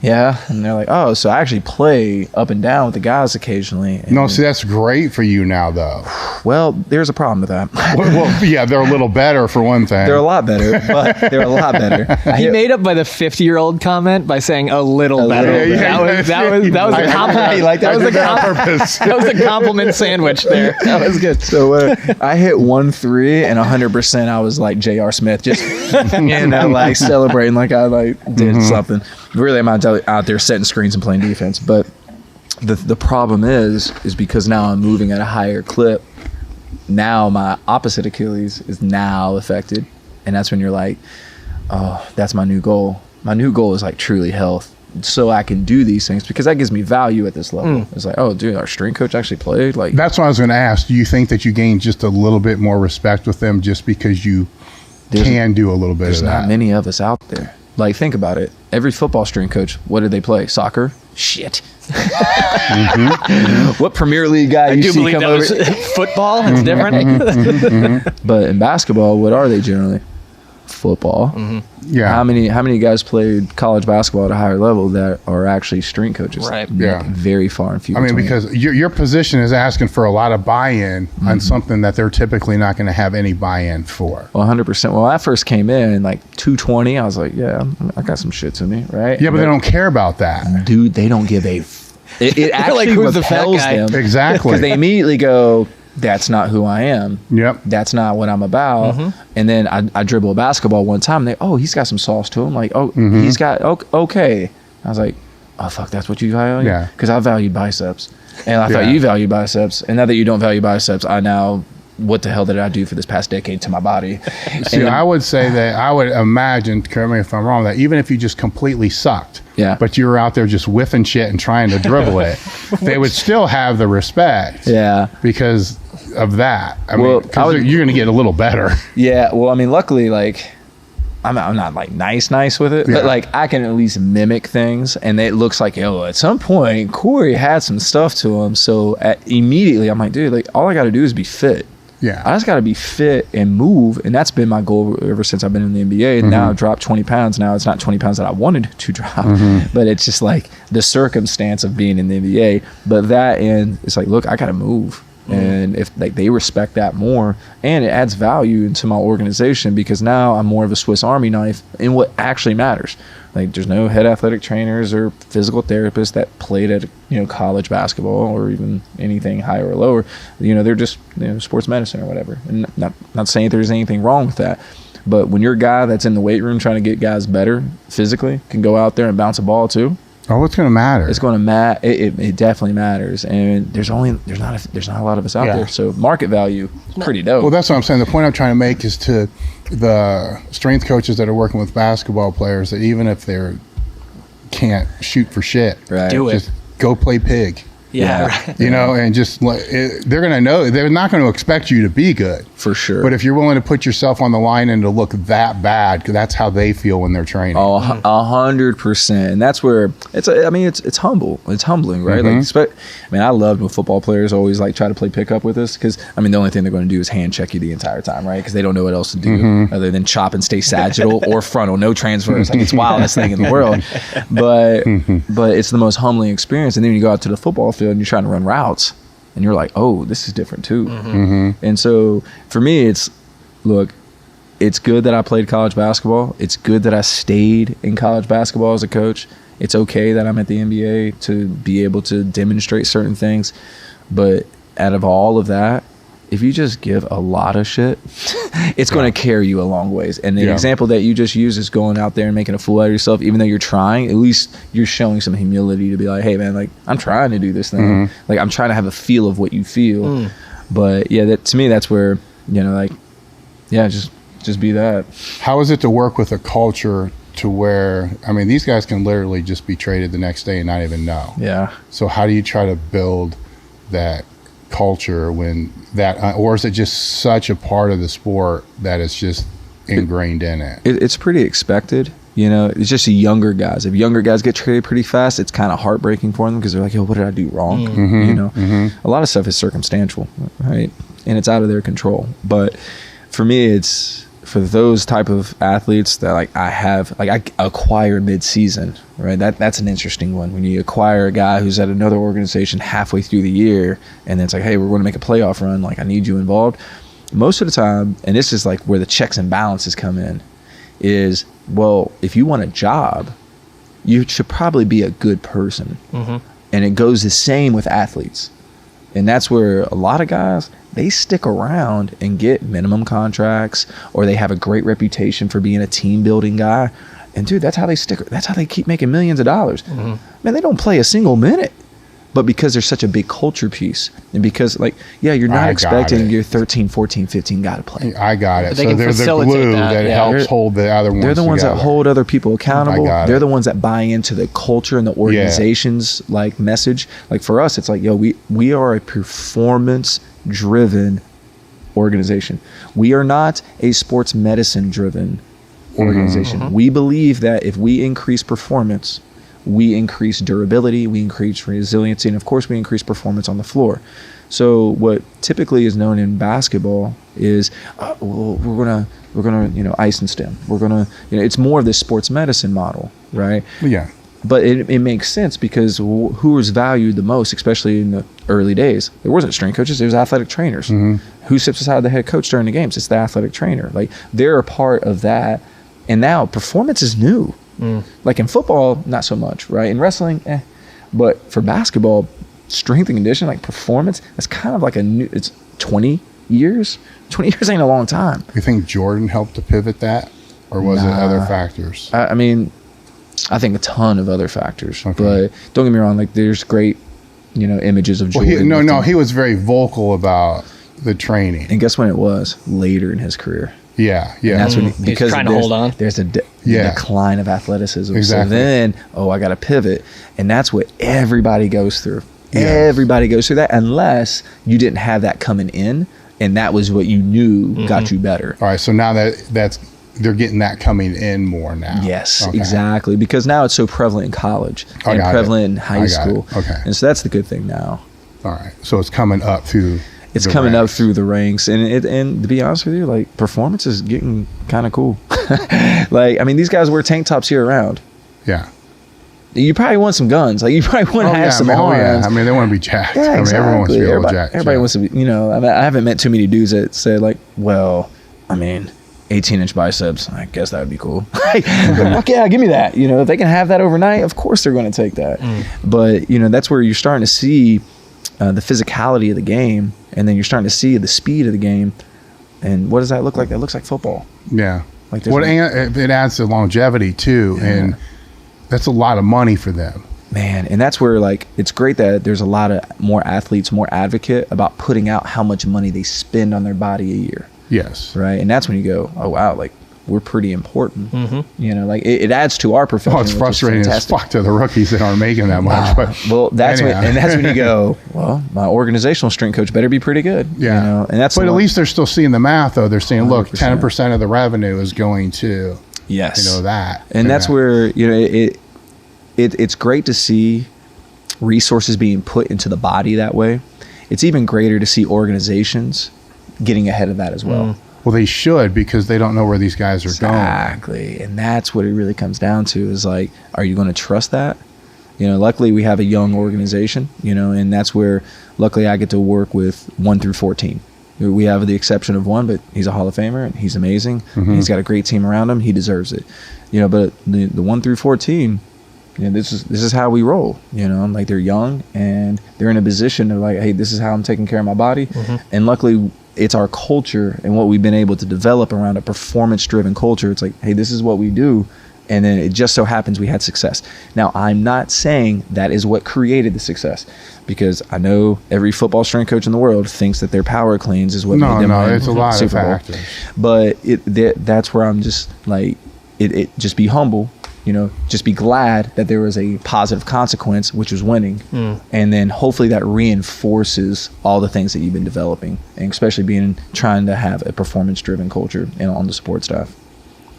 Speaker 1: "Yeah." And they're like, "Oh, so I actually play up and down with the guys occasionally." And
Speaker 2: no, see, that's great for you now, though.
Speaker 1: Well, there's a problem with that.
Speaker 2: well, yeah, they're a little better for one thing.
Speaker 1: They're a lot better, but they're a lot better.
Speaker 3: He made up by the 50-year-old comment by saying a little better. That was a compliment.
Speaker 1: Like that was
Speaker 3: that was a compliment sandwich there.
Speaker 1: That was good. So I hit 1 3 and 100%. I was like J.R. Smith, just like celebrating like I like did something. Really, I'm out there setting screens and playing defense. But the problem is because now I'm moving at a higher clip. Now my opposite Achilles is now affected, and that's when you're like, oh, that's my new goal. My new goal is like truly health, so I can do these things, because that gives me value at this level. It's like, oh, dude, our strength coach actually played. Like,
Speaker 2: that's what I was going to ask. Do you think that you gain just a little bit more respect with them just because you can do a little bit of that?
Speaker 1: There's not many of us out there. Like, think about it. Every football strength coach, what did they play? Soccer? Shit. What Premier League guy you see come over?
Speaker 3: Football? It's different.
Speaker 1: But in basketball, what are they generally? Football.
Speaker 2: Yeah.
Speaker 1: How many guys played college basketball at a higher level that are actually strength coaches?
Speaker 3: Right.
Speaker 2: Yeah.
Speaker 1: Very far and few.
Speaker 2: I mean,
Speaker 1: between.
Speaker 2: because your position is asking for a lot of buy-in on something that they're typically not going to have any buy-in for.
Speaker 1: 100%. Well, I first came in like 220. I was like, yeah, I got some shit to me, right?
Speaker 2: Yeah, but they don't care about that.
Speaker 1: Dude, they don't give a... It actually
Speaker 3: like, who's the fat
Speaker 1: repels
Speaker 3: guy?
Speaker 1: them.
Speaker 2: Exactly.
Speaker 1: Because they immediately go, that's not who I am.
Speaker 2: Yep.
Speaker 1: That's not what I'm about. And then I dribble a basketball one time, and he's got some sauce to him. Like, he's got, okay. I was like, oh, fuck, that's what you value?
Speaker 2: Yeah.
Speaker 1: Because I valued biceps. And I thought you valued biceps. And now that you don't value biceps, what the hell did I do for this past decade to my body?
Speaker 2: See, I would say that I would imagine, correct me if I'm wrong, that even if you just completely sucked, but you were out there just whiffing shit and trying to dribble it, they would still have the respect.
Speaker 1: Yeah.
Speaker 2: Because of that. I mean,
Speaker 1: you're
Speaker 2: going to get a little better.
Speaker 1: Yeah. Well, I mean, luckily, like, I'm not like nice with it, but like I can at least mimic things, and it looks like, at some point Cory had some stuff to him. So immediately I'm like, dude, like all I got to do is be fit.
Speaker 2: Yeah.
Speaker 1: I just got to be fit and move. And that's been my goal ever since I've been in the NBA. And now I've dropped 20 pounds. Now it's not 20 pounds that I wanted to drop, but it's just like the circumstance of being in the NBA. But that, and it's like, look, I got to move. And if like they respect that more, and it adds value into my organization, because now I'm more of a Swiss Army knife in what actually matters. Like there's no head athletic trainers or physical therapists that played at college basketball or even anything higher or lower. They're just sports medicine or whatever. And not saying there's anything wrong with that, but when you're a guy that's in the weight room trying to get guys better physically, can go out there and bounce a ball too.
Speaker 2: Oh, it's going to matter.
Speaker 1: It's going to matter. It definitely matters, and there's not a lot of us out there. So market value is pretty dope.
Speaker 2: Well, that's what I'm saying. The point I'm trying to make is to the strength coaches that are working with basketball players, that even if they can't shoot for shit,
Speaker 3: Do it.
Speaker 2: Just go play pig.
Speaker 3: Yeah. Right.
Speaker 2: And just they're going to know, they're not going to expect you to be good.
Speaker 1: For sure.
Speaker 2: But if you're willing to put yourself on the line and to look that bad, because that's how they feel when they're training.
Speaker 1: Oh, 100%. And that's where it's humble. It's humbling, right? I loved when football players always like try to play pickup with us, because the only thing they're going to do is hand check you the entire time, right? Because they don't know what else to do other than chop and stay sagittal or frontal, no transfers. Like, it's the wildest thing in the world. But it's the most humbling experience. And then you go out to the football field and you're trying to run routes, and you're like, oh, this is different too. And so for me, it's good that I played college basketball. It's good that I stayed in college basketball as a coach. It's okay that I'm at the NBA to be able to demonstrate certain things. But out of all of that, if you just give a lot of shit, it's going to carry you a long ways. And the example that you just used is going out there and making a fool out of yourself. Even though you're trying, at least you're showing some humility to be like, hey man, like I'm trying to do this thing. Like I'm trying to have a feel of what you feel. But yeah, that to me, that's where, like, yeah, just be that.
Speaker 2: How is it to work with a culture to where, I mean, these guys can literally just be traded the next day and not even know.
Speaker 1: Yeah.
Speaker 2: So how do you try to build that culture when that, or is it just such a part of the sport that it's just ingrained in it?
Speaker 1: It's pretty expected. It's just the younger guys. If younger guys get traded pretty fast, it's kind of heartbreaking for them because they're like, yo, what did I do wrong? A lot of stuff is circumstantial, right? And it's out of their control. But for me, it's for those type of athletes that I acquire mid-season, right? That's an interesting one. When you acquire a guy who's at another organization halfway through the year, and then it's like, hey, we're going to make a playoff run. Like, I need you involved. Most of the time, and this is like where the checks and balances come in, is, well, if you want a job, you should probably be a good person. And it goes the same with athletes. And that's where a lot of guys, they stick around and get minimum contracts, or they have a great reputation for being a team building guy. And dude, that's how they keep making millions of dollars. Man, they don't play a single minute. But because there's such a big culture piece, and because, like, yeah, you're not expecting your 13, 14, 15 guy to play.
Speaker 2: I got it.
Speaker 3: They
Speaker 2: So they're the glue that helps hold the other ones
Speaker 1: They're the ones
Speaker 2: together.
Speaker 1: that hold other people accountable. They're
Speaker 2: it.
Speaker 1: the ones that buy into the culture and the organization's like message. Like for us, it's like, yo, we are a performance-driven organization. We are not a sports medicine-driven organization. We believe that if we increase performance, we increase durability, we increase resiliency, and of course we increase performance on the floor. So what typically is known in basketball is, we're gonna ice and stim. We're gonna, it's more of this sports medicine model, right?
Speaker 2: Yeah.
Speaker 1: But it makes sense because who was valued the most, especially in the early days? There wasn't strength coaches, there was athletic trainers. Who sits beside the head coach during the games? It's the athletic trainer. Like, they're a part of that. And now performance is new. Like in football, not so much, right? In wrestling, but for basketball, strength and conditioning, like performance, that's kind of like it's 20 years. 20 years ain't a long time.
Speaker 2: You think Jordan helped to pivot that, or was it other factors?
Speaker 1: I mean, I think a ton of other factors, but don't get me wrong, like there's great, images of Jordan.
Speaker 2: He was very vocal about the training.
Speaker 1: And guess when it was? Later in his career.
Speaker 2: Yeah.
Speaker 1: And that's when, because
Speaker 3: he's trying to hold on.
Speaker 1: There's a decline of athleticism.
Speaker 2: Exactly.
Speaker 1: So then, I got to pivot. And that's what everybody goes through. Yes. Everybody goes through that, unless you didn't have that coming in, and that was what you knew got you better.
Speaker 2: All right, so now that's they're getting that coming in more now.
Speaker 1: Yes, exactly. Because now it's so prevalent in college and prevalent in high school.
Speaker 2: Okay.
Speaker 1: And so that's the good thing now.
Speaker 2: All right. So it's coming up through
Speaker 1: It's coming up through the ranks, and to be honest with you, like, performance is getting kind of cool. Like, I mean, these guys wear tank tops year round.
Speaker 2: Yeah.
Speaker 1: You probably want some guns. Like, you probably want to have some arms.
Speaker 2: I mean, they want to be jacked.
Speaker 1: Yeah, exactly.
Speaker 2: Everyone wants to be all jacked.
Speaker 1: Everybody wants to be, I mean, I haven't met too many dudes that say, like, well, I mean, 18-inch biceps, I guess that would be cool. Like, fuck yeah, give me that. If they can have that overnight, of course they're going to take that. But, that's where you're starting to see the physicality of the game, and then you're starting to see the speed of the game. And what does that look like? That looks like football.
Speaker 2: Yeah. Like, it adds to longevity too, and that's a lot of money for them.
Speaker 1: Man, and that's where, like, it's great that there's a lot of more athletes, more advocate about putting out how much money they spend on their body a year.
Speaker 2: Yes.
Speaker 1: Right? And that's when you go, oh, wow, like, we're pretty important. Like, it adds to our profession.
Speaker 2: Oh, it's frustrating as fuck to the rookies that aren't making that much. But
Speaker 1: well, that's when you go, well, my organizational strength coach better be pretty good.
Speaker 2: Yeah.
Speaker 1: And that's
Speaker 2: but at least they're still seeing the math, though. They're saying,
Speaker 1: 100%.
Speaker 2: Look, 10% of the revenue is going to that.
Speaker 1: And that's where, it's great to see resources being put into the body that way. It's even greater to see organizations getting ahead of that as well.
Speaker 2: Well, they should, because they don't know where these guys are going.
Speaker 1: Exactly. And that's what it really comes down to, is like, are you going to trust that? Luckily we have a young organization, and that's where luckily I get to work with 1 through 14. We have the exception of one, but he's a Hall of Famer and he's amazing. And he's got a great team around him. He deserves it. But the 1 through 14, this is how we roll. Like, they're young and they're in a position of like, hey, this is how I'm taking care of my body. And luckily it's our culture and what we've been able to develop around a performance-driven culture. It's like, hey, this is what we do. And then it just so happens we had success. Now, I'm not saying that is what created the success, because I know every football strength coach in the world thinks that their power cleans is what made them win
Speaker 2: it's a lot
Speaker 1: Super
Speaker 2: of
Speaker 1: Bowl.
Speaker 2: factors.
Speaker 1: But that's where I'm just like, it just be humble. Just be glad that there was a positive consequence, which was winning. And then hopefully that reinforces all the things that you've been developing, and especially trying to have a performance-driven culture on the support staff.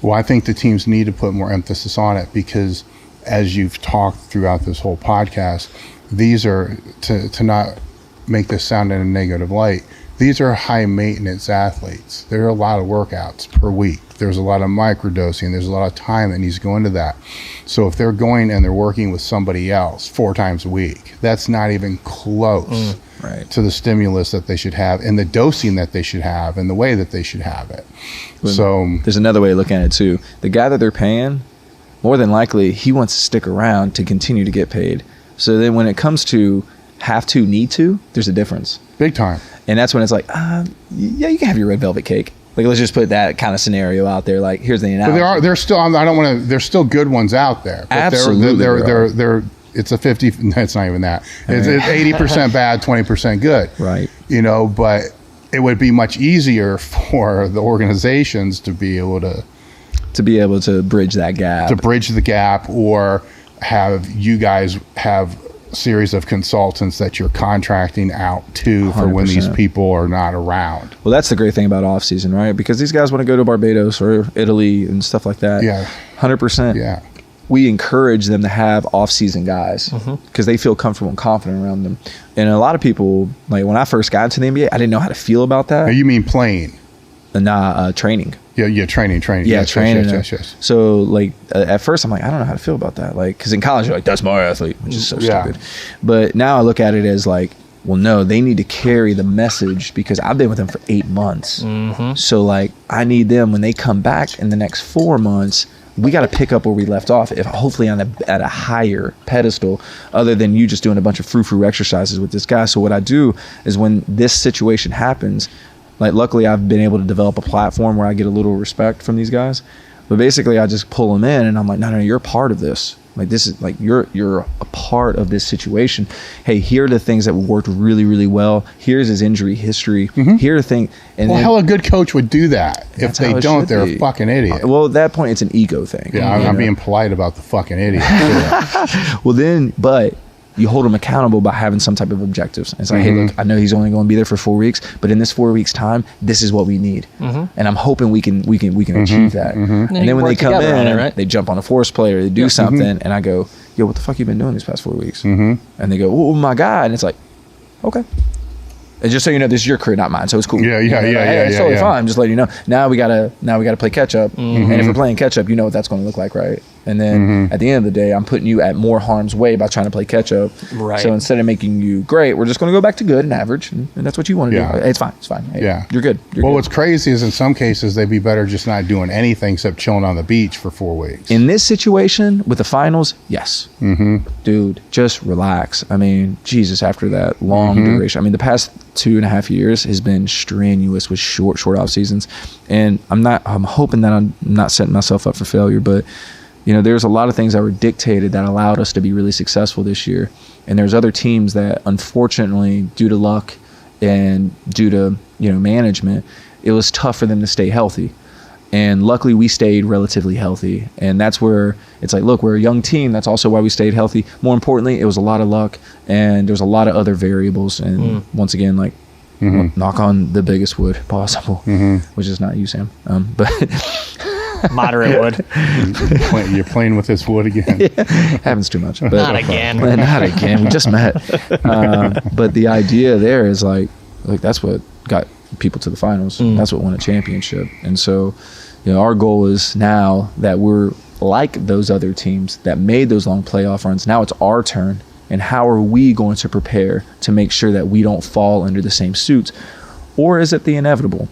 Speaker 2: Well, I think the teams need to put more emphasis on it, because as you've talked throughout this whole podcast, these are, to not make this sound in a negative light, these are high maintenance athletes. There are a lot of workouts per week. There's a lot of microdosing. There's a lot of time that needs to go into that. So if they're going and they're working with somebody else 4 times a week, that's not even close to the stimulus that they should have, and the dosing that they should have, and the way that they should have it. So
Speaker 1: there's another way of looking at it too. The guy that they're paying, more than likely, he wants to stick around to continue to get paid. So then when it comes to have to, need to, there's a difference.
Speaker 2: Big time.
Speaker 1: And that's when it's like, yeah, you can have your red velvet cake. Like, let's just put that kind of scenario out there. Like, here's the analogy.
Speaker 2: But there's still good ones out there. But
Speaker 1: Absolutely.
Speaker 2: It's a 50, it's not even that. It's 80% bad, 20% good.
Speaker 1: Right.
Speaker 2: But it would be much easier for the organizations to be able to
Speaker 1: bridge that gap.
Speaker 2: To bridge the gap, or have you guys have series of consultants that you're contracting out to for 100%. When these people are not around.
Speaker 1: Well, that's the great thing about off season, right? Because these guys want to go to Barbados or Italy and stuff like that.
Speaker 2: Yeah.
Speaker 1: 100%.
Speaker 2: Yeah.
Speaker 1: We encourage them to have off season guys because they feel comfortable and confident around them. And a lot of people, like when I first got into the NBA, I didn't know how to feel about that.
Speaker 2: Now, you mean playing?
Speaker 1: Training.
Speaker 2: Yeah, training.
Speaker 1: Yeah,
Speaker 2: yes,
Speaker 1: training.
Speaker 2: Yes.
Speaker 1: So, like, at first, I'm like, I don't know how to feel about that. Like, because in college, you're like, that's my athlete, which is so stupid. But now I look at it as like, well, no, they need to carry the message, because I've been with them for 8 months. So, like, I need them when they come back in the next 4 months. We got to pick up where we left off, if hopefully at a higher pedestal, other than you just doing a bunch of frou-frou exercises with this guy. So what I do is when this situation happens, like, luckily I've been able to develop a platform where I get a little respect from these guys. But basically I just pull them in and I'm like, no, you're a part of this. Like, this is like, you're a part of this situation. Hey, here are the things that worked really, really well. Here's his injury history. Here are the things.
Speaker 2: Well, hell, a good coach would do that. If they don't, they're a fucking idiot.
Speaker 1: Well, at that point, it's an ego thing.
Speaker 2: Yeah, I'm being polite about the fucking idiot.
Speaker 1: Well, then, but you hold them accountable by having some type of objectives. It's like, hey, look, I know he's only going to be there for 4 weeks, but in this 4 weeks time, this is what we need. And I'm hoping we can achieve that. And then when they come in, they jump on a force play or they do something, and I go, yo, what the fuck you been doing these past 4 weeks? And they go, oh my God. And it's like, okay. And just so you know, this is your career, not mine, so it's cool. It's totally fine. I'm just letting you know. Now we gotta play catch up, and if we're playing catch up, you know what that's going to look like, right? And then at the end of the day, I'm putting you at more harm's way by trying to play catch up. Right. So instead of making you great, we're just going to go back to good and average, and that's what you want to do. It's fine. Hey, you're good.
Speaker 2: What's crazy is in some cases they'd be better just not doing anything except chilling on the beach for 4 weeks.
Speaker 1: In this situation with the finals, yes, dude, just relax. I mean, Jesus, after that long duration, I mean, the past 2.5 years has been strenuous with short off seasons, and I'm hoping that I'm not setting myself up for failure, but there's a lot of things that were dictated that allowed us to be really successful this year. And there's other teams that, unfortunately, due to luck and due to, management, it was tough for them to stay healthy. And luckily we stayed relatively healthy. And that's where it's like, look, we're a young team. That's also why we stayed healthy. More importantly, it was a lot of luck, and there's a lot of other variables. And once again, like, knock on the biggest wood possible, which is not you, Sam. But
Speaker 3: moderate wood.
Speaker 2: You're playing with this wood again.
Speaker 1: Happens too much. But
Speaker 3: not again.
Speaker 1: Not again. We just met. But the idea there is like that's what got people to the finals. That's what won a championship. And so, our goal is now that we're like those other teams that made those long playoff runs. Now it's our turn. And how are we going to prepare to make sure that we don't fall under the same suits? Or is it the inevitable?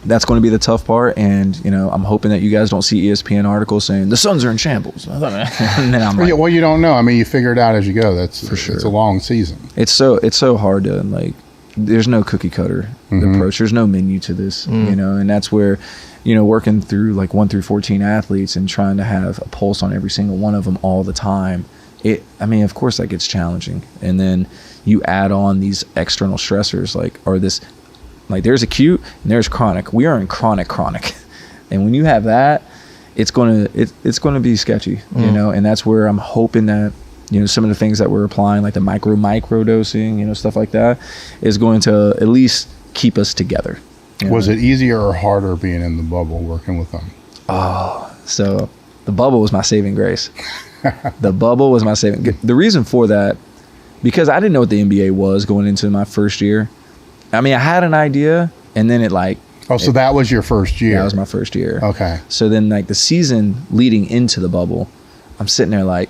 Speaker 1: That's going to be the tough part, and I'm hoping that you guys don't see ESPN articles saying the Suns are in shambles. And then I'm like,
Speaker 2: well, you don't know. I mean, you figure it out as you go. That's
Speaker 1: for sure.
Speaker 2: It's a long season.
Speaker 1: It's so hard to there's no cookie cutter approach. There's no menu to this, you know, and that's where, you know, working through like 1 through 14 athletes and trying to have a pulse on every single one of them all the time. I mean, of course that gets challenging. And then you add on these external stressors, like there's acute and there's chronic. We are in chronic. And when you have that, it's going to be sketchy, you know, and that's where I'm hoping that, you know, some of the things that we're applying, like the microdosing, you know, stuff like that, is going to at least keep us together.
Speaker 2: Was it easier or harder being in the bubble, working with them?
Speaker 1: Oh, so the bubble was my saving grace. The bubble was my saving. The reason for that, because I didn't know what the NBA was going into my first year. I mean, I had an idea, and then
Speaker 2: so that was your first year?
Speaker 1: That was my first year.
Speaker 2: Okay.
Speaker 1: So then, like, the season leading into the bubble, I'm sitting there like,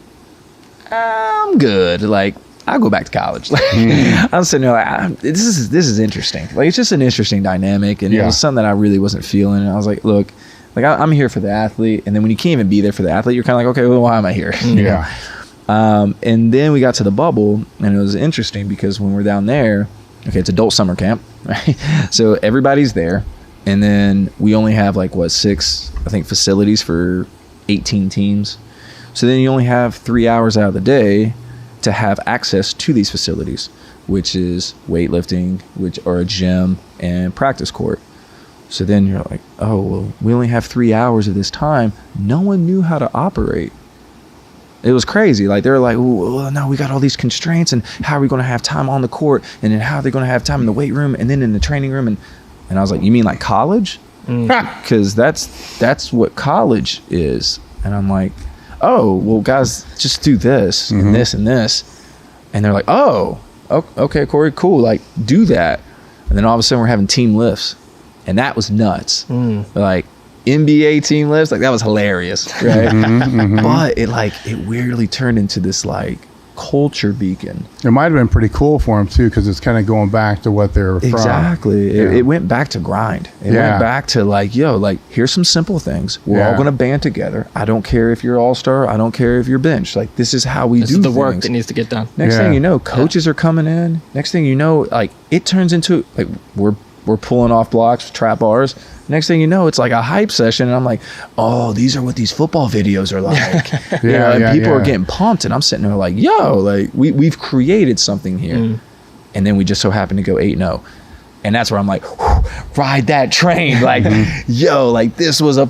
Speaker 1: I'm good. Like, I'll go back to college. I'm sitting there like, this is interesting. Like, it's just an interesting dynamic, and it was something that I really wasn't feeling. And I was like, look, like I'm here for the athlete, and then when you can't even be there for the athlete, you're kind of like, okay, well, why am I here?
Speaker 2: Yeah.
Speaker 1: And then we got to the bubble, and it was interesting because when we're down there, okay, it's adult summer camp, right? So everybody's there, and then we only have like 6, I think, facilities for 18 teams. So then you only have 3 hours out of the day to have access to these facilities, which is weightlifting, or a gym and practice court. So then you're like, oh, well, we only have 3 hours of this time. No one knew how to operate. It was crazy. Like, they were like, well, no, we got all these constraints, and how are we going to have time on the court? And then how are they going to have time in the weight room and then in the training room? And I was like, you mean like college? Because that's what college is. And I'm like, oh, well, guys, just do this and this and this. And they're like, oh, okay, Cory, cool. Like, do that. And then all of a sudden we're having team lifts. And that was nuts. Like, NBA team lifts, like, that was hilarious, right? But it weirdly turned into this like culture beacon.
Speaker 2: It might have been pretty cool for them too, because it's kind of going back to what they're from.
Speaker 1: Exactly. It went back to grind. It went back to like, yo, like, here's some simple things. We're all going to band together. I don't care if you're all-star. I don't care if you're bench. Like, this is how we do
Speaker 3: the
Speaker 1: things.
Speaker 3: work that needs to get done.
Speaker 1: Next thing you know, coaches are coming in. Next thing you know, like, it turns into like we're pulling off blocks, trap bars. Next thing you know, it's like a hype session, and I'm like, oh, these are what these football videos are like. People are getting pumped, and I'm sitting there like, yo, like, we've created something here. And then we just so happen to go 8-0. And that's where I'm like, ride that train. Like, yo, like, this was I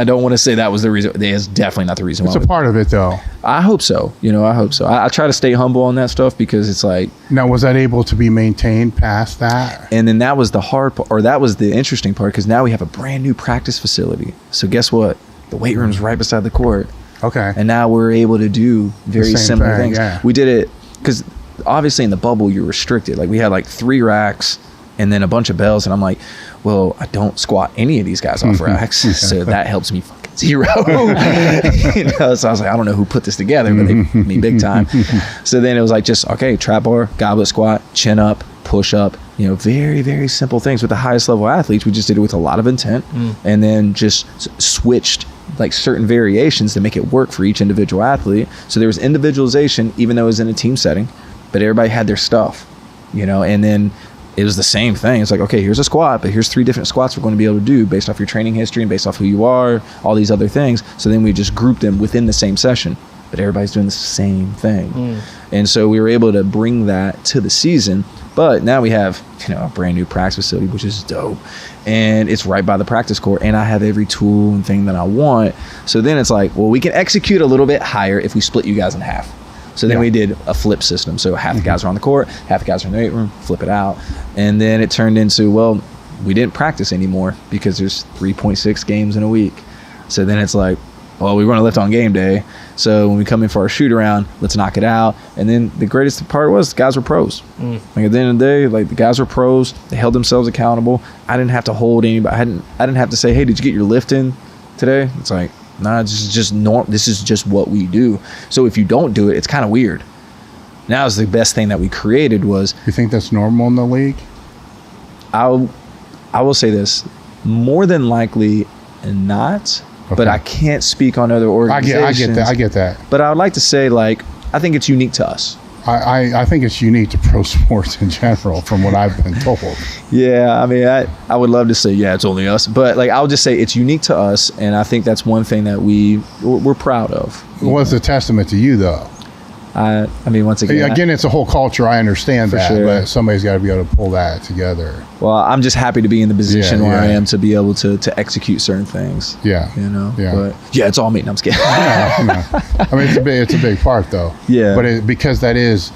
Speaker 1: don't want to say that was the reason. It's definitely not the reason why.
Speaker 2: It's a part of it, though.
Speaker 1: I hope so. I hope so. I try to stay humble on that stuff, because it's like.
Speaker 2: Now, was that able to be maintained past that?
Speaker 1: And then that was the hard part, or that was the interesting part, because now we have a brand new practice facility. So guess what? The weight room's right beside the court.
Speaker 2: Okay.
Speaker 1: And now we're able to do very similar things. Yeah. We did it because obviously in the bubble you're restricted. Like, we had like 3 racks and then a bunch of bells, and I'm like, well, I don't squat any of these guys off racks, so that helps me fucking zero. So I was like, I don't know who put this together, but they me big time. So then it was like, just okay, trap bar, goblet squat, chin up, push up, very, very simple things. With the highest level athletes, we just did it with a lot of intent, and then just switched like certain variations to make it work for each individual athlete. So there was individualization, even though it was in a team setting, but everybody had their stuff, and then it was the same thing. It's like, okay, here's a squat, but here's 3 different squats we're going to be able to do based off your training history and based off who you are, all these other things. So then we just grouped them within the same session, but everybody's doing the same thing. And so we were able to bring that to the season. But now we have, a brand new practice facility, which is dope. And it's right by the practice court, and I have every tool and thing that I want. So then it's like, well, we can execute a little bit higher if we split you guys in half. So then we did a flip system. So half the guys are on the court, half the guys are in the weight room, flip it out. And then it turned into, well, we didn't practice anymore because there's 3.6 games in a week. So then it's like, well, we want to lift on game day. So when we come in for our shoot around, let's knock it out. And then the greatest part was the guys were pros. Like, at the end of the day, like, the guys were pros. They held themselves accountable. I didn't have to hold anybody. I didn't have to say, hey, did you get your lift in today? It's like, nah, this is just this is just what we do. So if you don't do it, it's kind of weird. Now, the best thing that we created was.
Speaker 2: You think that's normal in the league?
Speaker 1: I will say this, more than likely not. Okay. But I can't speak on other organizations.
Speaker 2: I get that.
Speaker 1: But I would like to say, like, I think it's unique to us.
Speaker 2: I think it's unique to pro sports in general, from what I've been told.
Speaker 1: Yeah, I mean, I would love to say, yeah, it's only us, but like I'll just say it's unique to us, and I think that's one thing that we're proud of.
Speaker 2: Well, it's a testament to you, though.
Speaker 1: I mean, once again,
Speaker 2: it's a whole culture. I understand that,
Speaker 1: sure.
Speaker 2: But somebody's got to be able to pull that together.
Speaker 1: Well, I'm just happy to be in the position where I am to be able to execute certain things.
Speaker 2: Yeah,
Speaker 1: you know.
Speaker 2: Yeah,
Speaker 1: but yeah, it's all me. No, I'm just kidding.
Speaker 2: No. I mean, it's a big part, though.
Speaker 1: Yeah,
Speaker 2: but because that is,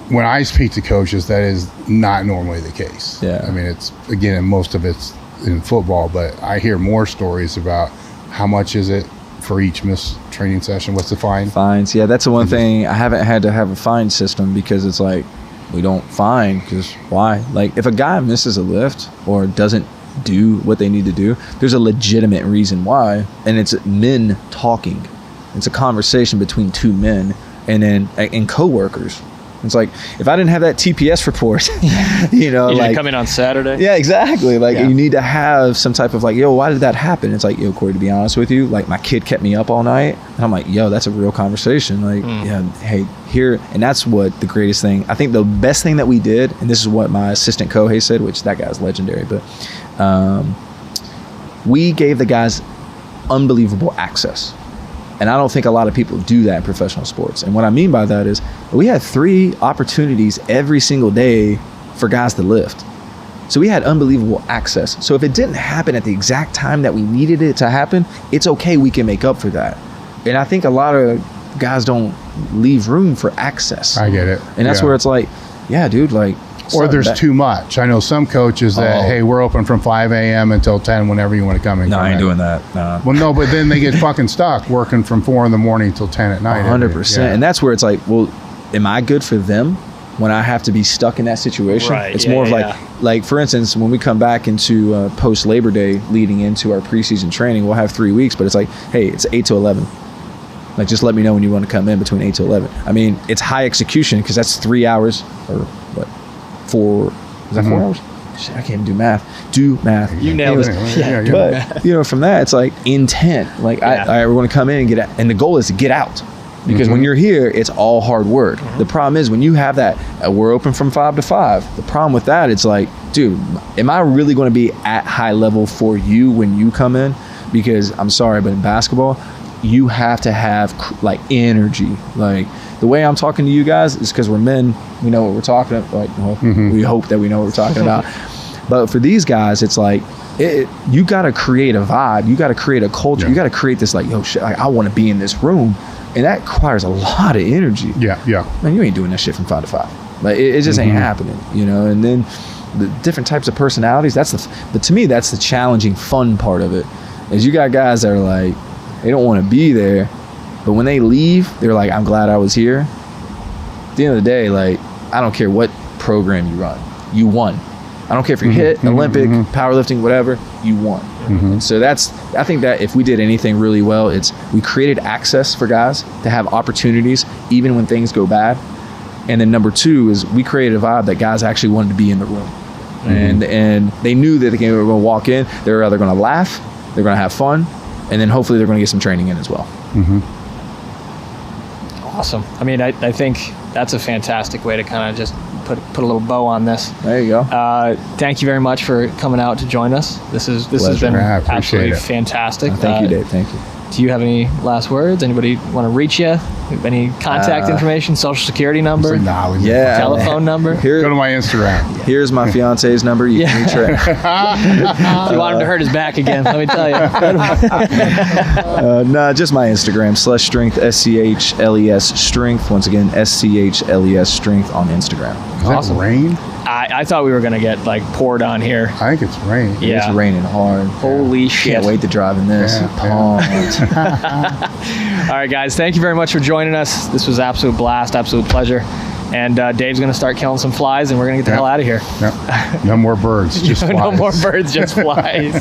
Speaker 2: when I speak to coaches, that is not normally the case.
Speaker 1: Yeah,
Speaker 2: I mean, it's again, most of it's in football, but I hear more stories about how much is it for each missed training session. What's the fine?
Speaker 1: Fines. Yeah, that's the one thing. I haven't had to have a fine system because it's like we don't fine because why? Like if a guy misses a lift or doesn't do what they need to do, there's a legitimate reason why, and it's men talking. It's a conversation between two men and coworkers. It's like if I didn't have that TPS report, you know,
Speaker 3: you
Speaker 1: like
Speaker 3: come in on Saturday.
Speaker 1: Yeah, exactly. Like you need to have some type of like, yo, why did that happen? It's like, yo, Cory, to be honest with you, like my kid kept me up all night, and I'm like, yo, that's a real conversation. Like, yeah, hey, here, and that's what the greatest thing. I think the best thing that we did, and this is what my assistant Kohei said, which that guy's legendary, but we gave the guys unbelievable access. And I don't think a lot of people do that in professional sports. And what I mean by that is we had 3 opportunities every single day for guys to lift. So we had unbelievable access. So if it didn't happen at the exact time that we needed it to happen, it's okay. We can make up for that. And I think a lot of guys don't leave room for access.
Speaker 2: I get it.
Speaker 1: And that's where it's like, yeah, dude, like.
Speaker 2: Or there's too much. I know some coaches that, hey, we're open from 5 a.m. until 10 whenever you want to come in.
Speaker 1: No, I ain't doing that. No.
Speaker 2: Well, no, but then they get fucking stuck working from 4 in the morning till 10 at night.
Speaker 1: 100%. Yeah. And that's where it's like, well, am I good for them when I have to be stuck in that situation?
Speaker 3: Right.
Speaker 1: It's more of like, for instance, when we come back into post-Labor Day leading into our preseason training, we'll have 3 weeks, but it's like, hey, it's 8 to 11. Like, just let me know when you want to come in between 8 to 11. I mean, it's high execution because that's 3 hours or what? 4, is that 4 hours? Shit, I can't even do math. Do math.
Speaker 3: You nailed it.
Speaker 2: Yeah.
Speaker 1: But, you know, from that, it's like intent. Like, we're going to come in and get out. And the goal is to get out. Because when you're here, it's all hard work. The problem is when you have that, we're open from 5 to 5. The problem with that, it's like, dude, am I really going to be at high level for you when you come in? Because I'm sorry, but in basketball, you have to have like energy. Like the way I'm talking to you guys is because we're men. We know what we're talking about. Like, well, we hope that we know what we're talking about. But for these guys, it's like you got to create a vibe. You got to create a culture. You got to create this like, yo, shit, like, I want to be in this room, and that requires a lot of energy.
Speaker 2: Yeah.
Speaker 1: Man, you ain't doing that shit from 5 to 5. Like it just ain't happening, you know. And then the different types of personalities. But to me, that's the challenging, fun part of it. Is you got guys that are like, they don't want to be there, but when they leave, they're like, I'm glad I was here. At the end of the day, like, I don't care what program you run, you won. I don't care if you're hit, Olympic, powerlifting, whatever, you won. And so I think that if we did anything really well, we created access for guys to have opportunities even when things go bad. And then number 2 is we created a vibe that guys actually wanted to be in the room. And they knew that they were going to walk in, they're either going to laugh, they're going to have fun, and then hopefully they're going to get some training in as well.
Speaker 3: Awesome. I mean, I think that's a fantastic way to kind of just put a little bow on this.
Speaker 1: There you go.
Speaker 3: Thank you very much for coming out to join us. This has been absolutely fantastic.
Speaker 1: Thank you, Dave. Thank you.
Speaker 3: Do you have any last words? Anybody want to reach you? Any contact information, social security number? Telephone number?
Speaker 2: Go to my Instagram.
Speaker 1: Here's my fiance's number. You can reach her.
Speaker 3: If you want him to hurt his back again, let me tell you.
Speaker 1: No, just my Instagram, /strength, SCHLES strength. Once again, SCHLES strength on Instagram.
Speaker 2: Is that rain?
Speaker 3: I thought we were going to get like poured on here.
Speaker 2: I think it's rain.
Speaker 1: Yeah. It's raining hard.
Speaker 3: Holy shit.
Speaker 1: Can't wait to drive in this.
Speaker 3: All right, guys. Thank you very much for joining us. This was absolute blast, absolute pleasure. And Dave's going to start killing some flies, and we're going to get the hell out of here.
Speaker 2: No more birds, just flies.
Speaker 3: No more birds, just flies.